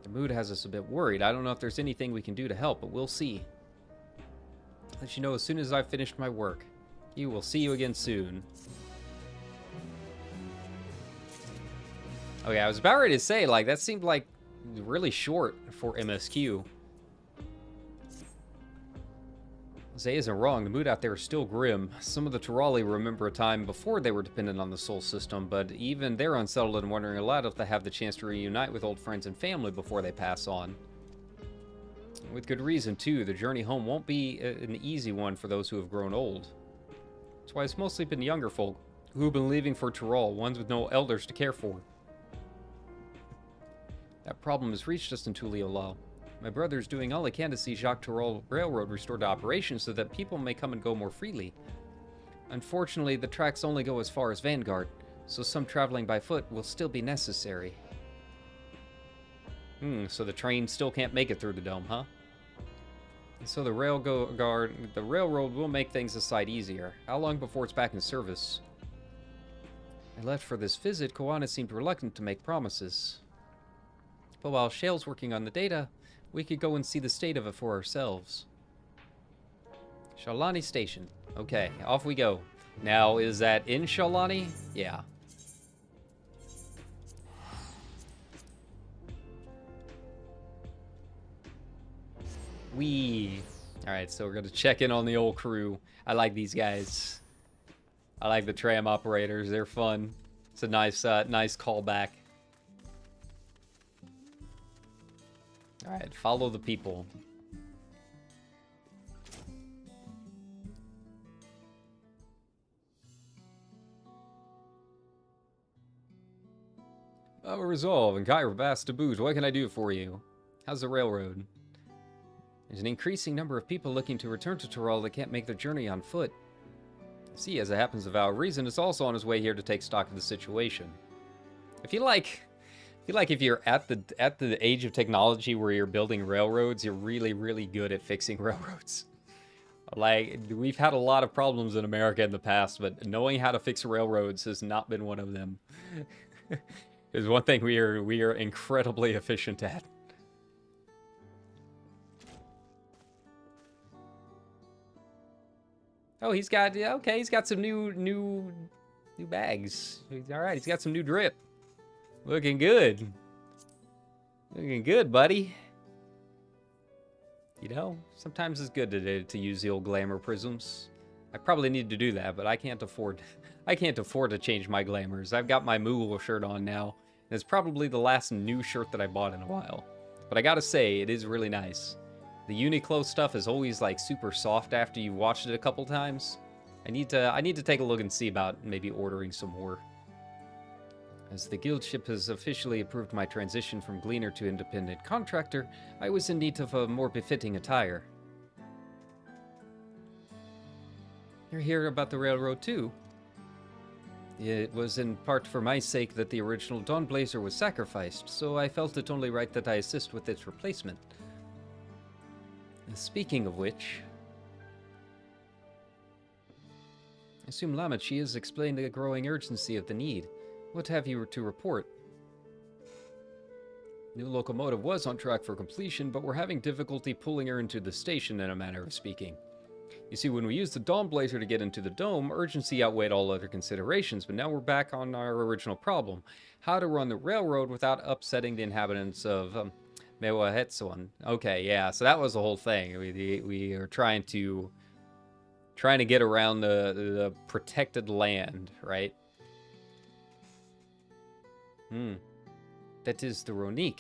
The mood has us a bit worried. I don't know if there's anything we can do to help, but we'll see. I'll let you know as soon as I've finished my work. You will see you again soon. Okay, I was about ready to say, like, that seemed like really short for MSQ. Zay isn't wrong, the mood out there is still grim. Some of the Turali remember a time before they were dependent on the Soul System, but even they're unsettled and wondering a lot if they have the chance to reunite with old friends and family before they pass on. With good reason, too. The journey home won't be an easy one for those who have grown old. That's why it's mostly been younger folk who've been leaving for Tural, ones with no elders to care for. That problem has reached us in Tuliolal. My brother is doing all he can to see Jacques Tural Railroad restored to operation so that people may come and go more freely. Unfortunately, the tracks only go as far as Vanguard, so some traveling by foot will still be necessary. So the train still can't make it through the dome, huh? And so the railroad will make things a sight easier. How long before it's back in service? I left for this visit, Koana seemed reluctant to make promises. But while Shale's working on the data, we could go and see the state of it for ourselves. Shalani Station. Okay, off we go. Now, is that in Shalani? Yeah. Alright, so we're going to check in on the old crew. I like these guys. I like the tram operators. They're fun. It's a nice callback. Alright, follow the people. Resolve, and Kyra Bass to boot. What can I do for you? How's the railroad? There's an increasing number of people looking to return to Tural that can't make their journey on foot. See, as it happens, the Vow of Reason is also on his way here to take stock of the situation. I feel like if you're at the age of technology where you're building railroads, you're really, really good at fixing railroads. Like, we've had a lot of problems in America in the past, but knowing how to fix railroads has not been one of them. There's one thing we are incredibly efficient at. Oh, he's got some new bags. All right, he's got some new drip. Looking good. Looking good, buddy. You know, sometimes it's good to use the old glamour prisms. I probably need to do that, but I can't afford to change my glamours. I've got my Moogle shirt on now, and it's probably the last new shirt that I bought in a while. But I gotta say, it is really nice. The Uniqlo stuff is always like super soft after you've watched it a couple times. I need to take a look and see about maybe ordering some more. As the guild ship has officially approved my transition from gleaner to independent contractor, I was in need of a more befitting attire. You're here about the railroad too? It was in part for my sake that the original Dawnblazer was sacrificed, so I felt it only right that I assist with its replacement. And speaking of which, I assume Lamachi has explained the growing urgency of the need. What have you to report? New locomotive was on track for completion, but we're having difficulty pulling her into the station in a manner of speaking. You see, when we used the Dawnblazer to get into the dome, urgency outweighed all other considerations, but now we're back on our original problem. How to run the railroad without upsetting the inhabitants of Mewahetsuan. Okay, yeah, so that was the whole thing. We are trying to get around the protected land, right? That is the Ronik.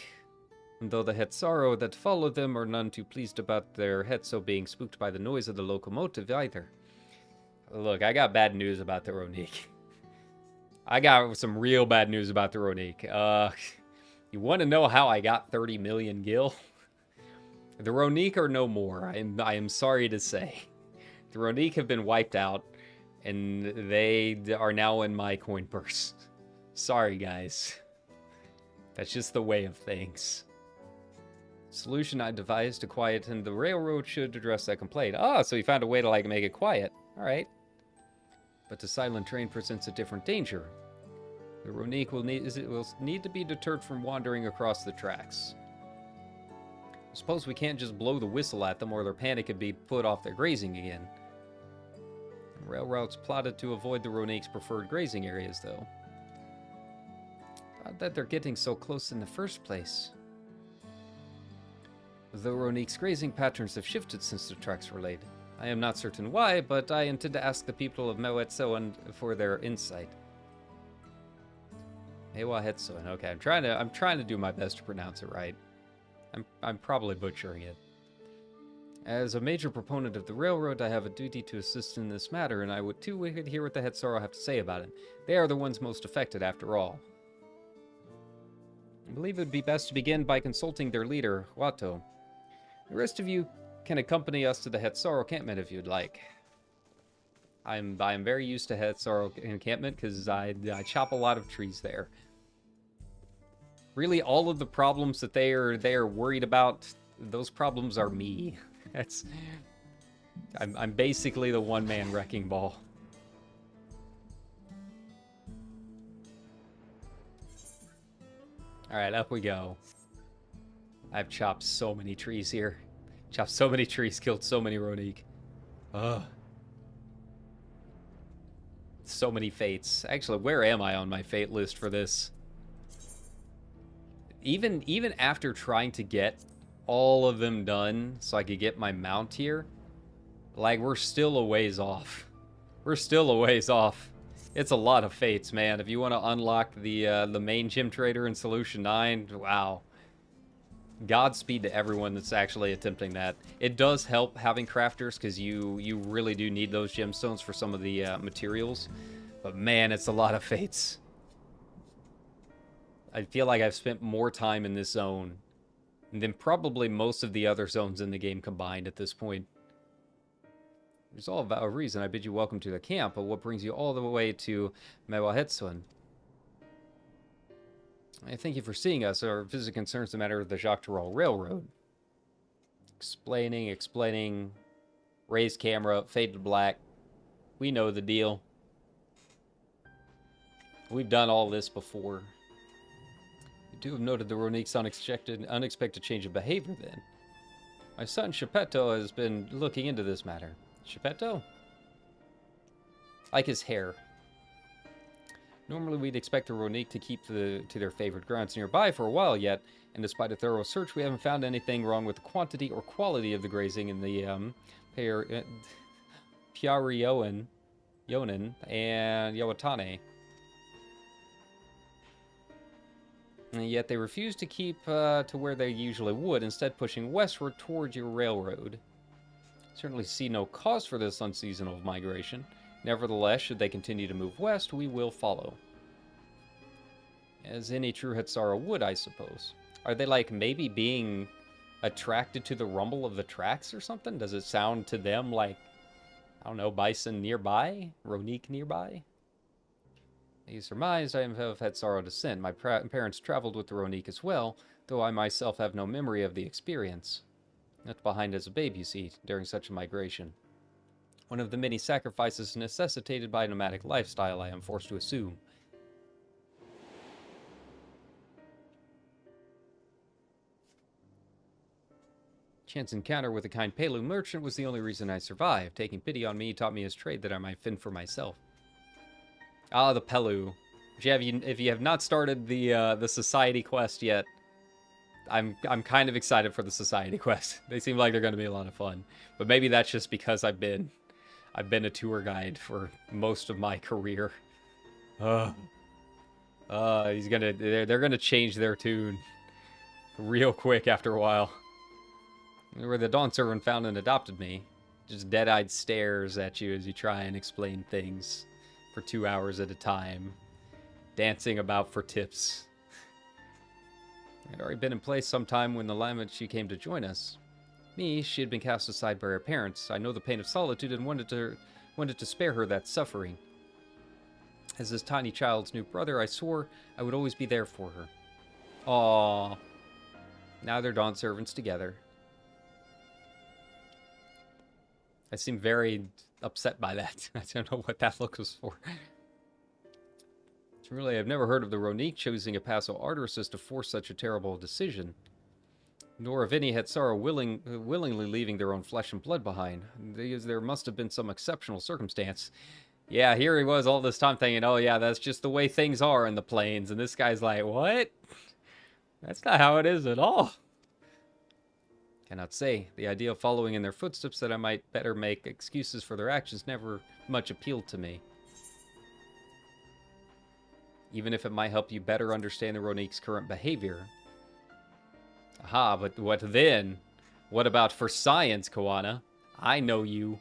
And though the Hetsaro that follow them are none too pleased about their Hetso being spooked by the noise of the locomotive either. Look, I got bad news about the Ronik. I got some real bad news about the Ronik. You want to know how I got 30 million gil? The Ronik are no more. I am sorry to say. The Ronik have been wiped out, and they are now in my coin purse. Sorry, guys. That's just the way of things. Solution I devised to quieten the railroad should address that complaint. Ah, so he found a way to, like, make it quiet. Alright. But the silent train presents a different danger. The Ronique will need to be deterred from wandering across the tracks. I suppose we can't just blow the whistle at them or their panic could be put off their grazing again. Rail routes plotted to avoid the Ronique's preferred grazing areas, though. Odd that they're getting so close in the first place. The Ronique's grazing patterns have shifted since the tracks were laid. I am not certain why, but I intend to ask the people of Mewetsoan for their insight. Mewetsoan. Okay, I'm trying to do my best to pronounce it right. I'm probably butchering it. As a major proponent of the railroad, I have a duty to assist in this matter, and I would too wish to hear what the Hetsaro have to say about it. They are the ones most affected, after all. I believe it would be best to begin by consulting their leader, Wato. The rest of you can accompany us to the Hetsaro encampment if you'd like. I'm very used to Hetsaro encampment because I chop a lot of trees there. Really, all of the problems that they are worried about, those problems are me. I'm basically the one-man wrecking ball. Alright, up we go. I've chopped so many trees here. Chopped so many trees, killed so many Ronique. Ugh. So many fates. Actually, where am I on my fate list for this? Even after trying to get all of them done so I could get my mount here, like, we're still a ways off. We're still a ways off. It's a lot of fates, man. If you want to unlock the main gym trader in Solution 9, wow. Godspeed to everyone that's actually attempting that. It does help having crafters because you really do need those gemstones for some of the materials. But man, it's a lot of fates. I feel like I've spent more time in this zone than probably most of the other zones in the game combined at this point. There's all about a reason I bid you welcome to the camp, but what brings you all the way to Mewetsoan? I thank you for seeing us. Our visit concerns the matter of the Jacques Tarot Railroad. Explaining. Raise camera, fade to black. We know the deal. We've done all this before. You do have noted the Ronique's unexpected change of behavior then. My son Shepetto has been looking into this matter. Shepetto? Like his hair. Normally we'd expect the Ronique to keep to their favorite grounds nearby for a while yet, and despite a thorough search, we haven't found anything wrong with the quantity or quality of the grazing in the Piarioan, Yonan, and Yawatane. And yet they refuse to keep to where they usually would, instead pushing westward towards your railroad. Certainly see no cause for this unseasonal migration. Nevertheless, should they continue to move west, we will follow. As any true Hetsaro would, I suppose. Are they like maybe being attracted to the rumble of the tracks or something? Does it sound to them like, I don't know, bison nearby? Ronique nearby? You surmised I am of Hetsaro descent. My parents traveled with the Ronique as well, though I myself have no memory of the experience. Left behind as a babe, you see, during such a migration. One of the many sacrifices necessitated by a nomadic lifestyle, I am forced to assume. Chance encounter with a kind Pelu merchant was the only reason I survived. Taking pity on me, he taught me his trade that I might fend for myself. Ah, the Pelu. If you have not started the society quest yet, I'm kind of excited for the society quest. They seem like they're going to be a lot of fun. But maybe that's just because I've been a tour guide for most of my career. They're gonna change their tune real quick after a while. Where the Dawn Servant found and adopted me. Just dead-eyed stares at you as you try and explain things for 2 hours at a time. Dancing about for tips. I'd already been in place some time when the moment she came to join us. She had been cast aside by her parents. I know the pain of solitude and wanted to spare her that suffering. As this tiny child's new brother, I swore I would always be there for her. Aww. Now they're Dawn Servants together. I seem very upset by that. I don't know what that look was for. Really, I've never heard of the Ronique choosing a Paso Arteris to force such a terrible decision. Nor of any Hetsara willingly leaving their own flesh and blood behind. There must have been some exceptional circumstance. Yeah, here he was all this time thinking, oh yeah, that's just the way things are in the plains. And this guy's like, what? That's not how it is at all. Cannot say. The idea of following in their footsteps that I might better make excuses for their actions never much appealed to me. Even if it might help you better understand the Ronique's current behavior. Aha, but what then? What about for science, Koana? I know you.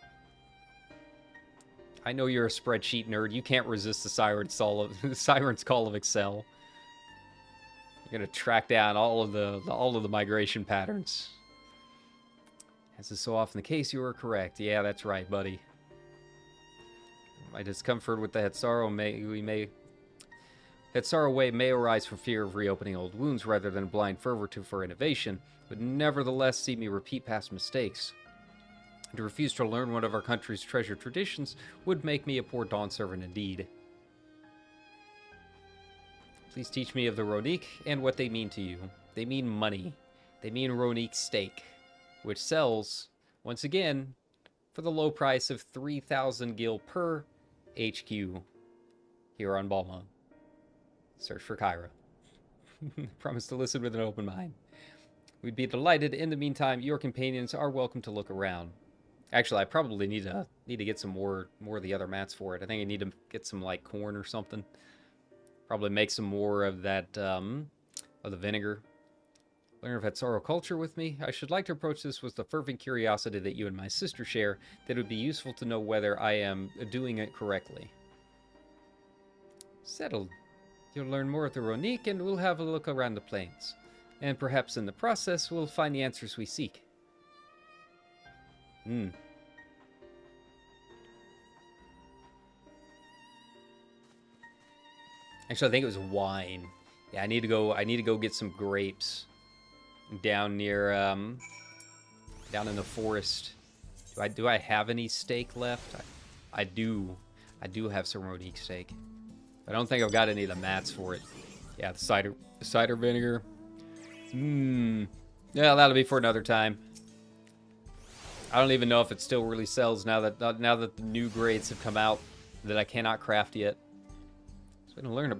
I know you're a spreadsheet nerd. You can't resist the siren's call of Excel. You're gonna track down all of the migration patterns. As is so often the case, you are correct. Yeah, that's right, buddy. My discomfort with the Hetsaro Hetsaro way may arise from fear of reopening old wounds rather than blind fervor for innovation, but nevertheless see me repeat past mistakes. To refuse to learn one of our country's treasured traditions would make me a poor dawn servant indeed. Please teach me of the Ronique and what they mean to you. They mean money. They mean Ronique steak, which sells, once again, for the low price of 3,000 gil per HQ here on Balma. Search for Kyra. Promise to listen with an open mind. We'd be delighted. In the meantime, your companions are welcome to look around. Actually, I probably need to get some more of the other mats for it. I think I need to get some like corn or something. Probably make some more of that of the vinegar. Learn of Hetsaro culture with me. I should like to approach this with the fervent curiosity that you and my sister share. That it would be useful to know whether I am doing it correctly. Settled. You'll learn more of the Ronique, and we'll have a look around the plains. And perhaps in the process, we'll find the answers we seek. Actually, I think it was wine. Yeah, I need to go get some grapes down near down in the forest. Do I have any steak left? I do have some Ronique steak. I don't think I've got any of the mats for it. Yeah, the cider vinegar. Yeah, that'll be for another time. I don't even know if it still really sells now that the new grades have come out that I cannot craft yet. So to learn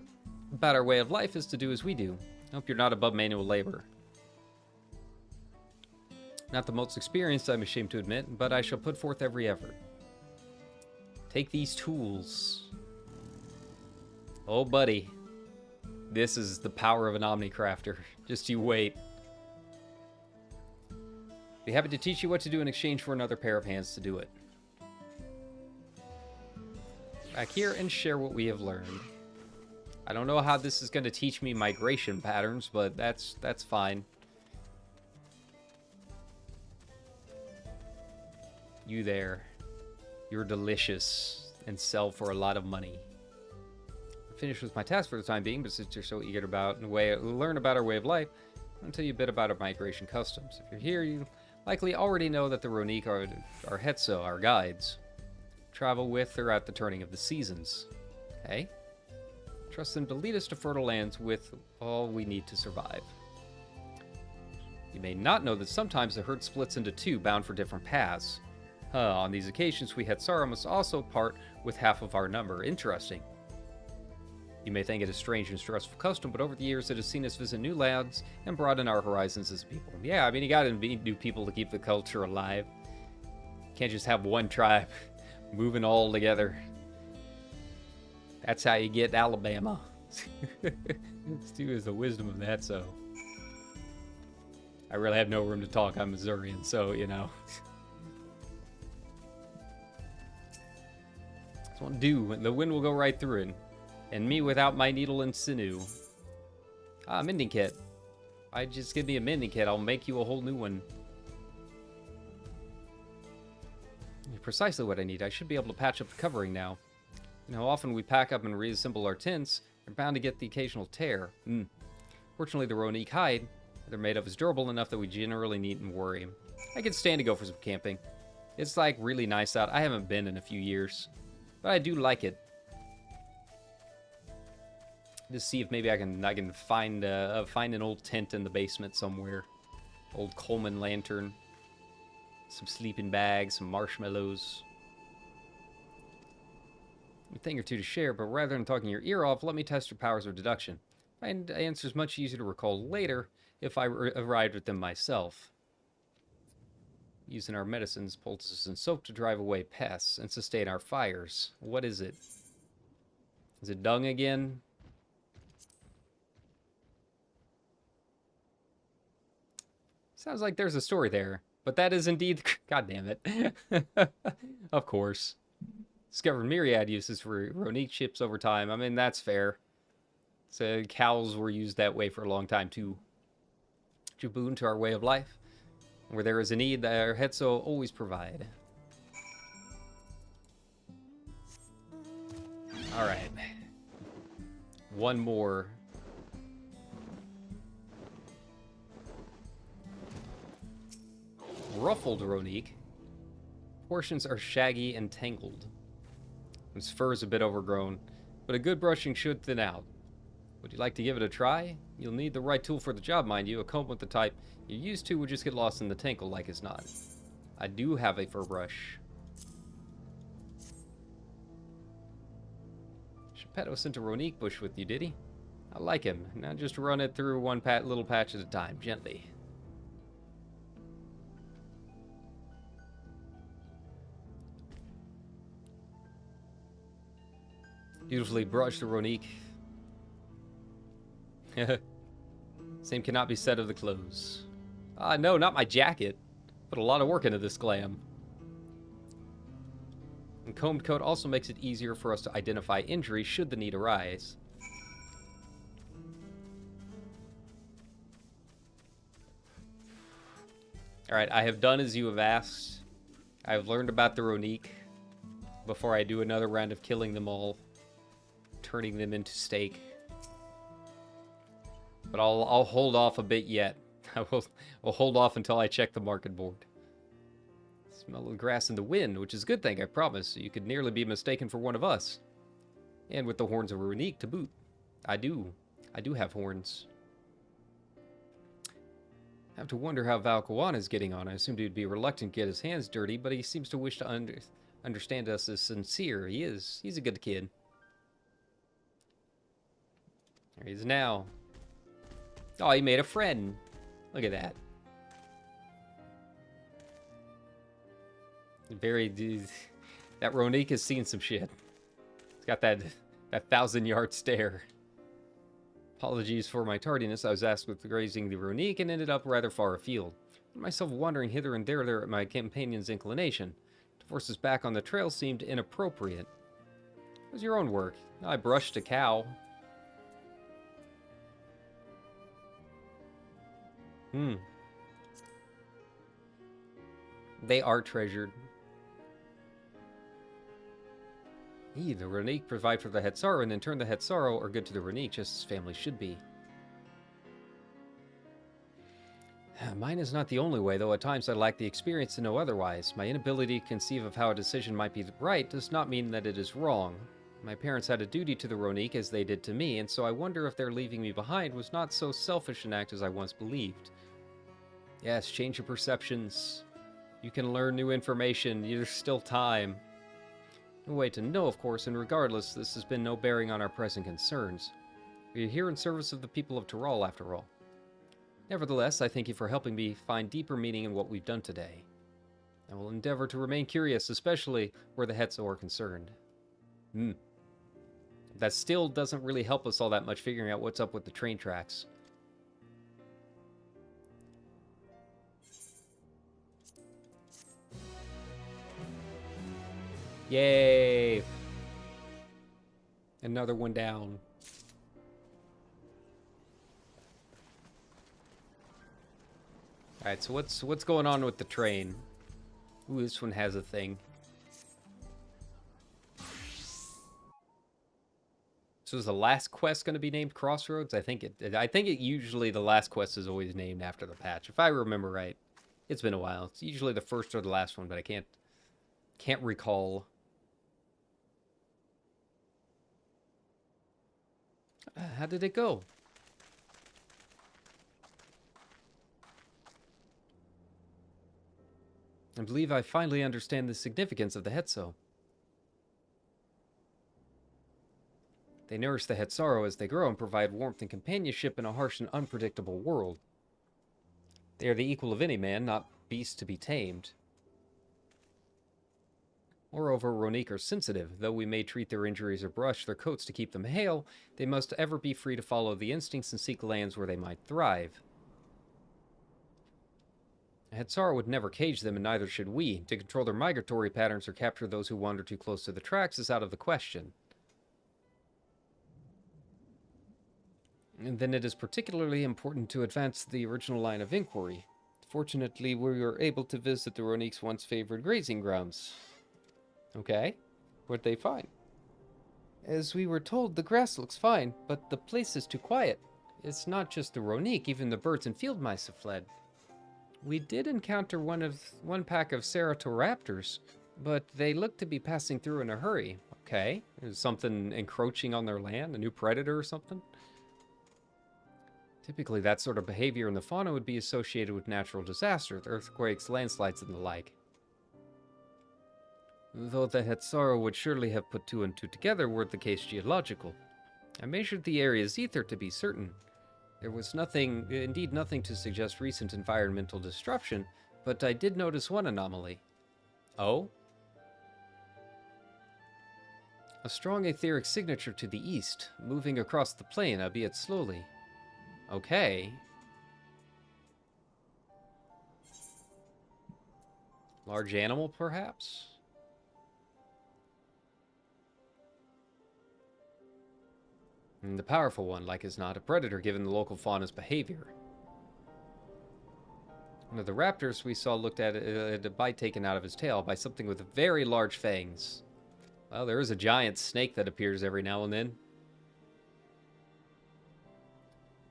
about our way of life is to do as we do. I hope you're not above manual labor. Not the most experienced, I'm ashamed to admit, but I shall put forth every effort. Take these tools. Oh, buddy. This is the power of an Omnicrafter. Just you wait. Be happy to teach you what to do in exchange for another pair of hands to do it. Back here and share what we have learned. I don't know how this is going to teach me migration patterns, but that's fine. You there. You're delicious and sell for a lot of money. Finished with my task for the time being, but since you're so eager to learn about our way of life, I'll tell you a bit about our migration customs. If you're here, you likely already know that the Ronique are Hetso, our guides. Travel with or at the turning of the seasons. Okay? Trust them to lead us to fertile lands with all we need to survive. You may not know that sometimes the herd splits into two, bound for different paths. On these occasions, we Hetsara must also part with half of our number. Interesting. You may think it a strange and stressful custom, but over the years it has seen us visit new lands and broaden our horizons as a people. Yeah, I mean, you gotta meet new people to keep the culture alive. Can't just have one tribe moving all together. That's how you get Alabama. Stu is the wisdom of that, so. I really have no room to talk. I'm Missourian, so, you know. This won't do. The wind will go right through it. And me without my needle and sinew. Mending kit. Just give me a mending kit. I'll make you a whole new one. Precisely what I need. I should be able to patch up the covering now. You know, often we pack up and reassemble our tents. We're bound to get the occasional tear. Fortunately, the Ronique hide they're made of is durable enough that we generally needn't worry. I could stand to go for some camping. It's like really nice out. I haven't been in a few years, but I do like it. Just see if maybe I can find an old tent in the basement somewhere. Old Coleman lantern. Some sleeping bags, some marshmallows. A thing or two to share, but rather than talking your ear off, let me test your powers of deduction. Find answers much easier to recall later if I arrived at them myself. Using our medicines, poultices, and soap to drive away pests and sustain our fires. What is it? Is it dung again? Sounds like there's a story there, but that is indeed... God damn it. Of course. Discovered myriad uses for Ronique chips over time. I mean, that's fair. So cows were used that way for a long time, too. Jaboon to our way of life. Where there is a need, our Hetzo always provide. Alright. One more. Ruffled Ronique. Portions are shaggy and tangled. His fur is a bit overgrown, but a good brushing should thin out. Would you like to give it a try? You'll need the right tool for the job, mind you. A comb with the type you're used to would just get lost in the tangle like it's not. I do have a fur brush. Geppetto sent a Ronique bush with you, did he? I like him. Now just run it through one little patch at a time, gently. Beautifully brushed, Ronique. Same cannot be said of the clothes. No, not my jacket. Put a lot of work into this glam. And combed coat also makes it easier for us to identify injuries should the need arise. Alright, I have done as you have asked. I have learned about the Ronique before I do another round of killing them all. Turning them into steak. But I'll hold off a bit yet. I'll hold off until I check the market board. Smell the grass in the wind, which is a good thing, I promise. You could nearly be mistaken for one of us. And with the horns of Ronique to boot. I do have horns. I have to wonder how Valkoan is getting on. I assumed he'd be reluctant to get his hands dirty, but he seems to wish to understand us as sincere. He is. He's a good kid. There he is now. Oh, he made a friend. Look at that. That Ronique has seen some shit. It's got that 1,000-yard stare. Apologies for my tardiness. I was asked with grazing the Ronique and ended up rather far afield. I found myself wandering hither and there at my companion's inclination. To force us back on the trail seemed inappropriate. It was your own work. I brushed a cow. They are treasured. The Ronique provide for the Hetzaru, and in turn the Hetzaru are good to the Ronique, just as family should be. Mine is not the only way, though at times I lack the experience to know otherwise. My inability to conceive of how a decision might be right does not mean that it is wrong. My parents had a duty to the Ronique as they did to me, and so I wonder if their leaving me behind was not so selfish an act as I once believed. Yes, change your perceptions. You can learn new information. There's still time. No way to know, of course, and regardless, this has been no bearing on our present concerns. We are here in service of the people of Tyrol, after all. Nevertheless, I thank you for helping me find deeper meaning in what we've done today. I will endeavor to remain curious, especially where the Hetzo are concerned. That still doesn't really help us all that much figuring out what's up with the train tracks. Yay! Another one down. Alright, so what's going on with the train? Ooh, this one has a thing. So is the last quest going to be named Crossroads? I think it usually the last quest is always named after the patch, if I remember right. It's been a while. It's usually the first or the last one, but I can't recall. How did it go? I believe I finally understand the significance of the Hetso. They nourish the Hetsaru as they grow and provide warmth and companionship in a harsh and unpredictable world. They are the equal of any man, not beasts to be tamed. Moreover, Ronique are sensitive. Though we may treat their injuries or brush their coats to keep them hale, they must ever be free to follow the instincts and seek lands where they might thrive. A Hetsaru would never cage them, and neither should we. To control their migratory patterns or capture those who wander too close to the tracks is out of the question. And then it is particularly important to advance the original line of inquiry. Fortunately, we were able to visit the Ronique's once favored grazing grounds. Okay, what'd they find? As we were told, the grass looks fine, but the place is too quiet. It's not just the Ronique, even the birds and field mice have fled. We did encounter one pack of Ceratoraptors, but they look to be passing through in a hurry. Okay, is something encroaching on their land, a new predator or something? Typically, that sort of behavior in the fauna would be associated with natural disasters, earthquakes, landslides, and the like. Though the Hetsaru would surely have put two and two together were the case geological. I measured the area's ether to be certain. There was nothing, indeed nothing to suggest recent environmental disruption, but I did notice one anomaly. Oh? A strong etheric signature to the east, moving across the plain, albeit slowly. Okay. Large animal, perhaps? And the powerful one, like as not, a predator given the local fauna's behavior. One of the raptors we saw looked at it, a bite taken out of his tail by something with very large fangs. Well, there is a giant snake that appears every now and then.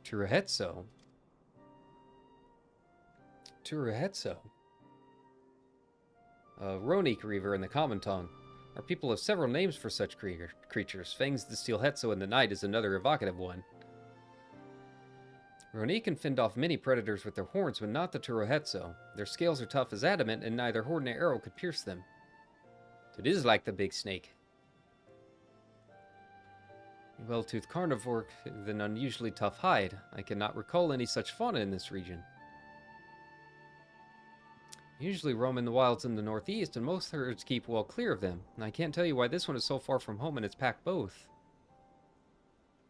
Turuhetso. Turuhetso. Ronique Reaver in the common tongue. Our people have several names for such creatures. Fangs that steal Hetso in the night is another evocative one. Ronique can fend off many predators with their horns, but not the Turuhetso. Their scales are tough as adamant, and neither horn nor arrow could pierce them. It is like the big snake. A well-toothed carnivore with an unusually tough hide. I cannot recall any such fauna in this region. Usually roam in the wilds in the northeast, and most herds keep well clear of them. And I can't tell you why this one is so far from home and it's packed both.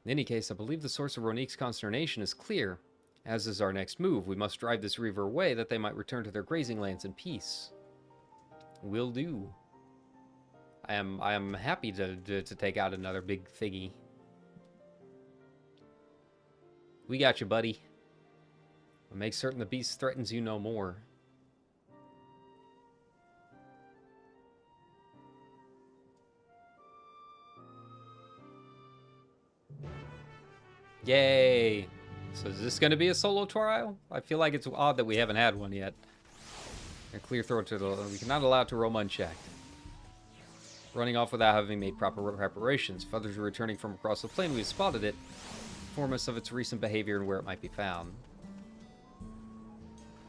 In any case, I believe the source of Ronique's consternation is clear. As is our next move, we must drive this reaver away that they might return to their grazing lands in peace. Will do. I am happy to take out another big thingy. We got you, buddy. We'll make certain the beast threatens you no more. Yay! So is this going to be a solo trial? I feel like it's odd that we haven't had one yet. A clear throw to the... We cannot allow it to roam unchecked. Running off without having made proper preparations. If others are returning from across the plain, we have spotted it. Inform us of its recent behavior and where it might be found.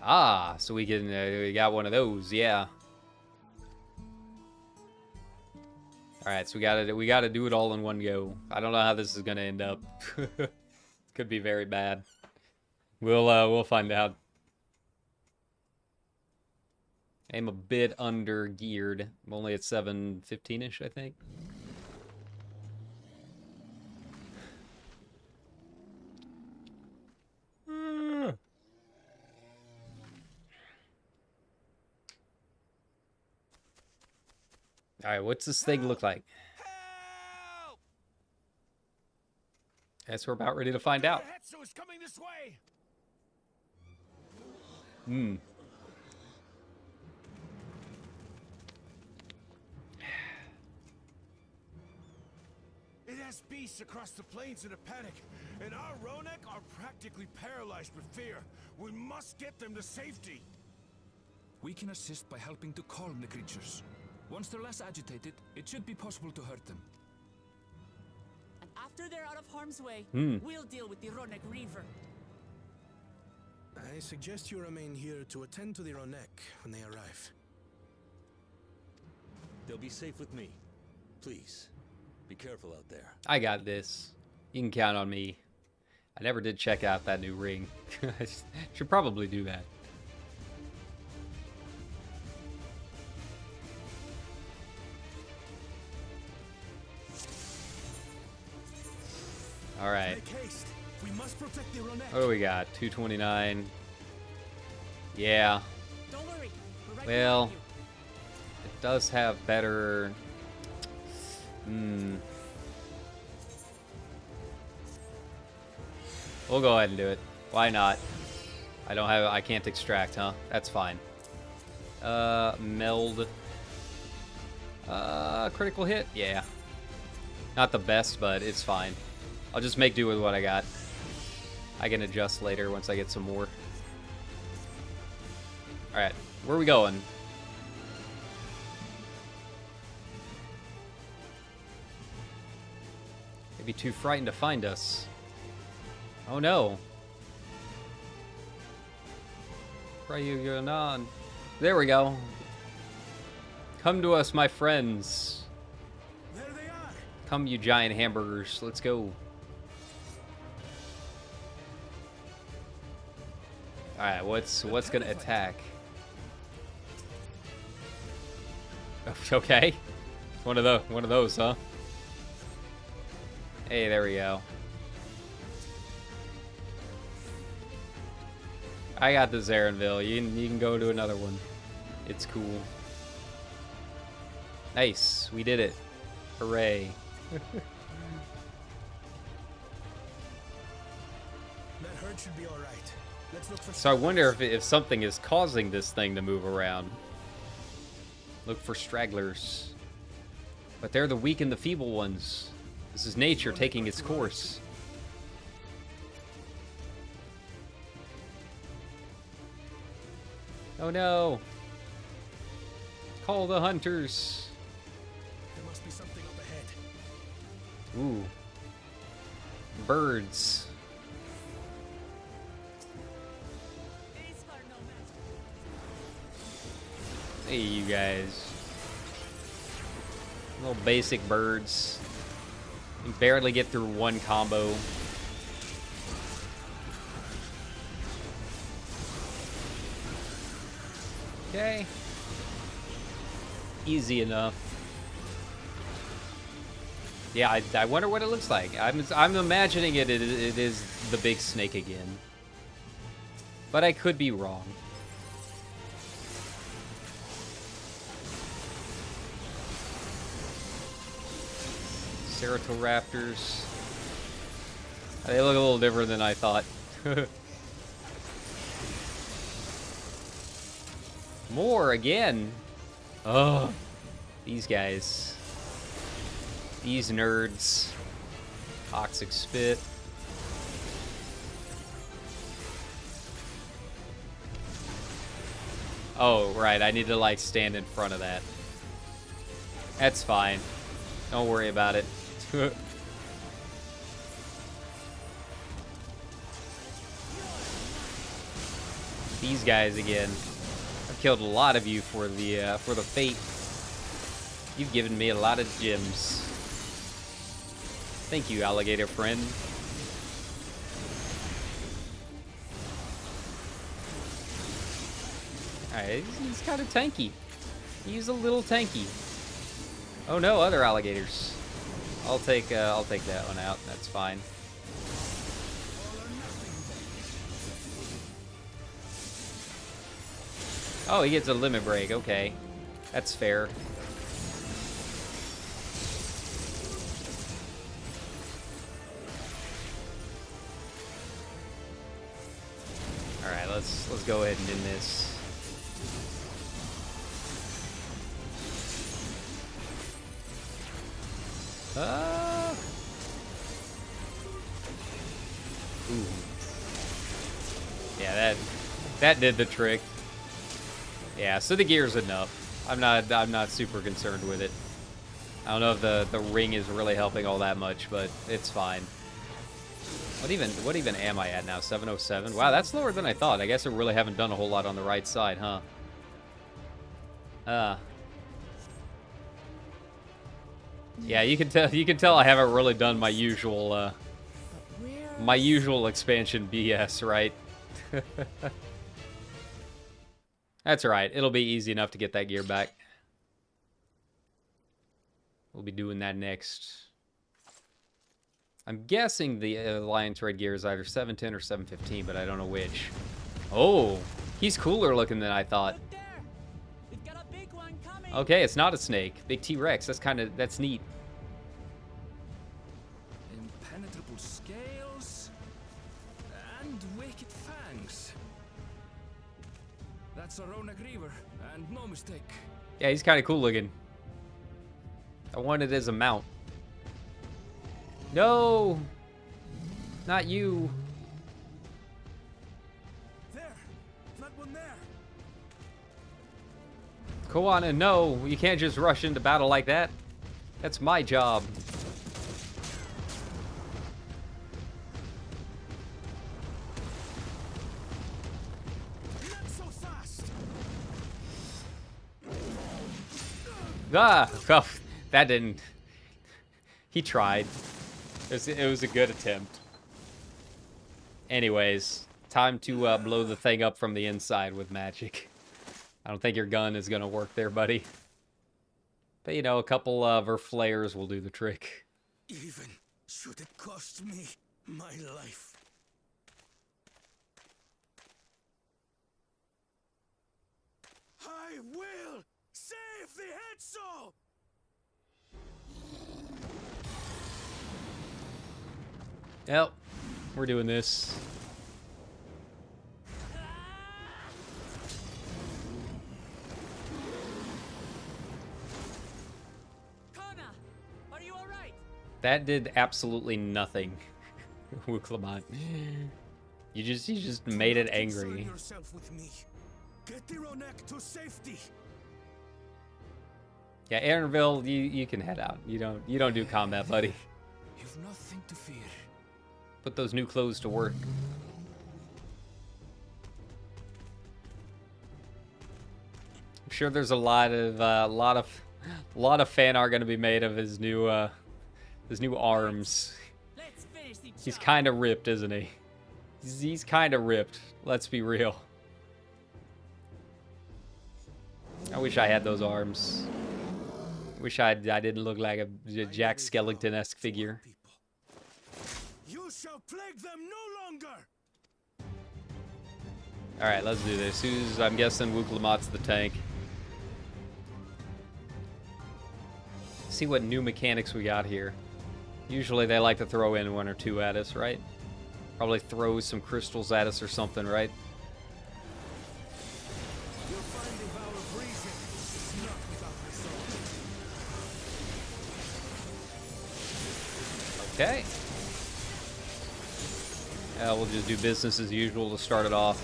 Ah, so we can... we got one of those, yeah. Alright, so we gotta do it all in one go. I don't know how this is gonna end up. Could be very bad. We'll find out. I'm a bit under geared. I'm only at 715-ish, I think. Alright, what's this thing look like? Help! Guess we're about ready to find out. Hetsu is coming this way. It has beasts across the plains in a panic, and our Ronek are practically paralyzed with fear. We must get them to safety. We can assist by helping to calm the creatures. Once they're less agitated, it should be possible to hurt them. And after After they're out of harm's way, Hmm. we'll deal with the Ronek Reaver. I suggest you remain here to attend to the Ronek when they arrive. They'll be safe with me. Please, be careful out there. I got this. You can count on me. I never did check out that new ring. I should probably do that. All right. Make haste. We must protect the Ronek. What do we got? 229. Yeah. Don't worry. We're right Well, behind you. it does have better. We'll go ahead and do it. Why not? I can't extract, huh? That's fine. Meld. Critical hit? Yeah. Not the best, but it's fine. I'll just make do with what I got. I can adjust later once I get some more. Alright, where are we going? Maybe too frightened to find us. Oh no. Where are you going on? There we go. Come to us, my friends. There they are. Come, you giant hamburgers. Let's go. Alright, what's gonna attack? Okay. One of those, huh? Hey, there we go. I got the Zarenville. You can go to another one. It's cool. Nice. We did it. Hooray. That herd should be all right. Let's look for. So I wonder if something is causing this thing to move around. Look for stragglers. But they're the weak and the feeble ones. This is nature taking its course. Oh no! Call the hunters! There must be something up ahead. Ooh. Birds. Hey, you guys. Little basic birds. You barely get through one combo. Okay. Easy enough. Yeah, I wonder what it looks like. I'm imagining it is the big snake again. But I could be wrong. Ceratoraptors. They look a little different than I thought. More again. Oh, these guys. These nerds. Toxic spit. Oh, right. I need to, like, stand in front of that. That's fine. Don't worry about it. These guys again. I've killed a lot of you for the fate. You've given me a lot of gems. Thank you, alligator friend. Alright, he's kind of tanky. He's a little tanky. Oh no, other alligators. I'll take that one out. That's fine. Oh, he gets a limit break. Okay, that's fair. All right, let's go ahead and end this. Ooh. Yeah, that did the trick. Yeah, so the gear's enough. I'm not super concerned with it. I don't know if the ring is really helping all that much, but it's fine. What even am I at now? 707? Wow, that's lower than I thought. I guess I really haven't done a whole lot on the right side, huh? Yeah, you can tell I haven't really done my usual expansion BS, right? That's all right. It'll be easy enough to get that gear back. We'll be doing that next. I'm guessing the Alliance Red gear is either 710 or 715, but I don't know which. Oh, he's cooler looking than I thought. Okay, it's not a snake. Big T-Rex. That's neat. Impenetrable scales and wicked fangs. That's a Ronak Reaver, and no mistake. Yeah, he's kind of cool looking. I want it as a mount. No! Not you. There! That one there! Koana, no! You can't just rush into battle like that. That's my job. Not so fast! Ah! Oh, that didn't... He tried. It was a good attempt. Anyways, time to blow the thing up from the inside with magic. I don't think your gun is going to work there, buddy. But, you know, a couple of her flares will do the trick. Even should it cost me my life. I will save the Hetso! Yep, we're doing this. Kona, are you all right? That did absolutely nothing, Wuklamant. You just made it angry. Concern yourself with me. Get the Ronek to safety. Yeah, Aaronville, you can head out. You don't do combat, buddy. You've nothing to fear. Put those new clothes to work. I'm sure there's a lot of fan art going to be made of his new arms. He's kind of ripped, isn't he? He's kind of ripped. Let's be real. I wish I had those arms. Wish I didn't look like a Jack Skellington-esque figure. You shall plague them no longer. All right, let's do this. I'm guessing Wuklamot's the tank. See what new mechanics we got here. Usually they like to throw in one or two at us, right? Probably throw some crystals at us or something, right? You'll find the vow of reason is not without result. Okay. We'll just do business as usual to start it off.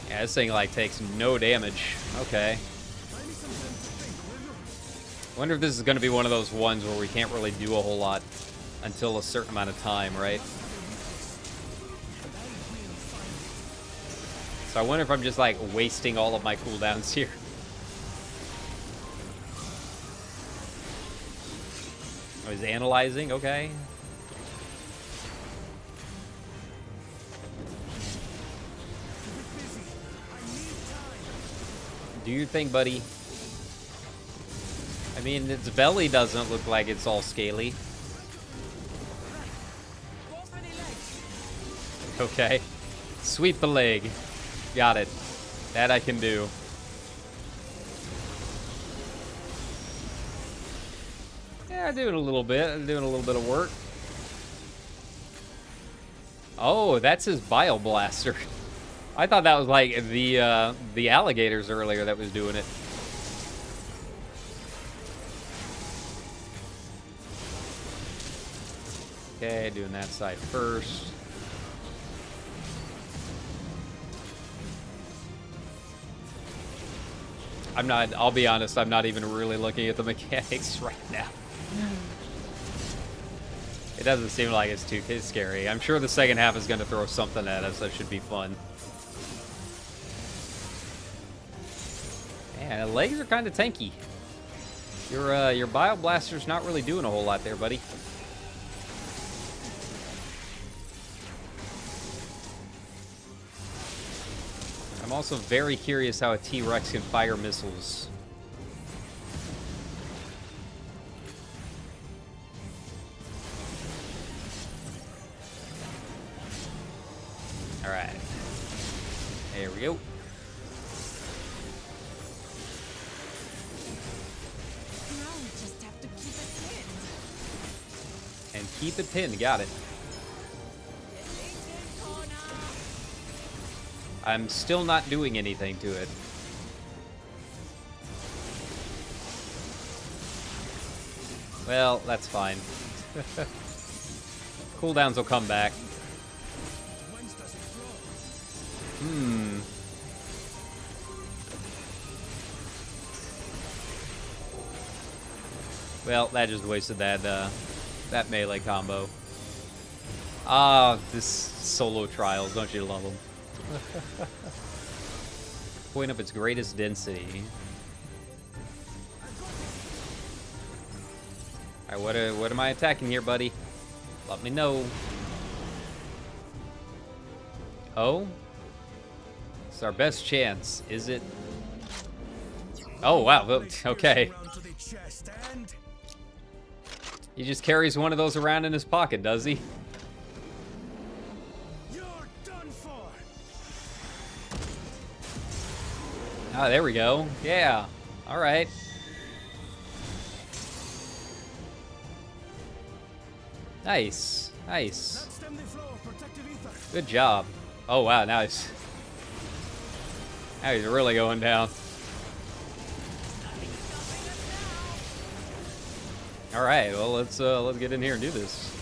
Yeah, this thing like takes no damage. Okay. Wonder if this is going to be one of those ones where we can't really do a whole lot until a certain amount of time, right? So I wonder if I'm just like wasting all of my cooldowns here. Oh, he's analyzing, okay. Do your thing, buddy. I mean, its belly doesn't look like it's all scaly. Okay. Sweep the leg. Got it. That I can do. Yeah, doing a little bit. I'm doing a little bit of work. Oh, that's his bile blaster. I thought that was like the alligators earlier that was doing it. Okay, doing that side first. I'm not, I'll be honest, I'm not even really looking at the mechanics right now. It doesn't seem like it's too scary. I'm sure the second half is going to throw something at us that should be fun. Man, the legs are kind of tanky. Your Bio Blaster's not really doing a whole lot there, buddy. I'm also very curious how a T-Rex can fire missiles. Alright. There we go. Now we just have to keep it pinned. And keep it pinned. Got it. I'm still not doing anything to it. Well, that's fine. Cooldowns will come back. Well, that just wasted that melee combo. Ah, this solo trials, don't you love them? Point up its greatest density. Alright, what am I attacking here, buddy? Let me know. Oh? It's our best chance, is it? Oh, wow, okay. He just carries one of those around in his pocket, does he? Ah, there we go. Yeah. All right. Nice. Nice. Good job. Oh, wow. Now he's really going down. All right. Well, let's get in here and do this.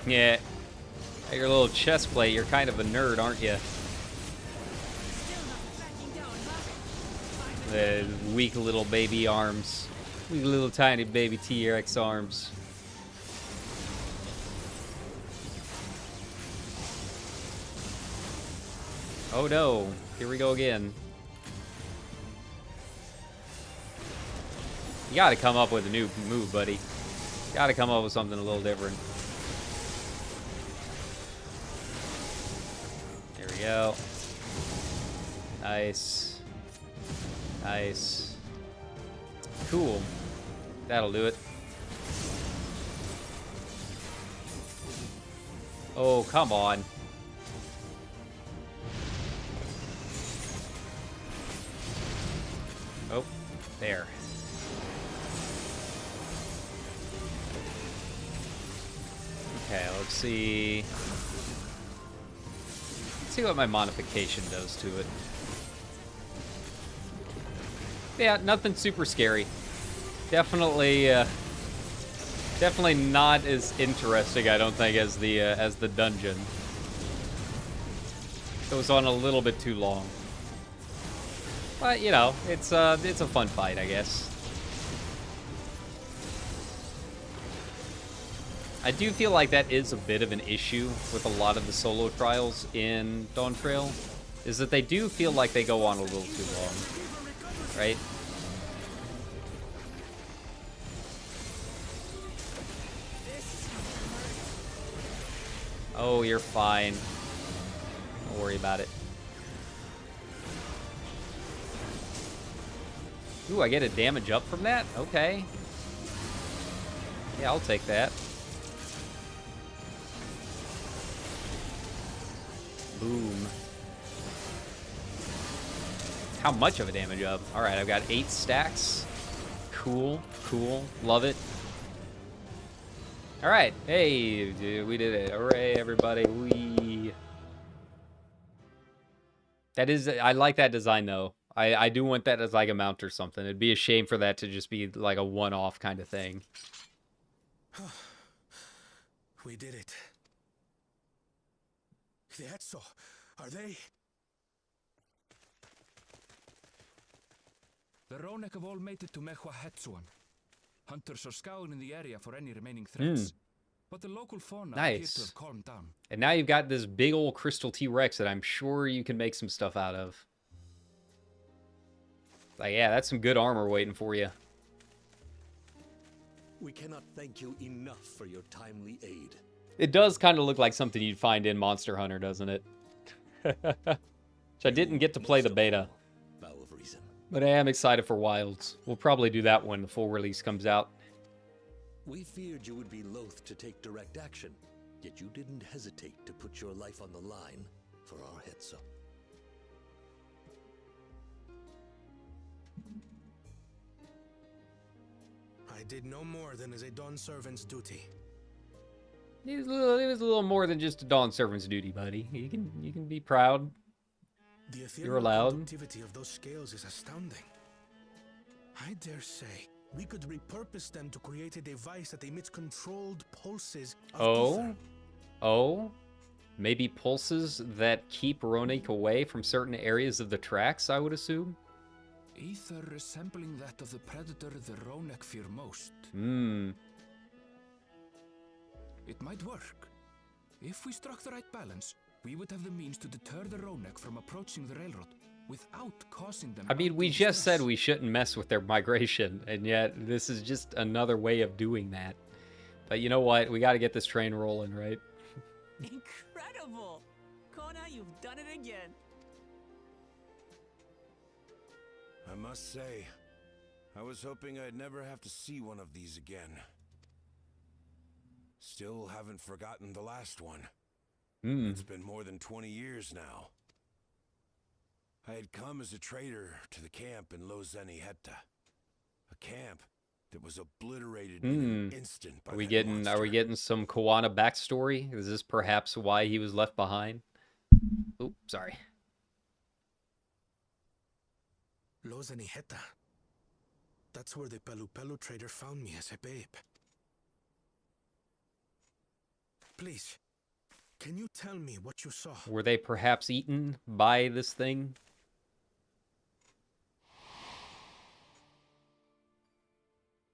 Yeah. Your little chest plate, you're kind of a nerd, aren't you? The weak little baby arms. Weak little tiny baby T-Rex arms. Oh no, here we go again. You gotta come up with a new move, buddy. Gotta come up with something a little different. Go. Nice. Nice. Cool. That'll do it. Oh, come on. Oh, there. Okay, let's see. See what my modification does to it. Yeah, nothing super scary. Definitely not as interesting, I don't think, as the dungeon. It was on a little bit too long. But you know, it's a fun fight, I guess. I do feel like that is a bit of an issue with a lot of the solo trials in Dawn Trail, is that they do feel like they go on a little too long, right? Oh, you're fine. Don't worry about it. Ooh, I get a damage up from that? Okay. Yeah, I'll take that. Boom. How much of a damage up? Alright, I've got 8 stacks. Cool, cool. Love it. Alright, hey, dude, we did it. Hooray, everybody. That is, I like that design, though. I do want that as like a mount or something. It'd be a shame for that to just be like a one-off kind of thing. We did it. The Etso, are they? The Ronek have all made it to Mehua-Hetsuan. Hunters are scouring the area for any remaining threats. But the local fauna appears to have calmed down. And now you've got this big old crystal T-Rex that I'm sure you can make some stuff out of. Like, yeah, that's some good armor waiting for you. We cannot thank you enough for your timely aid. It does kind of look like something you'd find in Monster Hunter, doesn't it? Which I didn't get to play the beta. But I am excited for Wilds. We'll probably do that when the full release comes out. We feared you would be loath to take direct action, yet you didn't hesitate to put your life on the line for our Hetsa. I did no more than as a Dawn servant's duty. It was a little more than just a Dawn servant's duty, buddy. You can be proud. You're allowed. The conductivity of those scales is astounding. I dare say we could repurpose them to create a device that emits controlled pulses of ether. Oh, maybe pulses that keep Ronek away from certain areas of the tracks, I would assume. Ether resembling that of the predator the Ronek fear most. It might work. If we struck the right balance, we would have the means to deter the Ronek from approaching the railroad without causing them. I mean, we just said we shouldn't mess with their migration, and yet this is just another way of doing that. But you know what? We got to get this train rolling, right? Incredible! Kona, you've done it again. I must say, I was hoping I'd never have to see one of these again. Still haven't forgotten the last one. It's been more than 20 years now. I had come as a trader to the camp in Lozeni Hetta. A camp that was obliterated in an instant by Are we getting some Koana backstory? Is this perhaps why he was left behind? Oops, sorry. Lozeni Hetta. That's where the Pelu trader found me as a babe. Please, can you tell me what you saw? Were they perhaps eaten by this thing?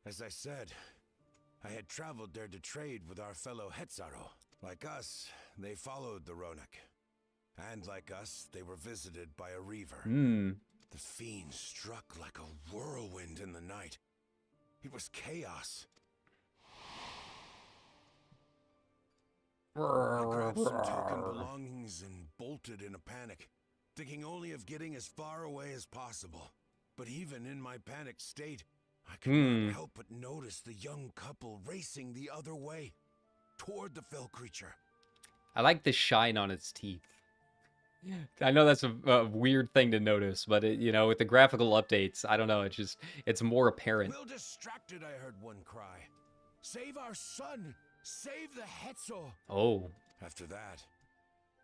As I said, I had traveled there to trade with our fellow Hetzaro. Like us, they followed the Ronek. And like us, they were visited by a reaver. The fiend struck like a whirlwind in the night. It was chaos. I grabbed some token belongings and bolted in a panic, thinking only of getting as far away as possible. But even in my panicked state, I could not help but notice the young couple racing the other way, toward the fell creature. I like the shine on its teeth. I know that's a weird thing to notice, but you know, with the graphical updates, I don't know, it's more apparent. Well distracted, I heard one cry. Save our son! Save the Hetzo! Oh. After that,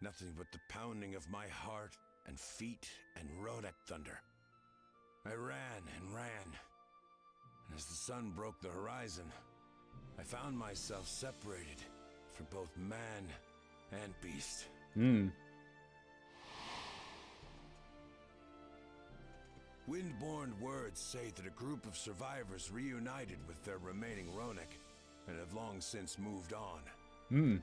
nothing but the pounding of my heart and feet and Ronek thunder. I ran and ran. And as the sun broke the horizon, I found myself separated from both man and beast. Windborne words say that a group of survivors reunited with their remaining Ronek and have long since moved on.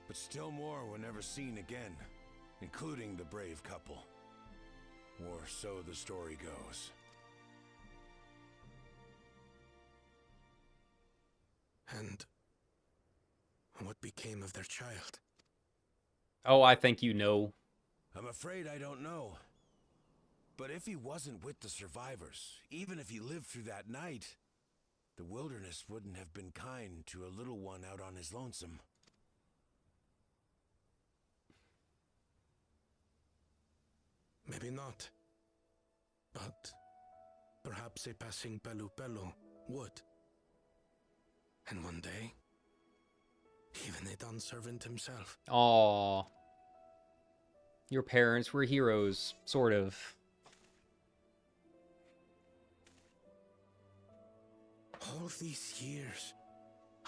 But still more were never seen again, including the brave couple. Or so the story goes. And what became of their child? Oh, I think you know. I'm afraid I don't know. But if he wasn't with the survivors, even if he lived through that night, the wilderness wouldn't have been kind to a little one out on his lonesome. Maybe not. But perhaps a passing Pelu would. And one day, even a Dawn servant himself. Aww. Your parents were heroes, sort of. All these years,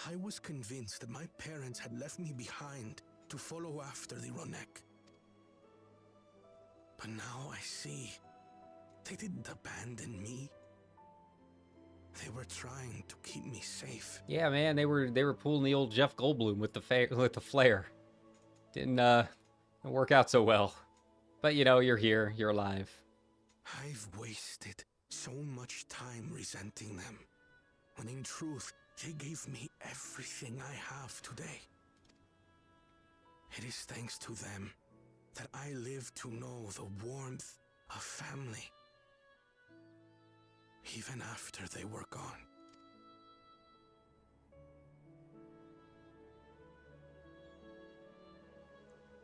I was convinced that my parents had left me behind to follow after the Ronek. But now I see They didn't abandon me. They were trying to keep me safe. Yeah, man, they were pulling the old Jeff Goldblum with the flare. Didn't work out so well. But you know, you're here, you're alive. I've wasted so much time resenting them, when in truth, they gave me everything I have today. It is thanks to them that I live to know the warmth of family, even after they were gone.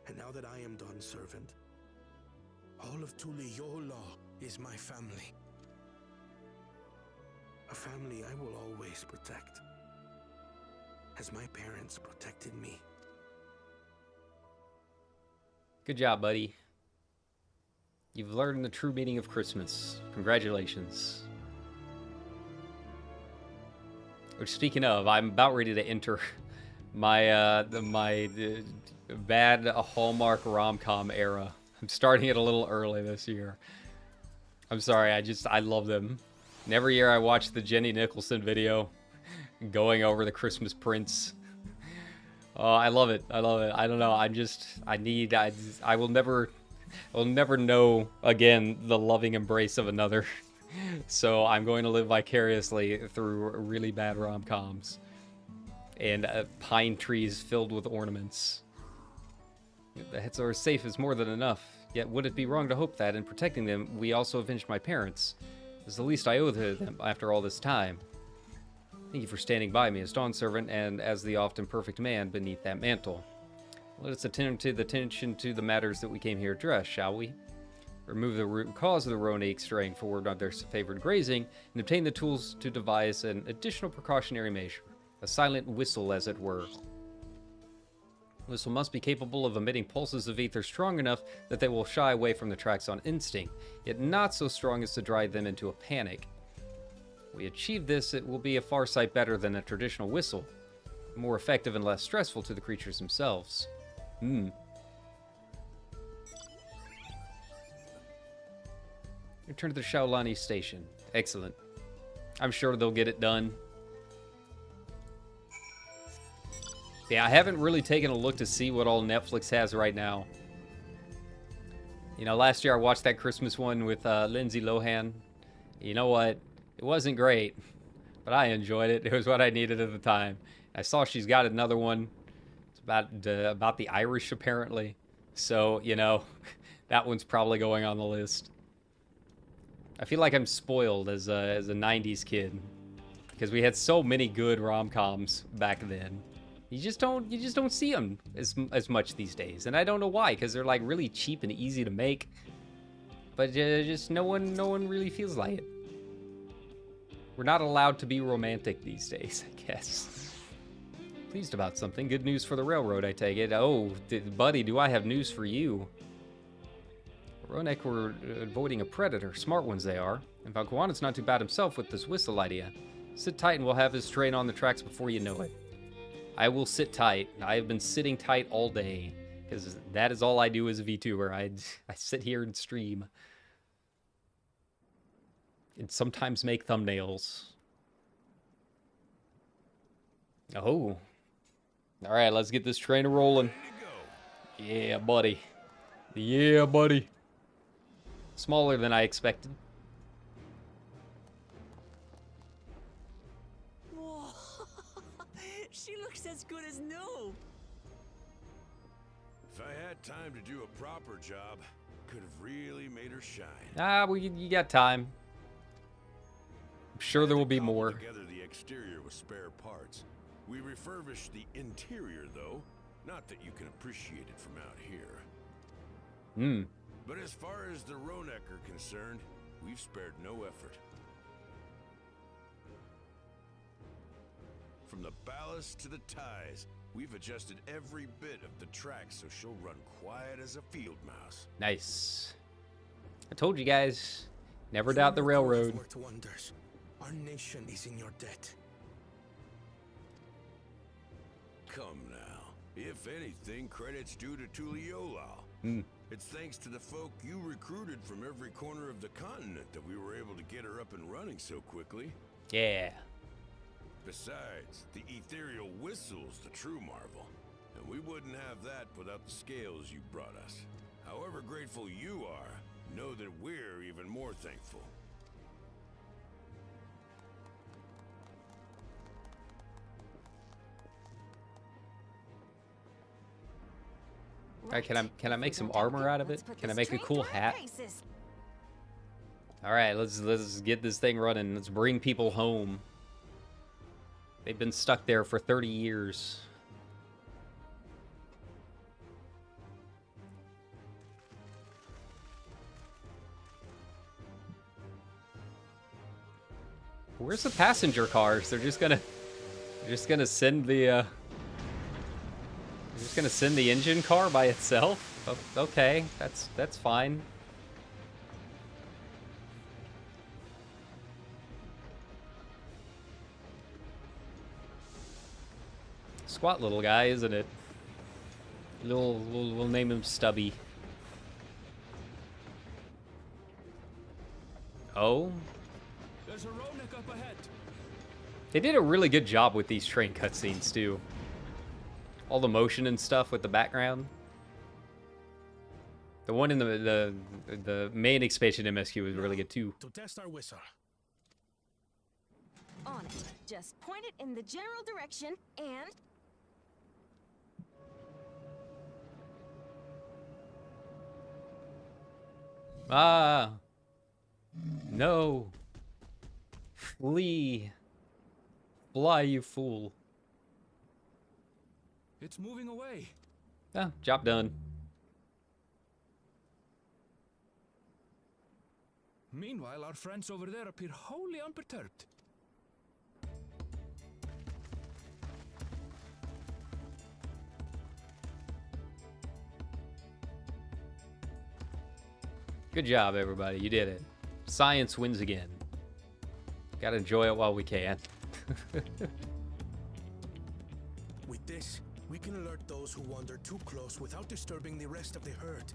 And now that I am done, servant, all of Tuliyola is my family. A family I will always protect, as my parents protected me. Good job, buddy. You've learned the true meaning of Christmas. Congratulations. Which, speaking of, I'm about ready to enter my bad Hallmark rom-com era. I'm starting it a little early this year. I'm sorry, I love them. And every year I watch the Jenny Nicholson video going over the Christmas Prince. Oh, I love it. I love it. I don't know. I will never know again the loving embrace of another. So I'm going to live vicariously through really bad rom-coms and pine trees filled with ornaments. The Hetzar is safe is more than enough. Yet would it be wrong to hope that in protecting them, we also avenged my parents? It's the least I owe to them after all this time. Thank you for standing by me as Dawn Servant and as the often perfect man beneath that mantle. Let us attend to the matters that we came here to address, shall we? Remove the root cause of the Ronek straying forward on their favored grazing, and obtain the tools to devise an additional precautionary measure. A silent whistle, as it were. The whistle must be capable of emitting pulses of ether strong enough that they will shy away from the tracks on instinct, yet not so strong as to drive them into a panic. If we achieve this, it will be a far sight better than a traditional whistle, more effective and less stressful to the creatures themselves. Return to the Shaolani station. Excellent. I'm sure they'll get it done. Yeah, I haven't really taken a look to see what all Netflix has right now. You know, last year I watched that Christmas one with Lindsay Lohan. You know what? It wasn't great, but I enjoyed it. It was what I needed at the time. I saw she's got another one. It's about the Irish, apparently. So, you know, that one's probably going on the list. I feel like I'm spoiled as a 90s kid because we had so many good rom-coms back then. You just don't see them as much these days, and I don't know why, because they're like really cheap and easy to make. But just no one really feels like it. We're not allowed to be romantic these days, I guess. Pleased about something. Good news for the railroad, I take it. Oh, buddy, do I have news for you? Ronek were avoiding a predator. Smart ones they are. And Valkwan's not too bad himself with this whistle idea. Sit tight and we'll have his train on the tracks before you know it. I will sit tight. I have been sitting tight all day. Because that is all I do as a VTuber. I sit here and stream. And sometimes make thumbnails. Oh. Alright, let's get this train rolling. Yeah, buddy. Yeah, buddy. Smaller than I expected. Whoa. She looks as good as new. If I had time to do a proper job, could have really made her shine. Ah, you got time. I'm sure there will be more. Together the exterior with spare parts. We refurbished the interior, though. Not that you can appreciate it from out here. But as far as the Ronek are concerned, we've spared no effort. From the ballast to the ties, we've adjusted every bit of the track so she'll run quiet as a field mouse. Nice. I told you guys, never doubt the railroad. Worked wonders. Our nation is in your debt. Come now. If anything, credit's due to Tuliyola. It's thanks to the folk you recruited from every corner of the continent that we were able to get her up and running so quickly. Yeah. Besides, the ethereal whistle's the true marvel. And we wouldn't have that without the scales you brought us. However grateful you are, know that we're even more thankful. Alright, can I make some armor out of it? Can I make a cool hat? Alright, let's get this thing running. Let's bring people home. They've been stuck there for 30 years. Where's the passenger cars? They're just gonna send the they're just gonna send the engine car by itself? Oh, okay, that's fine. Squat little guy, isn't it? We'll name him Stubby. Oh? There's a Ronak up ahead. They did a really good job with these train cutscenes too. All the motion and stuff with the background. The one in the main expansion MSQ was really good too. To test our whistle. On it. Just point it in the general direction and... Ah! No! Flee! Fly, you fool. It's moving away. Ah, job done. Meanwhile, our friends over there appear wholly unperturbed. Good job, everybody. You did it. Science wins again. Gotta enjoy it while we can. With this, we can alert those who wander too close without disturbing the rest of the herd.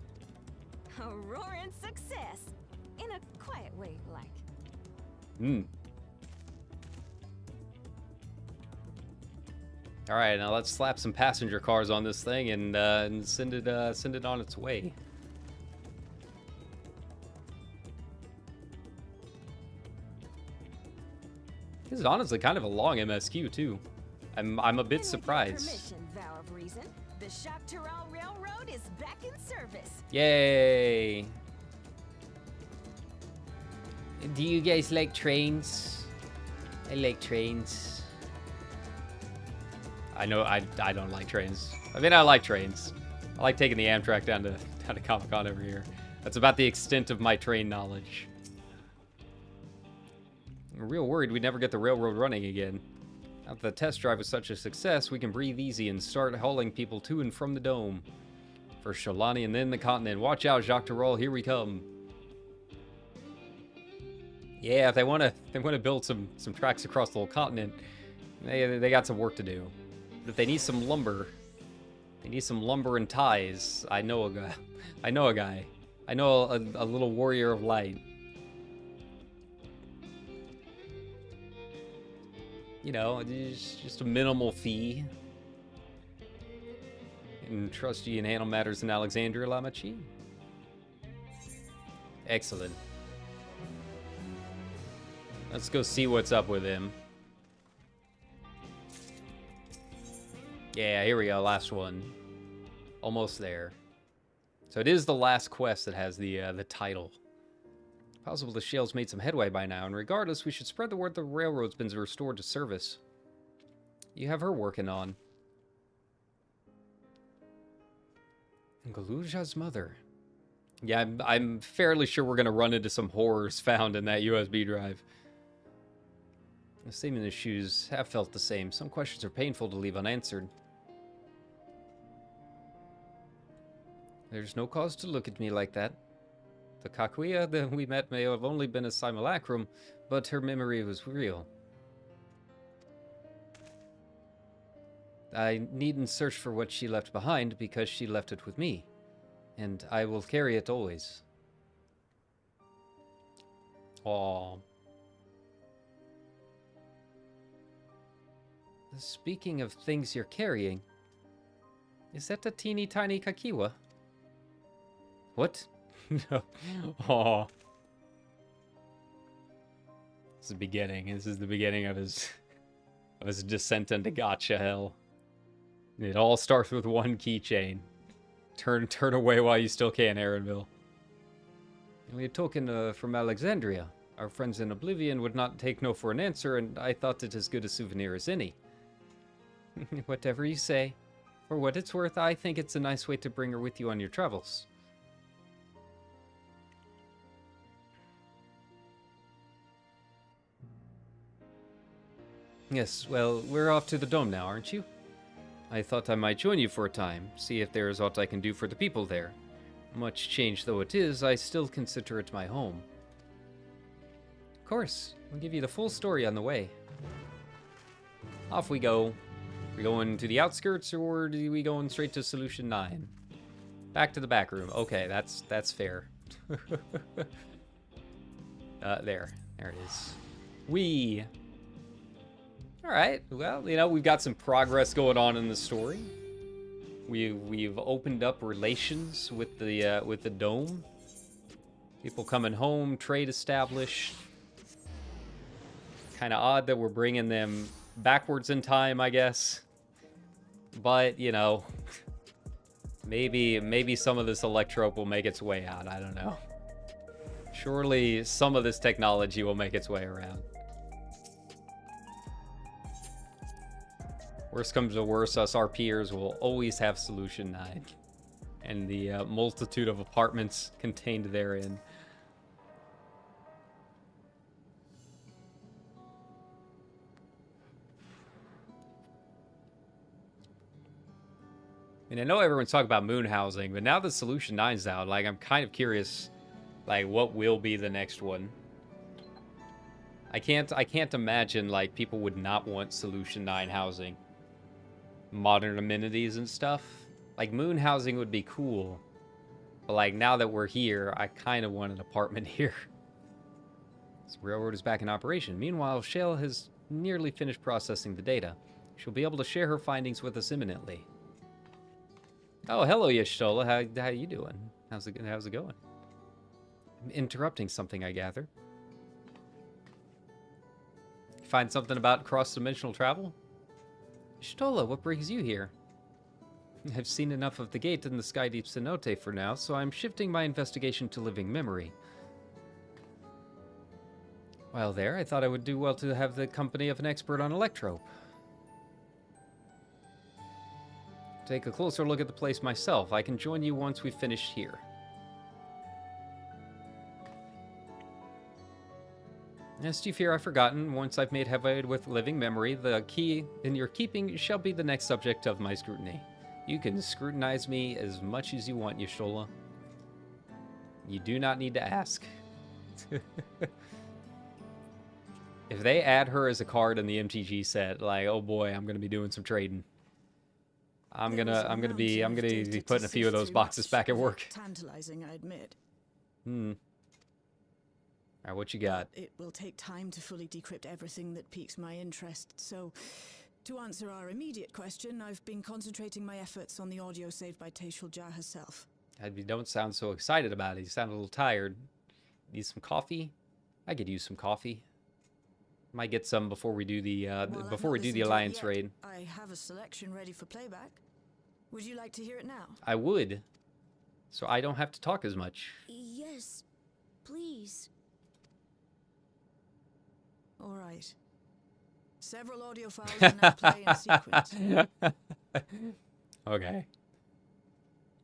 A roaring success! In a quiet way, like. All right, now let's slap some passenger cars on this thing and send it on its way. This is honestly kind of a long MSQ too. I'm a bit surprised. Permission, vow of reason. The Shaktaral Railroad is back in service. Yay! Do you guys like trains? I like trains. I know I don't like trains. I mean, I like trains. I like taking the Amtrak down to Comic-Con every year. That's about the extent of my train knowledge. I'm real worried we'd never get the railroad running again. Now that the test drive was such a success, we can breathe easy and start hauling people to and from the dome. First Sholani and then the continent. Watch out, Jacques Tarol, here we come. Yeah, if they want to build some tracks across the whole continent, they got some work to do. But if they need some lumber, they need some lumber and ties. I know a guy. I know a little warrior of light. You know, just a minimal fee. And trust you and handle matters in Alexandria Lamachi. Excellent. Let's go see what's up with him. Yeah, here we go. Last one. Almost there. So it is the last quest that has the title. Possible the Shale's made some headway by now, and regardless, we should spread the word the railroad's been restored to service. You have her working on. Galuja's mother. Yeah, I'm fairly sure we're going to run into some horrors found in that USB drive. The same in his shoes have felt the same. Some questions are painful to leave unanswered. There's no cause to look at me like that. The Kakuya that we met may have only been a simulacrum, but her memory was real. I needn't search for what she left behind because she left it with me. And I will carry it always. Aww. Speaking of things you're carrying, is that a teeny tiny Kakiwa? What? No. Aww. This is the beginning. This is the beginning of his descent into gacha hell. It all starts with one keychain. Turn away while you still can, Aaronville. We had token from Alexandria. Our friends in Oblivion would not take no for an answer, and I thought it as good a souvenir as any. Whatever you say. For what it's worth, I think it's a nice way to bring her with you on your travels. Yes, well, we're off to the dome now, aren't you? I thought I might join you for a time, see if there is aught I can do for the people there. Much changed though it is, I still consider it my home. Of course, I'll give you the full story on the way. Off we go. We going to the outskirts, or are we going straight to Solution 9? Back to the back room. Okay, that's fair. There it is. Alright, well, you know, we've got some progress going on in the story. We've opened up relations with the dome. People coming home, trade established. Kind of odd that we're bringing them backwards in time, I guess. But, you know, maybe some of this electrope will make its way out. I don't know. Surely some of this technology will make its way around. Worst comes to worst, us RPers will always have Solution 9 and the multitude of apartments contained therein. I mean, I know everyone's talking about moon housing, but now that Solution 9's out, like, I'm kind of curious, like, what will be the next one? I can't imagine, like, people would not want Solution 9 housing. Modern amenities and stuff. Like, moon housing would be cool. But, like, now that we're here, I kind of want an apartment here. This railroad is back in operation. Meanwhile, Shale has nearly finished processing the data. She'll be able to share her findings with us imminently. Oh, hello, Yashtola. How you doing? How's it going? I'm interrupting something, I gather. Find something about cross-dimensional travel? Yashtola, what brings you here? I've seen enough of the gate in the Sky Deep Cenote for now, so I'm shifting my investigation to living memory. While there, I thought I would do well to have the company of an expert on electrope. Take a closer look at the place myself. I can join you once we've finished here. Lest you fear I've forgotten, once I've made headway with living memory, the key in your keeping shall be the next subject of my scrutiny. You can scrutinize me as much as you want, Yashtola. You do not need to ask. If they add her as a card in the MTG set, like, oh boy, I'm gonna be doing some trading. I'm gonna be putting a few of those boxes back at work. Tantalizing, I admit. Alright, what you got? It will take time to fully decrypt everything that piques my interest, so to answer our immediate question, I've been concentrating my efforts on the audio saved by Teishulja herself. You don't sound so excited about it. You sound a little tired. Need some coffee? I could use some coffee. Might get some before we do the Alliance raid. I have a selection ready for playback. Would you like to hear it now? I would. So I don't have to talk as much. Yes, please. All right. Several audio files will now play in sequence. Okay.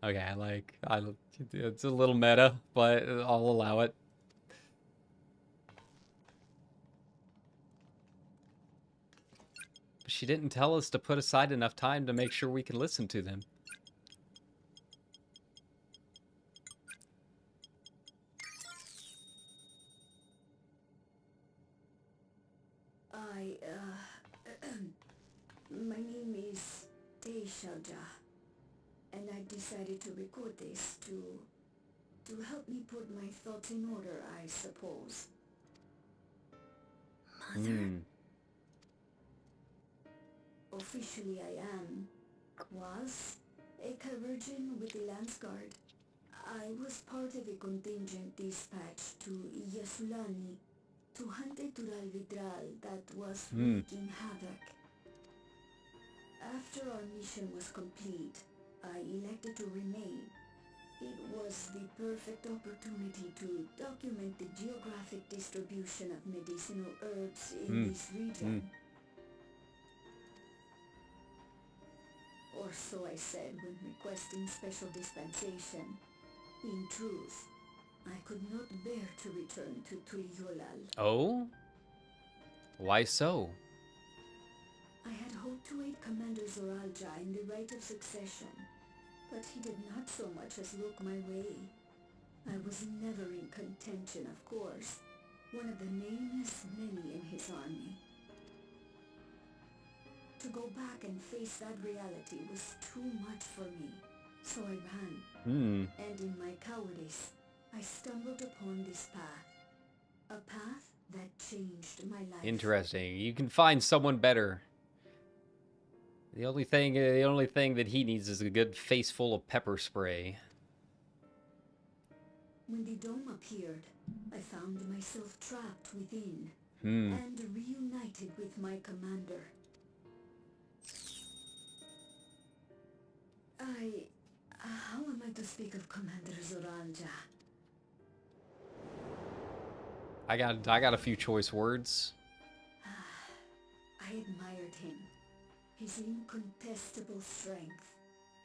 Okay, it's a little meta, but I'll allow it. But she didn't tell us to put aside enough time to make sure we can listen to them. My name is Teishulja, and I decided to record this to help me put my thoughts in order, I suppose. Mother. Officially I was a Virgin with the Lance Guard. I was part of a contingent dispatched to Yasulani to hunt a Tural Vidral that was wreaking havoc. After our mission was complete, I elected to remain. It was the perfect opportunity to document the geographic distribution of medicinal herbs in this region. Or so I said when requesting special dispensation. In truth, I could not bear to return to Tuliolal. Oh? Why so? I had hoped to aid Commander Zoralja in the right of succession, but he did not so much as look my way. I was never in contention, of course, one of the nameless many in his army. To go back and face that reality was too much for me, so I ran. And in my cowardice, I stumbled upon this path. A path that changed my life. Interesting. You can find someone better. The only thing that he needs is a good face full of pepper spray. When the dome appeared, I found myself trapped within and reunited with my commander. How am I to speak of Commander Zoralja? I got a few choice words. I admired him. His incontestable strength,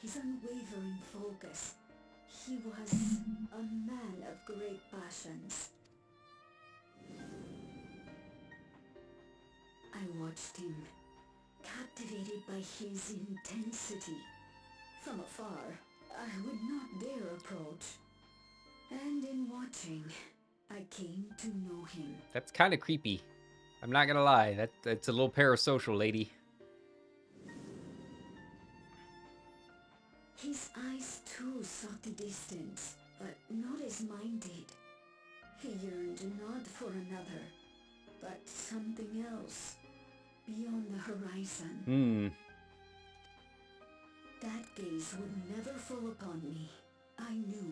his unwavering focus. He was a man of great passions. I watched him, captivated by his intensity. From afar, I would not dare approach. And in watching, I came to know him. That's kind of creepy. I'm not gonna lie. That's a little parasocial, lady. His eyes too sought the distance, but not as mine did. He yearned not for another, but something else, beyond the horizon. That gaze would never fall upon me. I knew.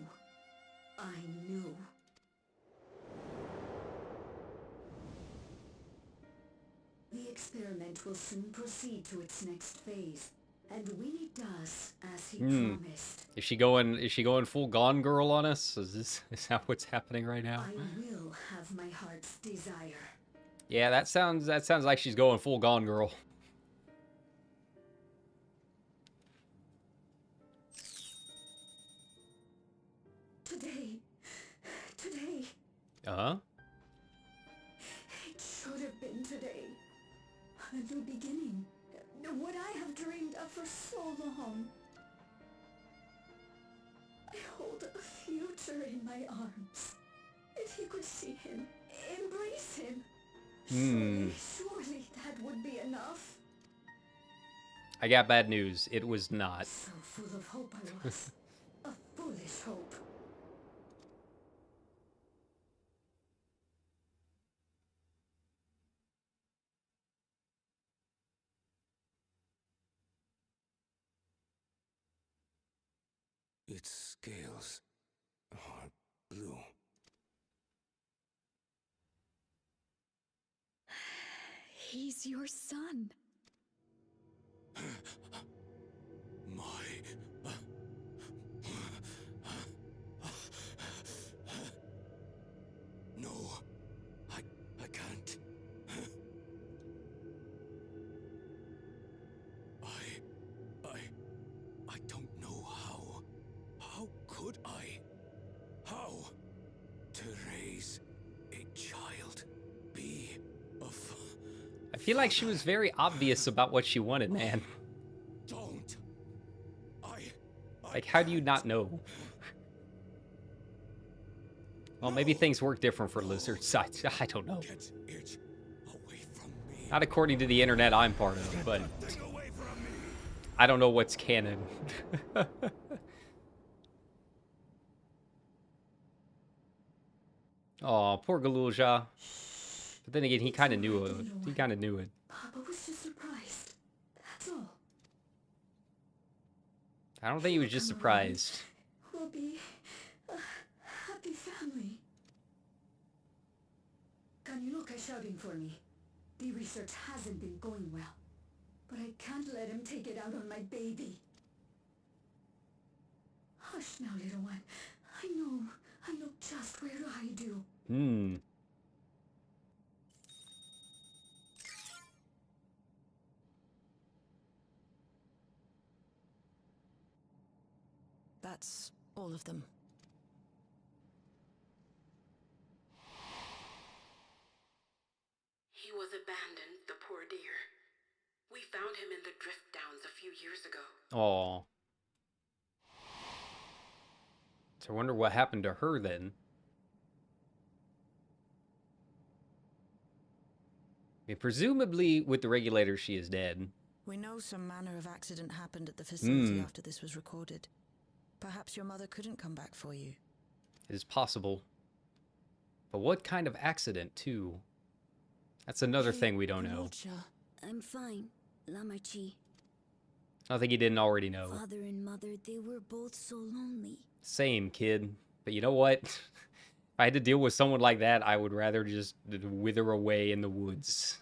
The experiment will soon proceed to its next phase. And when it does, as he promised... Is she going full Gone Girl on us? Is that what's happening right now? I will have my heart's desire. Yeah, that sounds like she's going full Gone Girl. Today. Uh-huh. It should have been today. A new beginning. What I have dreamed of for so long. I hold a future in my arms. If you could see him, embrace him. Surely that would be enough. I got bad news. It was not. So full of hope I was. A foolish hope. Its scales are blue. He's your son. No, I can't. I don't know how. How could I? How? To raise a child, be of... I feel like she was very obvious about what she wanted, man. Don't. Like, how do you not know? Well, maybe things work different for lizards. I don't know. Get it away from me. Not according to the internet I'm part of, but... I don't know what's canon. Oh, poor Galulja. But then again, he kind of knew it. He kind of knew it. Papa was just surprised. That's all. I don't think he was just surprised. We'll be a happy family. Kaniloka is shouting for me. The research hasn't been going well, but I can't let him take it out on my baby. Hush now, little one. I know just where to hide you. That's all of them. He was abandoned, the poor dear. We found him in the drift downs a few years ago. Oh. So I wonder what happened to her then. I mean, presumably, with the regulator, she is dead. We know some manner of accident happened at the facility after this was recorded. Perhaps your mother couldn't come back for you. It is possible. But what kind of accident, too? That's another thing we don't know. I'm fine, Lamarchi. I don't think he didn't already know. Father and mother, they were both so lonely. Same, kid. But you know what? If I had to deal with someone like that, I would rather just wither away in the woods.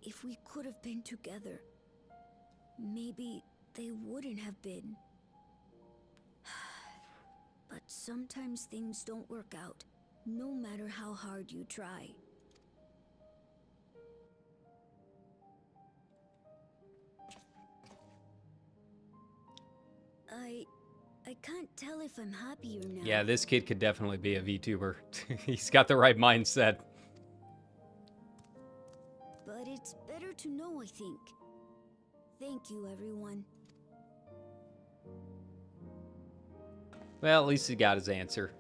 If we could have been together, maybe they wouldn't have been. But sometimes things don't work out, no matter how hard you try. I can't tell if I'm happier now. Yeah, this kid could definitely be a VTuber. He's got the right mindset. But it's better to know, I think. Thank you, everyone. Well, at least he got his answer.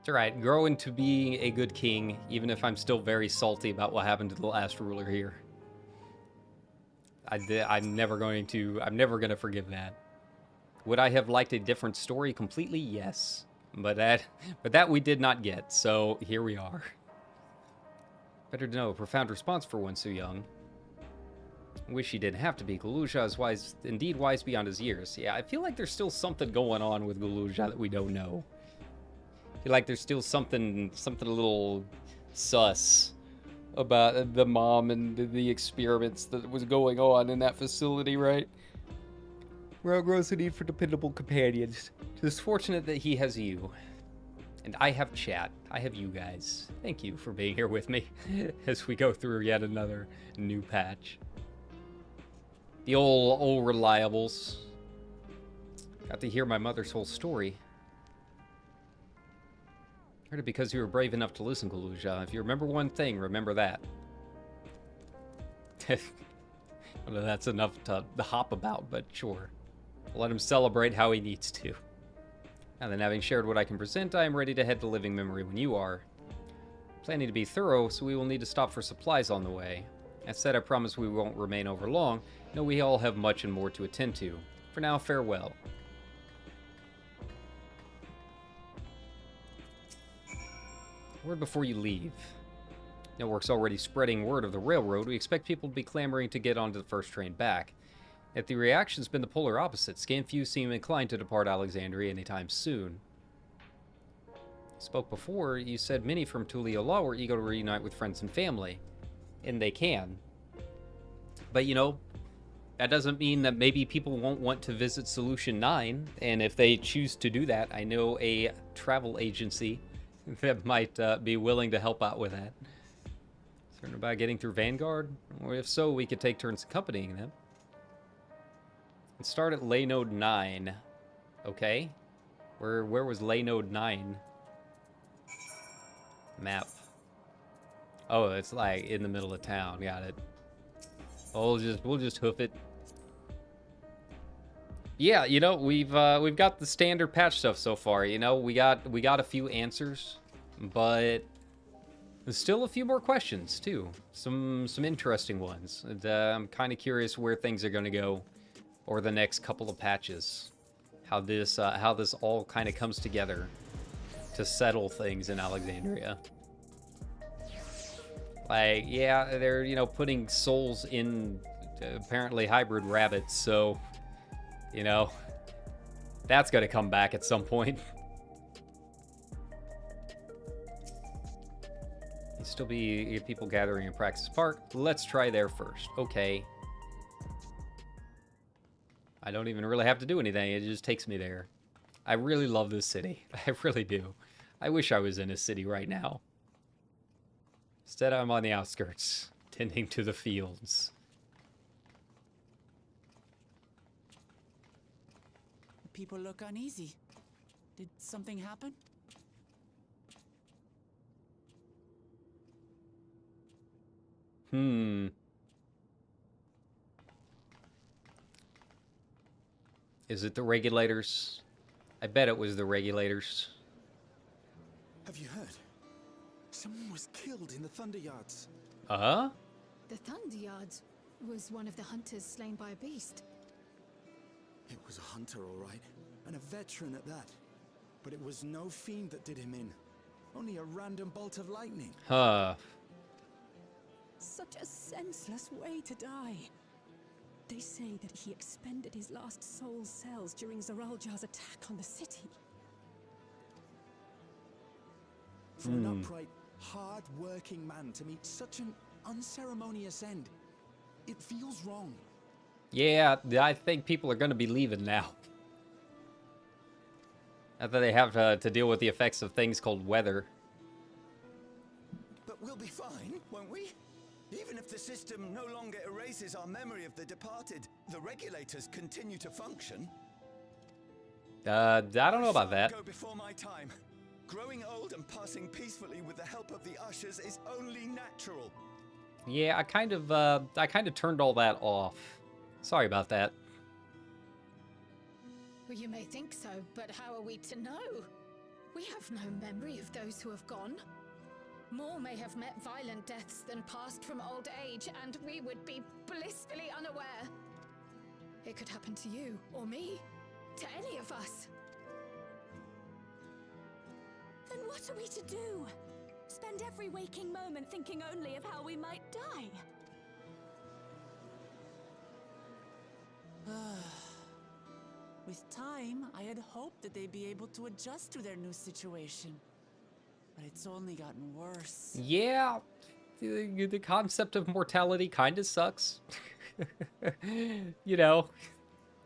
It's alright, grow into being a good king, even if I'm still very salty about what happened to the last ruler here. I'm never gonna forgive that. Would I have liked a different story completely? Yes. But that we did not get, so here we are. Better to know, a profound response for one so young. I wish he didn't have to be. Galulja is wise, indeed wise beyond his years. Yeah, I feel like there's still something going on with Galulja that we don't know. I feel like there's still something a little sus about the mom and the experiments that was going on in that facility, right? Rogue grows the need for dependable companions. It's fortunate that he has you. And I have chat. I have you guys. Thank you for being here with me as we go through yet another new patch. The old reliables. Got to hear my mother's whole story. Heard it because you were brave enough to listen, Galulja. If you remember one thing, remember that. I don't know if that's enough to hop about, but sure. Let him celebrate how he needs to. And then having shared what I can present, I am ready to head to living memory when you are. Planning to be thorough, so we will need to stop for supplies on the way. That said, I promise we won't remain over long. No, we all have much and more to attend to. For now, farewell. Word before you leave. Network's already spreading word of the railroad. We expect people to be clamoring to get onto the first train back. Yet the reaction's been the polar opposite. Scant few seem inclined to depart Alexandria anytime soon. Spoke before, you said many from Tulia Law were eager to reunite with friends and family. And they can. But you know, that doesn't mean that maybe people won't want to visit Solution 9. And if they choose to do that, I know a travel agency that might be willing to help out with that. Certain about getting through Vanguard? Or if so, we could take turns accompanying them. And start at Lay Node 9. Okay. Where was Lay Node 9? Map. Oh, it's like in the middle of town. Got it. We'll just hoof it. Yeah, you know, we've got the standard patch stuff so far. You know, we got a few answers, but there's still a few more questions too. Some interesting ones. And, I'm kind of curious where things are going to go over the next couple of patches. How this all kind of comes together to settle things in Alexandria. Like, yeah, they're, you know, putting souls in apparently hybrid rabbits, so, you know, that's going to come back at some point. You'd still be people gathering in Praxis Park. Let's try there first. Okay. I don't even really have to do anything. It just takes me there. I really love this city. I really do. I wish I was in a city right now. Instead, I'm on the outskirts, tending to the fields. People look uneasy. Did something happen? Is it the regulators? I bet it was the regulators. Have you heard? Someone was killed in the Thunder Yards. Uh-huh? The Thunder Yards was one of the hunters slain by a beast. It was a hunter, all right, and a veteran at that. But it was no fiend that did him in. Only a random bolt of lightning. Huh. Such a senseless way to die. They say that he expended his last soul cells during Zaraljar's attack on the city. For an upright, hard-working man to meet such an unceremonious end, it feels wrong. Yeah, I think people are going to be leaving now. After they have to deal with the effects of things called weather. But we'll be fine, won't we? Even if the system no longer erases our memory of the departed, the regulators continue to function. I don't know about that. Go before my time. Growing old and passing peacefully with the help of the ushers is only natural. Yeah, I kind of turned all that off. Sorry about that. Well, you may think so, but how are we to know? We have no memory of those who have gone. More may have met violent deaths than passed from old age, and we would be blissfully unaware. It could happen to you, or me, to any of us. Then what are we to do? Spend every waking moment thinking only of how we might die? With time, I had hoped that they'd be able to adjust to their new situation. But it's only gotten worse. Yeah, the concept of mortality kind of sucks. You know,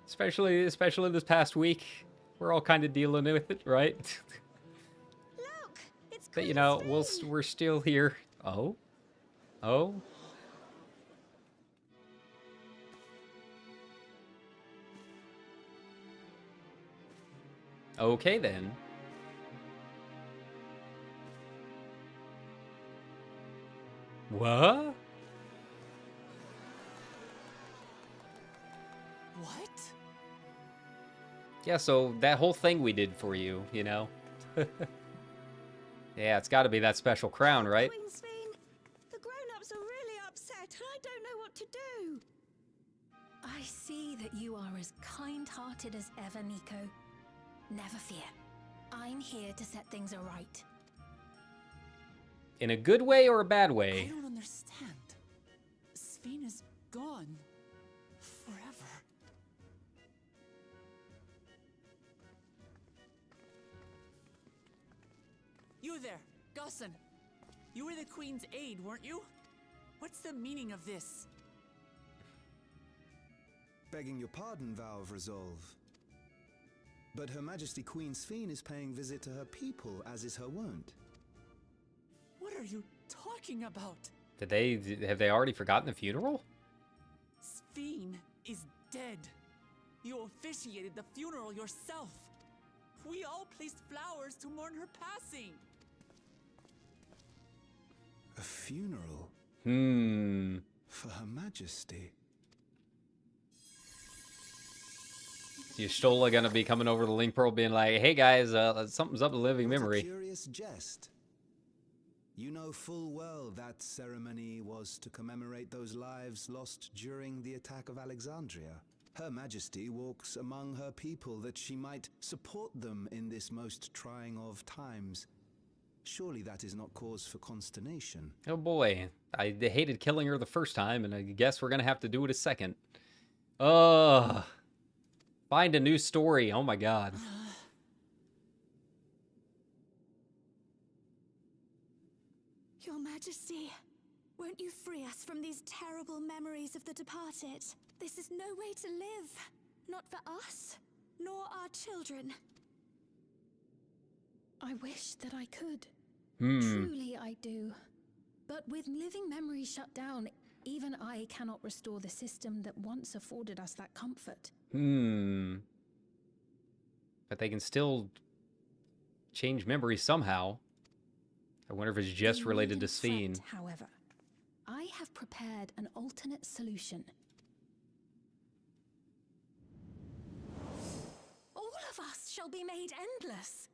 especially this past week, we're all kind of dealing with it, right? Look, it's But you know, we're still here. Oh, oh. Okay then. What? What? Yeah, so that whole thing we did for you, you know? Yeah, it's got to be that special crown, right? Queen Sveen, the grown-ups are really upset, and I don't know what to do. I see that you are as kind-hearted as ever, Nico. Never fear. I'm here to set things aright. In a good way or a bad I way? don't understand. Sveen is gone. Forever. You there, Gusson. You were the Queen's aide, weren't you? What's the meaning of this? Begging your pardon, Vow of Resolve. But Her Majesty Queen Sveen is paying visit to her people, as is her wont. What are you talking about? Have they already forgotten the funeral? Sveen is dead. You officiated the funeral yourself. We all placed flowers to mourn her passing. A funeral? For Her Majesty? Stola gonna be coming over the link pearl being like, hey guys, something's up with living What a memory. curious jest. You know full well that ceremony was to commemorate those lives lost during the attack of Alexandria. Her Majesty walks among her people that she might support them in this most trying of times. Surely that is not cause for consternation. Oh boy, I hated killing her the first time, and I guess we're gonna have to do it a second. Ugh. Find a new story. Oh my god. Your Majesty, won't you free us from these terrible memories of the departed? This is no way to live. Not for us, nor our children. I wish that I could. Truly I do. But with living memories shut down, even I cannot restore the system that once afforded us that comfort. But they can still change memories somehow. I wonder if it's just related to Sphene. However, I have prepared an alternate solution. All of us shall be made endless.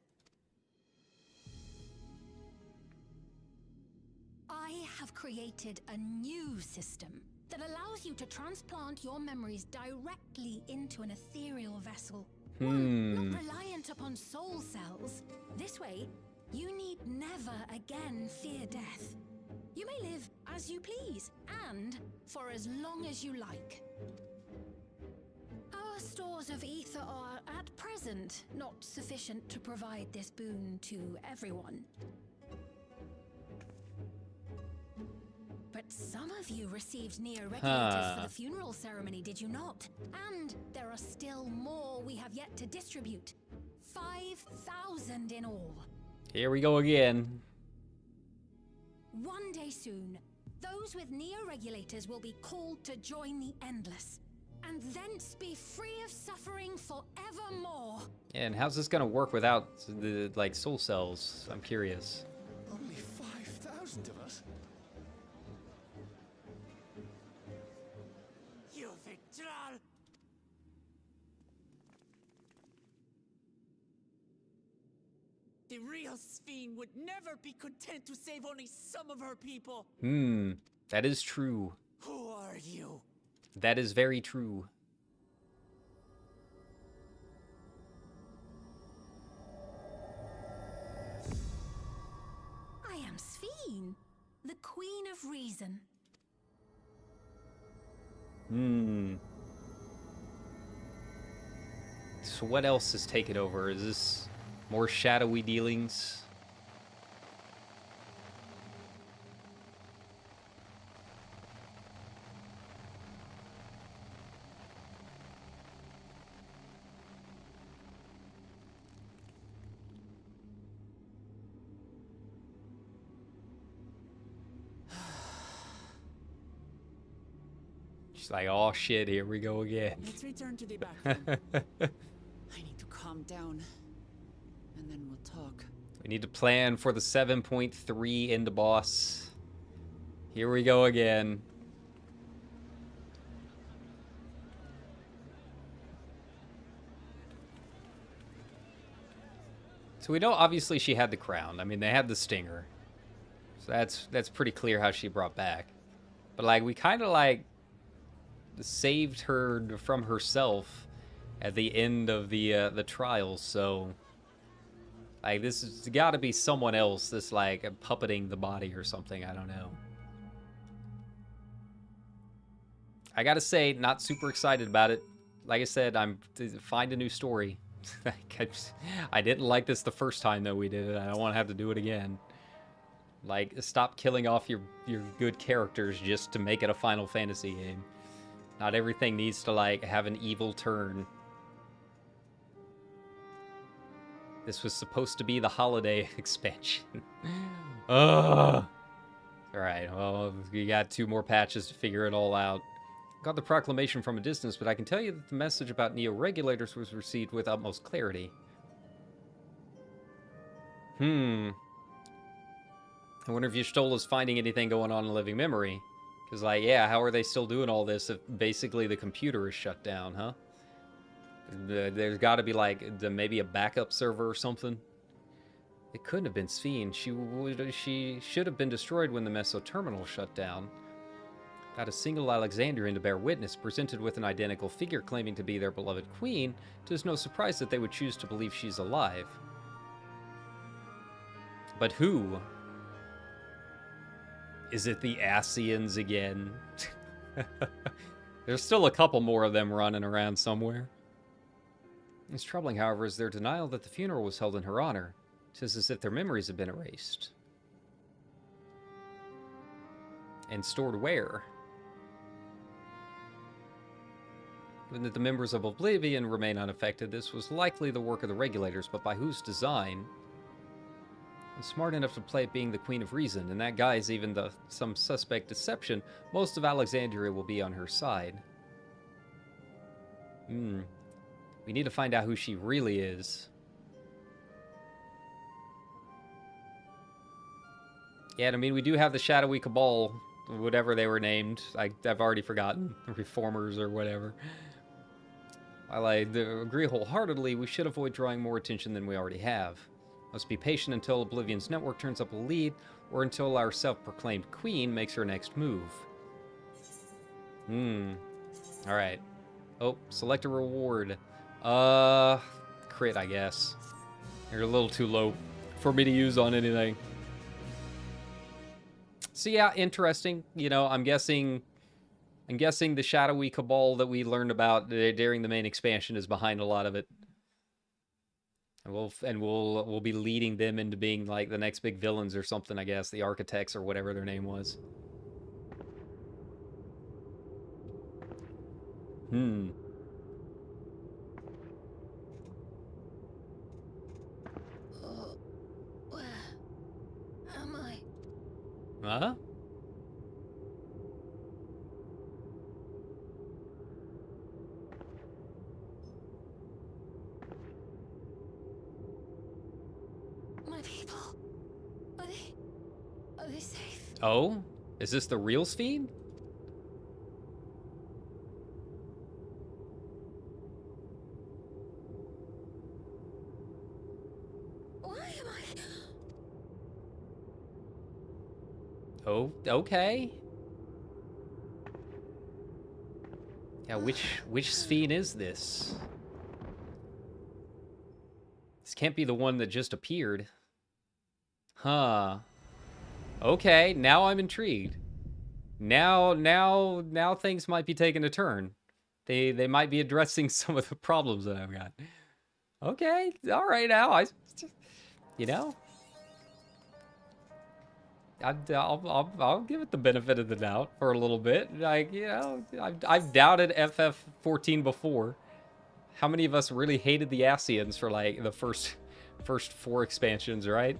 I have created a new system that allows you to transplant your memories directly into an ethereal vessel. One not reliant upon soul cells. This way, you need never again fear death. You may live as you please, and for as long as you like. Our stores of ether are, at present, not sufficient to provide this boon to everyone. But some of you received neo-regulators for the funeral ceremony, did you not? And there are still more we have yet to distribute. 5,000 in all. Here we go again. One day soon, those with neo-regulators will be called to join the Endless, and thence be free of suffering forevermore. And how's this gonna work without the, like, soul cells? I'm curious. Only 5,000 of us? You Victral! The real Sphene would never be content to save only some of her people. That is true. Who are you? That is very true. I am Sphene, the Queen of Reason. So what else is taken over? Is this more shadowy dealings? She's like, oh shit, here we go again. Let's return to the back room. I need to calm down, and then we'll talk. We need to plan for the 7.3 end boss. Here we go again. So we know obviously she had the crown. I mean, they had the stinger. So that's pretty clear how she brought back. But like, we kind of like saved her from herself at the end of the trials, so like this has got to be someone else that's like puppeting the body or something. I don't know. I gotta say, not super excited about it. Like I said, find a new story. I didn't like this the first time that we did it. I don't want to have to do it again. Like, stop killing off your good characters just to make it a Final Fantasy game. Not everything needs to, like, have an evil turn. This was supposed to be the holiday expansion. Ugh. Alright, well, we got 2 more patches to figure it all out. Got the proclamation from a distance, but I can tell you that the message about neo-regulators was received with utmost clarity. I wonder if Y'shtola's finding anything going on in living memory. Because, like, yeah, how are they still doing all this if basically the computer is shut down, huh? There's got to be like maybe a backup server or something. It couldn't have been Sphene. She should have been destroyed when the Meso terminal shut down. Got a single Alexandrian to bear witness, presented with an identical figure claiming to be their beloved queen. It is no surprise that they would choose to believe she's alive. But who? Is it the Asians again? There's still a couple more of them running around somewhere. What's troubling, however, is their denial that the funeral was held in her honor. It is as if their memories have been erased. And stored where? Given that the members of Oblivion remain unaffected, this was likely the work of the regulators, but by whose design? I'm smart enough to play it being the Queen of Reason, and that guy's even some suspect deception. Most of Alexandria will be on her side. We need to find out who she really is. Yeah, I mean, we do have the Shadowy Cabal, whatever they were named. I've already forgotten. Reformers or whatever. While I agree wholeheartedly, we should avoid drawing more attention than we already have. Must be patient until Oblivion's network turns up a lead, or until our self-proclaimed queen makes her next move. Alright. Oh, select a reward. Crit, I guess. They're a little too low for me to use on anything. So yeah, interesting. You know, I'm guessing the Shadowy Cabal that we learned about during the main expansion is behind a lot of it. And we'll be leading them into being like the next big villains or something, I guess. The Architects or whatever their name was. Where am I? Huh? My people. Are they safe? Oh? Is this the real Sphene? Why am I? Oh, okay. Yeah, which Sphene is this? This can't be the one that just appeared. Huh. Okay, now I'm intrigued. Now things might be taking a turn. They might be addressing some of the problems that I've got. Okay, all right now. You know, I'll give it the benefit of the doubt for a little bit. Like, you know, I've doubted FF14 before. How many of us really hated the Asians for like the first 4 expansions, right?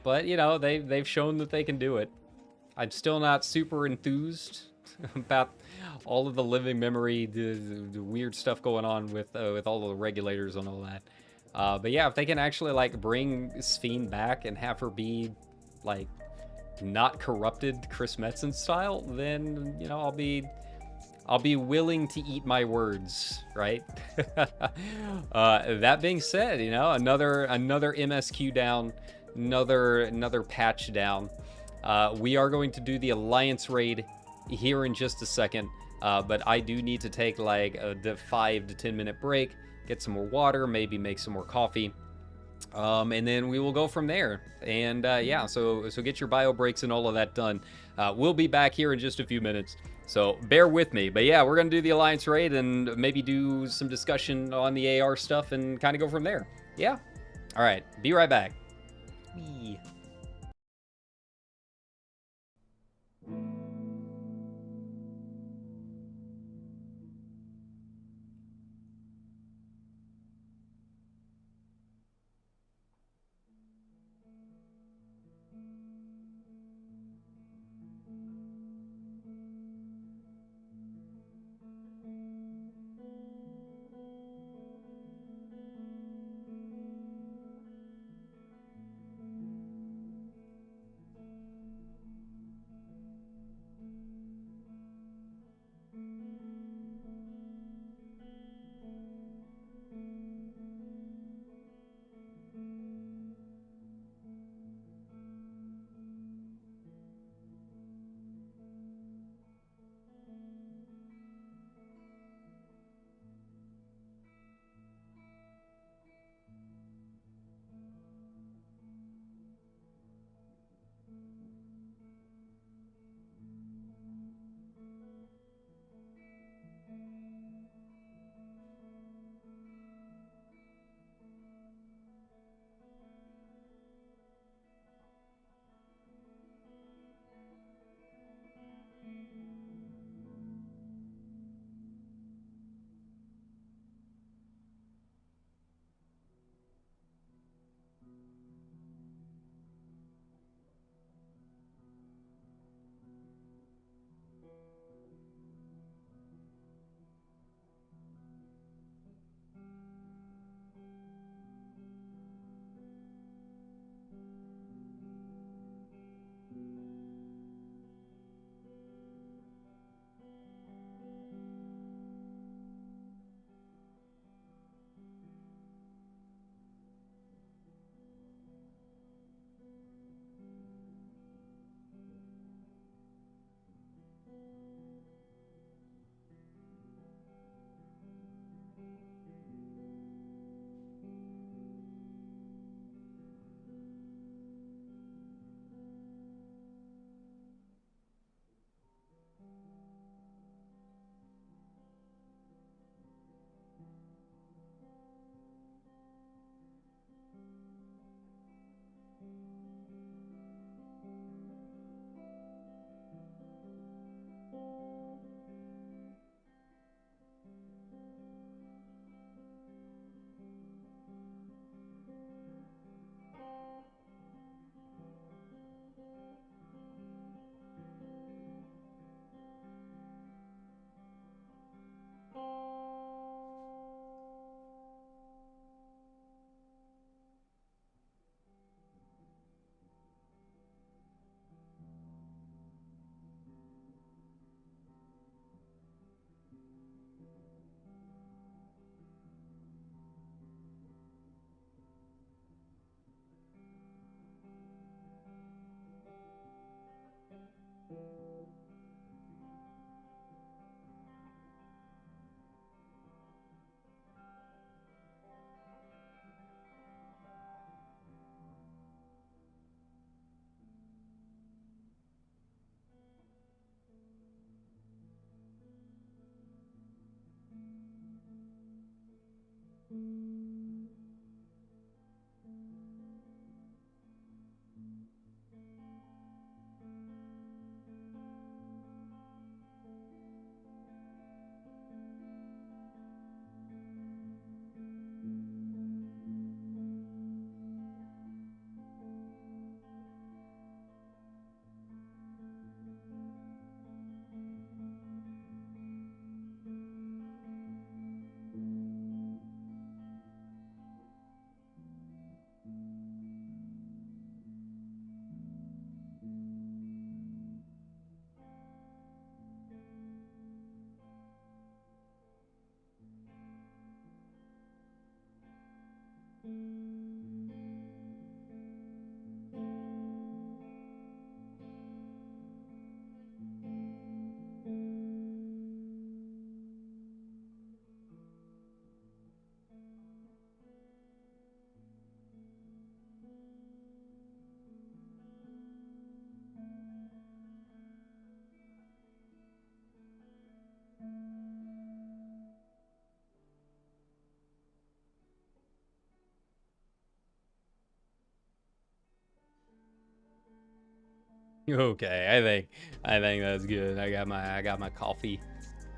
But you know, they've shown that they can do it. I'm still not super enthused about all of the living memory, the weird stuff going on with all of the regulators and all that. But yeah, if they can actually like bring Sphene back and have her be like not corrupted Chris Metzen style, then you know I'll be willing to eat my words, right? That being said, you know, another MSQ down, another patch down. We are going to do the Alliance raid here in just a second, but I do need to take like the 5 to 10 minute break, get some more water, maybe make some more coffee, and then we will go from there. And yeah, so get your bio breaks and all of that done. We'll be back here in just a few minutes, so bear with me. But yeah, we're gonna do the Alliance raid and maybe do some discussion on the AR stuff and kind of go from there. Yeah, all right, be right back. Whee. Okay, I think that's good. I got my coffee.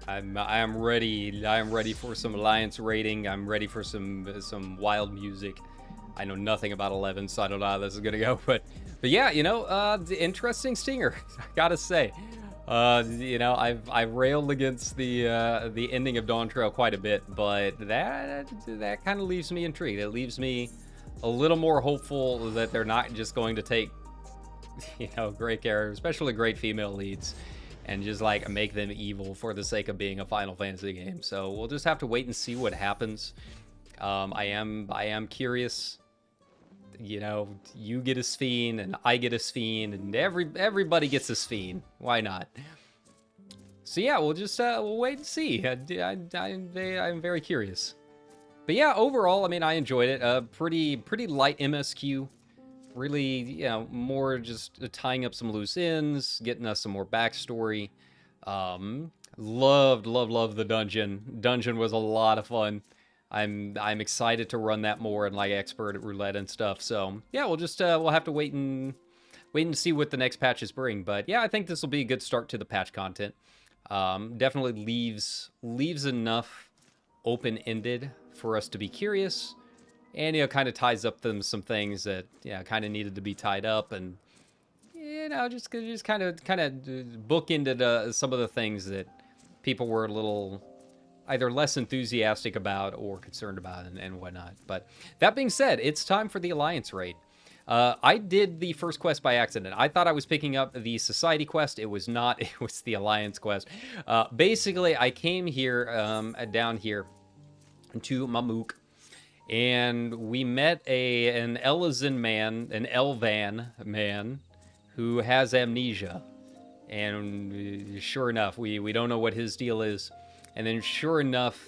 I am ready. I am ready for some Alliance raiding. I'm ready for some wild music. I know nothing about 11, so I don't know how this is gonna go. But yeah, you know, the interesting stinger. I gotta say, you know, I've railed against the ending of Dawn Trail quite a bit, but that kind of leaves me intrigued. It leaves me a little more hopeful that they're not just going to take, you know, great characters, especially great female leads, and just like make them evil for the sake of being a Final Fantasy game. So we'll just have to wait and see what happens. I am curious. You know, you get a Sphene and I get a Sphene and everybody gets a Sphene. Why not? So yeah, we'll just we'll wait and see. I'm very curious. But yeah, overall, I mean, I enjoyed it. Pretty light MSQ. Really, you know, more just tying up some loose ends, getting us some more backstory. Loved the dungeon. Dungeon was a lot of fun. I'm excited to run that more and like expert roulette and stuff. So yeah, we'll just we'll have to wait and see what the next patches bring. But yeah, I think this will be a good start to the patch content. Definitely leaves enough open-ended for us to be curious. And, you know, kind of ties up some things that, yeah, kind of needed to be tied up. And, you know, just kind of bookended some of the things that people were a little either less enthusiastic about or concerned about and whatnot. But that being said, it's time for the Alliance raid. I did the first quest by accident. I thought I was picking up the Society quest. It was not. It was the Alliance quest. Basically, I came here, down here to Mamuk. And we met an Elazin man, an Elvan man, who has amnesia. And sure enough, we don't know what his deal is. And then sure enough,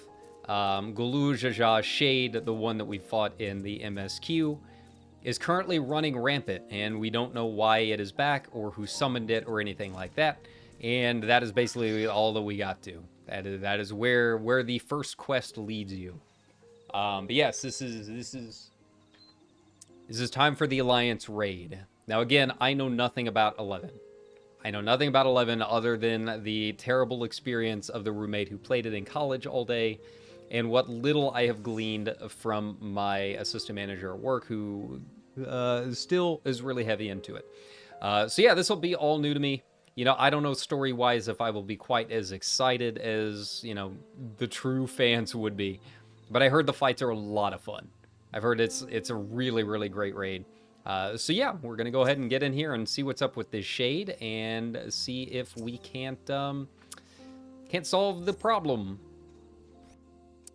Gulu Jaja Shade, the one that we fought in the MSQ, is currently running rampant. And we don't know why it is back or who summoned it or anything like that. And that is basically all that we got to. That is where the first quest leads you. But yes, this is time for the Alliance raid. Now again, I know nothing about 11. I know nothing about 11 other than the terrible experience of the roommate who played it in college all day, and what little I have gleaned from my assistant manager at work, who still is really heavy into it. So yeah, this will be all new to me. You know, I don't know story-wise if I will be quite as excited as, you know, the true fans would be. But I heard the fights are a lot of fun. I've heard it's a really great raid. So yeah, we're gonna go ahead and get in here and see what's up with this Shade and see if we can't solve the problem.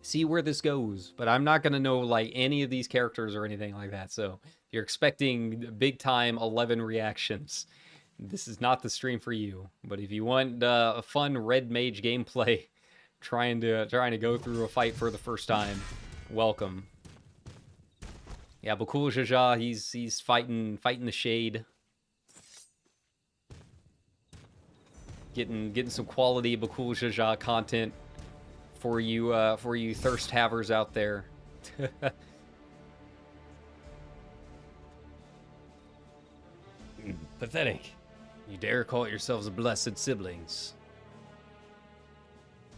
See where this goes. But I'm not gonna know like any of these characters or anything like that. So if you're expecting big time 11 reactions, this is not the stream for you. But if you want a fun red mage gameplay, trying to go through a fight for the first time, welcome. Yeah, Bakul Jaja, he's fighting the Shade. Getting some quality Bakul Jaja content for you thirst havers out there. Pathetic. You dare call yourselves blessed siblings.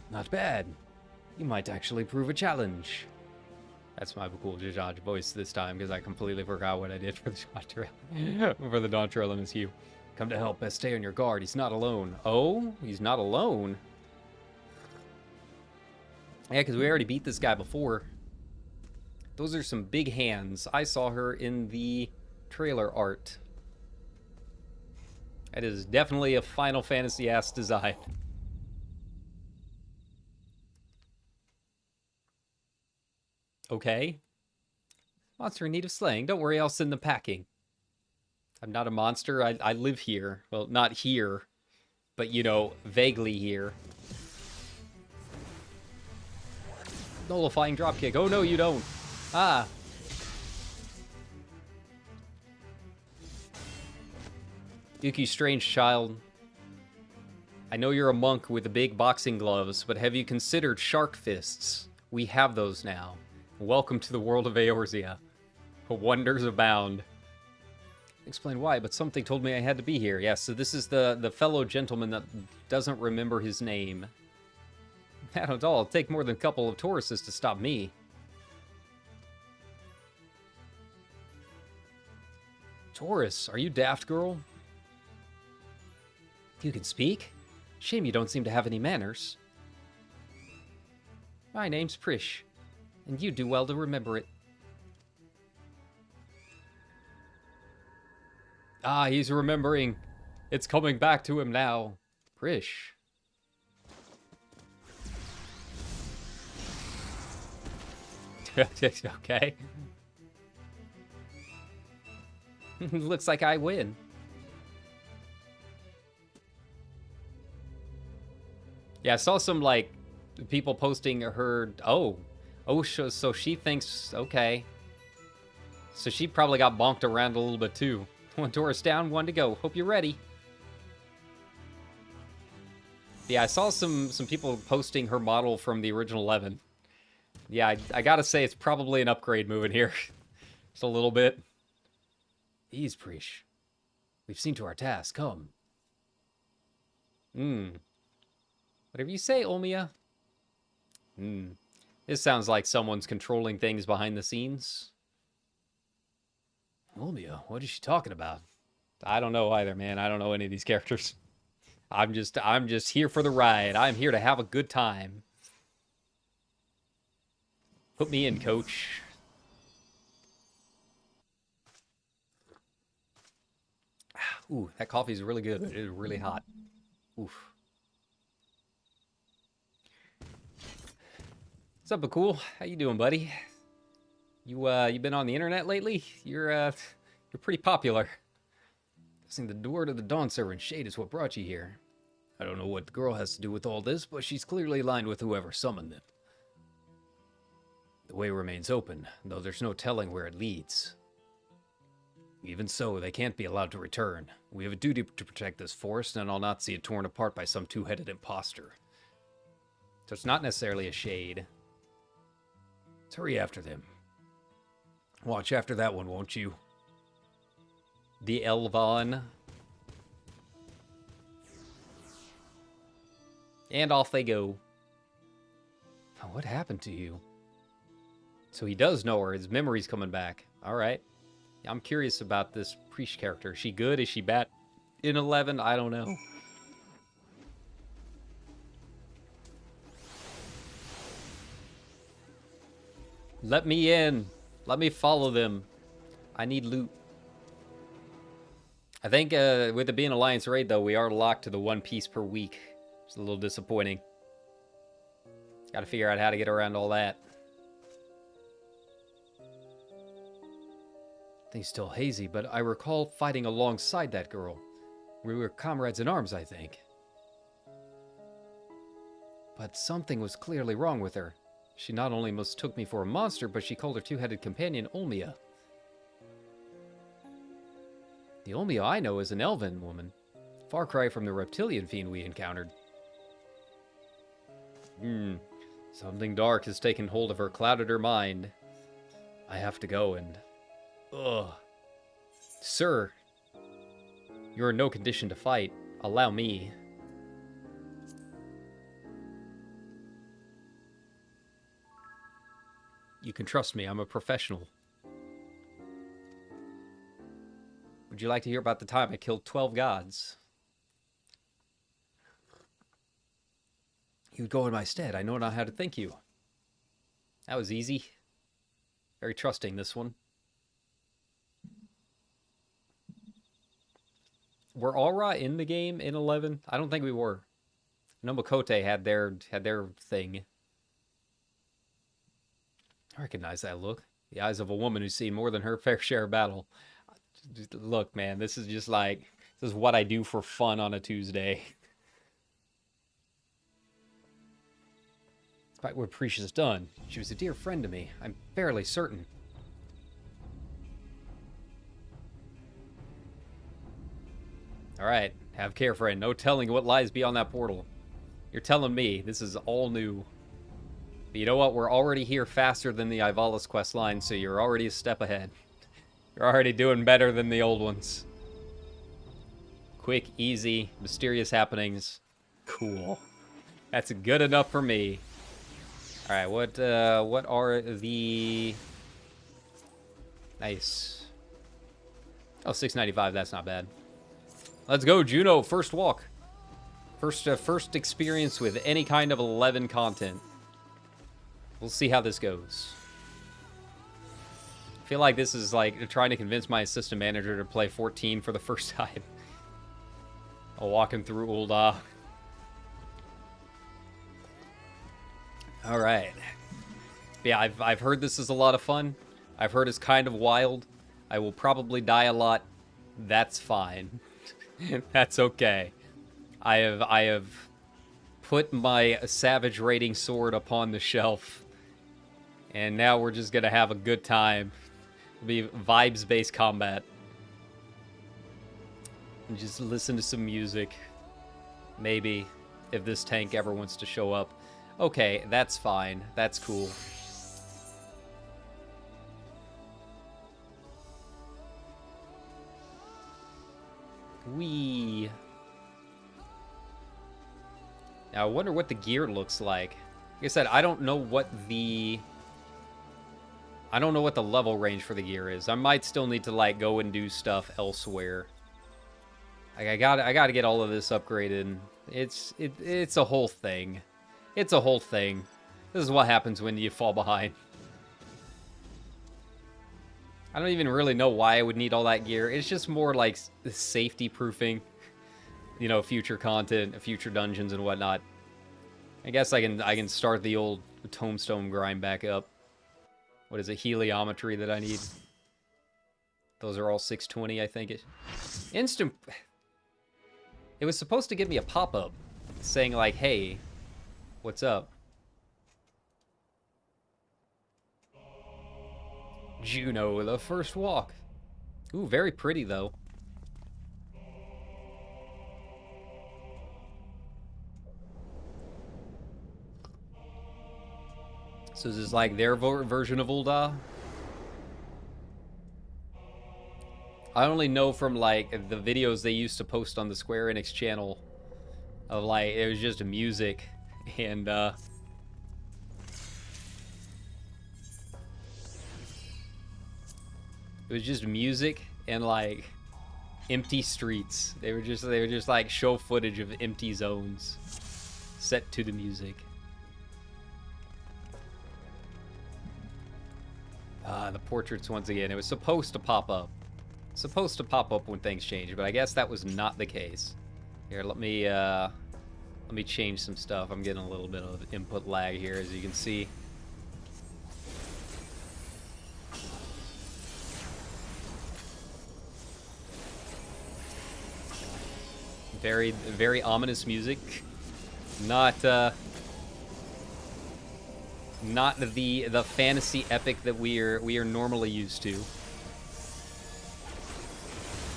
Not bad. You might actually prove a challenge. That's my Bakul Jajaj voice this time, because I completely forgot what I did for the for the Dawn Trail MSQ. Come to help, best stay on your guard. He's not alone. Oh? He's not alone? Yeah, because we already beat this guy before. Those are some big hands. I saw her in the trailer art. That is definitely a Final Fantasy-ass design. Okay. Monster in need of slaying. Don't worry, I'll send the packing. I'm not a monster. I live here. Well, not here, but, you know, vaguely here. Nullifying dropkick. Oh, no, you don't. Ah. Yuki, strange child. I know you're a monk with the big boxing gloves, but have you considered shark fists? We have those now. Welcome to the world of Eorzea. Wonders abound. explain why, but something told me I had to be here. Yeah, so this is the fellow gentleman that doesn't remember his name. Not at all. It'll take more than a couple of Tauruses to stop me. Taurus, are you daft, girl? You can speak? Shame you don't seem to have any manners. My name's Prish, and you do well to remember it. Ah, he's remembering. It's coming back to him now. Prish. Okay. Looks like I win. Yeah, I saw some, like, people posting her... Oh, so she thinks... Okay. So she probably got bonked around a little bit, too. One Taurus down, one to go. Hope you're ready. Yeah, I saw some people posting her model from the original 11. Yeah, I gotta say, it's probably an upgrade moving here. Just a little bit. Ease, Prish. We've seen to our task. Come. Whatever you say, Olmia. This sounds like someone's controlling things behind the scenes. Olmia, what is she talking about? I don't know either, man. I don't know any of these characters. I'm just here for the ride. I'm here to have a good time. Put me in, coach. Ooh, that coffee is really good. It is really hot. Oof. What's up, Bakul? How you doing, buddy? You been on the internet lately? You're pretty popular. Guessing the door to the Dawn Servant Shade is what brought you here. I don't know what the girl has to do with all this, but she's clearly aligned with whoever summoned them. The way remains open, though there's no telling where it leads. Even so, they can't be allowed to return. We have a duty to protect this forest, and I'll not see it torn apart by some two-headed imposter. So it's not necessarily a shade. Let's hurry after them. Watch after that one, won't you? The Elvon. And off they go. What happened to you? So he does know her. His memory's coming back. Alright. I'm curious about this Priest character. Is she good? Is she bad? In 11? I don't know. Let me in. Let me follow them. I need loot. I think with it being Alliance Raid, though, we are locked to the one piece per week. It's a little disappointing. Gotta figure out how to get around all that. Things still hazy, but I recall fighting alongside that girl. We were comrades in arms, I think. But something was clearly wrong with her. She not only mistook me for a monster, but she called her two-headed companion Olmia. The Olmia I know is an elven woman. Far cry from the reptilian fiend we encountered. Something dark has taken hold of her, clouded her mind. I have to go and... Ugh. Sir, you're in no condition to fight. Allow me. You can trust me, I'm a professional. Would you like to hear about the time I killed 12 gods? You'd go in my stead. I know not how to thank you. That was easy. Very trusting, this one. Were Aura in the game in 11? I don't think we were. Nobukote had their thing. I recognize that look. The eyes of a woman who's seen more than her fair share of battle. Look, man, this is just like... This is what I do for fun on a Tuesday. Despite what Prisha's done, she was a dear friend to me. I'm fairly certain. Alright, have care, friend. No telling what lies beyond that portal. You're telling me this is all new. But you know what? We're already here faster than the Ivalis quest line, so you're already a step ahead. You're already doing better than the old ones. Quick, easy, mysterious happenings. Cool. That's good enough for me. All right, what are the... Nice. Oh, 695, that's not bad. Let's go, Juno, first walk. First experience with any kind of 11 content. We'll see how this goes. I feel like this is like trying to convince my assistant manager to play 14 for the first time. I'll walk him through Ul'dah. All right. Yeah, I've heard this is a lot of fun. I've heard it's kind of wild. I will probably die a lot. That's fine. That's okay. I have put my savage rating sword upon the shelf. And now we're just gonna have a good time. It'll be vibes-based combat. And just listen to some music. Maybe, if this tank ever wants to show up. Okay, that's fine. That's cool. Whee! Now, I wonder what the gear looks like. Like I said, I don't know what the level range for the gear is. I might still need to like go and do stuff elsewhere. Like I gotta get all of this upgraded. It's a whole thing. It's a whole thing. This is what happens when you fall behind. I don't even really know why I would need all that gear. It's just more like safety proofing, you know, future content, future dungeons and whatnot. I guess I can start the old tombstone grind back up. What is it? Heliometry that I need. Those are all 620, I think. Instant. It was supposed to give me a pop-up saying like, "Hey, what's up?" Juno, the first walk. Ooh, very pretty though. So is this like their version of Ul'dah? I only know from like the videos they used to post on the Square Enix channel of like it was just music and it was just music and like empty streets. They were just like show footage of empty zones set to the music. The portraits once again. It was supposed to pop up. Supposed to pop up when things change, but I guess that was not the case. Here, let me change some stuff. I'm getting a little bit of input lag here, as you can see. Very, very ominous music. Not the fantasy epic that we are normally used to.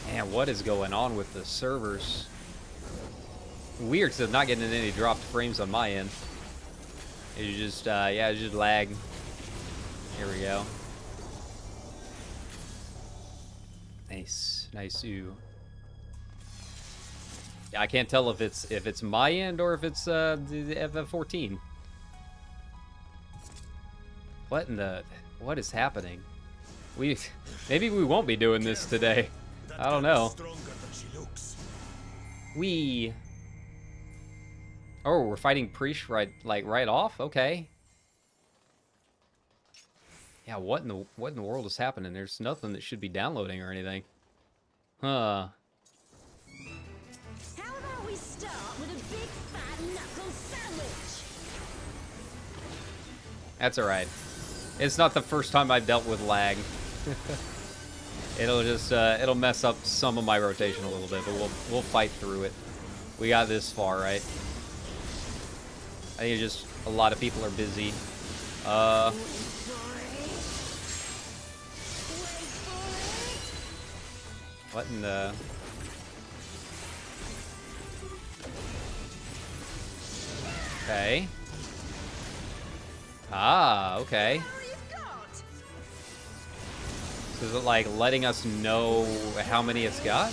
Man, what is going on with the servers? Weird, because I'm not getting any dropped frames on my end. It's just yeah, it's just lag. Here we go. Nice, nice. Ooh. Yeah, I can't tell if it's my end or if it's the FF14. What is happening? Maybe we won't be doing this today. I don't know. Oh, we're fighting Priest right off? Okay. Yeah, what in the world is happening? There's nothing that should be downloading or anything. Huh. How about we start with a big fat knuckle sandwich? That's alright. It's not the first time I've dealt with lag. It'll just it'll mess up some of my rotation a little bit, but we'll fight through it. We got this far, right? I think it's just a lot of people are busy. What in the... Okay. Ah, okay. Is it like letting us know how many it's got?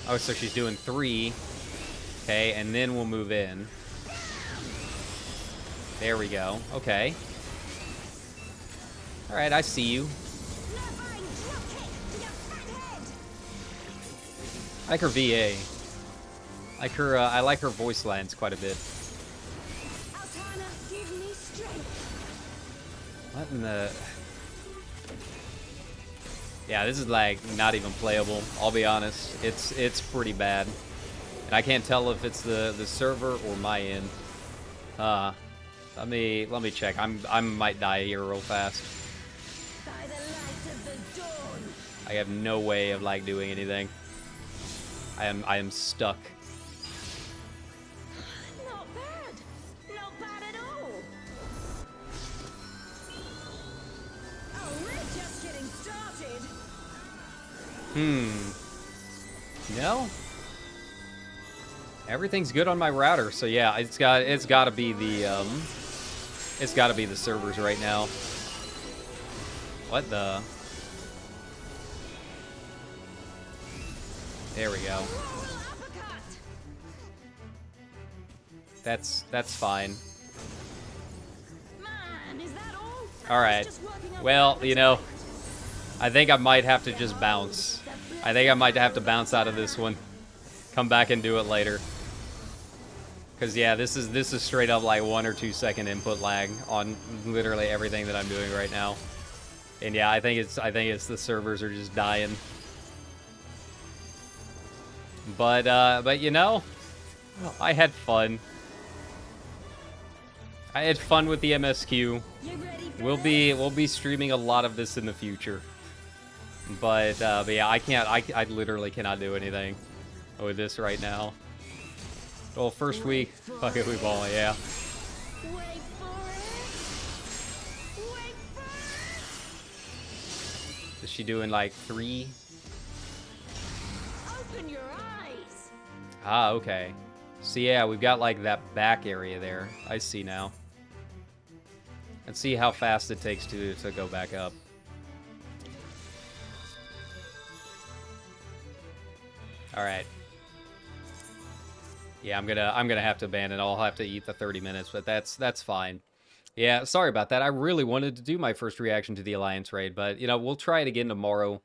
Oh, so she's doing 3. Okay, and then we'll move in. There we go. Okay. All right, I see you. I like her VA. I like her voice lines quite a bit. What in the... Yeah, this is like not even playable. I'll be honest. It's pretty bad, and I can't tell if it's the server or my end. Let me check. I might die here real fast. By the light of the dawn. I have no way of like doing anything. I am stuck. Not bad. Not bad at all. Oh, we're just getting started. No? Everything's good on my router, so yeah, it's gotta be the servers right now. What the? There we go. That's fine. All right. Well, you know, I think I might have to just bounce. I think I might have to bounce out of this one. Come back and do it later. Cause yeah, this is straight up like 1 or 2 second input lag on literally everything that I'm doing right now. And yeah, I think it's the servers are just dying. But you know, I had fun. I had fun with the MSQ. We'll be streaming a lot of this in the future. But yeah, I literally cannot do anything with this right now. Well, first week, fuck it, we ball, yeah. Is she doing like 3? Open your eyes. Ah, okay. So yeah, we've got like that back area there. I see now. Let's see how fast it takes to go back up. All right. Yeah, I'm gonna have to abandon. I'll have to eat the 30 minutes, but that's fine. Yeah, sorry about that. I really wanted to do my first reaction to the Alliance raid, but you know, we'll try it again tomorrow,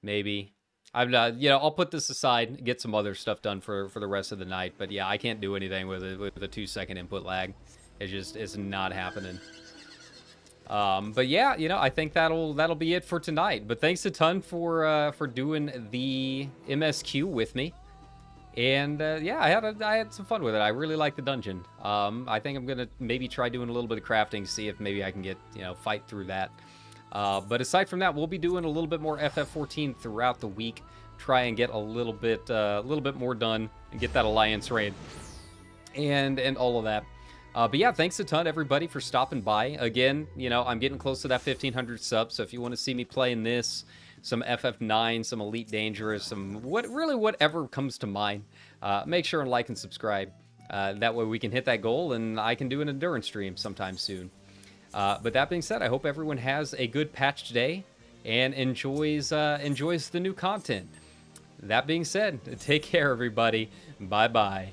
maybe. I'm not, you know, I'll put this aside, get some other stuff done for the rest of the night. But yeah, I can't do anything with it with the 2 second input lag. It's not happening. But yeah, you know, I think that'll be it for tonight. But thanks a ton for doing the MSQ with me. And yeah, I had some fun with it. I really like the dungeon. I think I'm gonna maybe try doing a little bit of crafting, see if maybe I can get, you know, fight through that. But aside from that, we'll be doing a little bit more FF14 throughout the week. Try and get a little bit more done and get that Alliance raid and all of that. But yeah, thanks a ton, everybody, for stopping by. Again, you know, I'm getting close to that 1,500 subs, so if you want to see me playing this, some FF9, some Elite Dangerous, some whatever comes to mind, make sure and like and subscribe. That way we can hit that goal, and I can do an endurance stream sometime soon. But that being said, I hope everyone has a good patch today and enjoys the new content. That being said, take care, everybody. Bye-bye.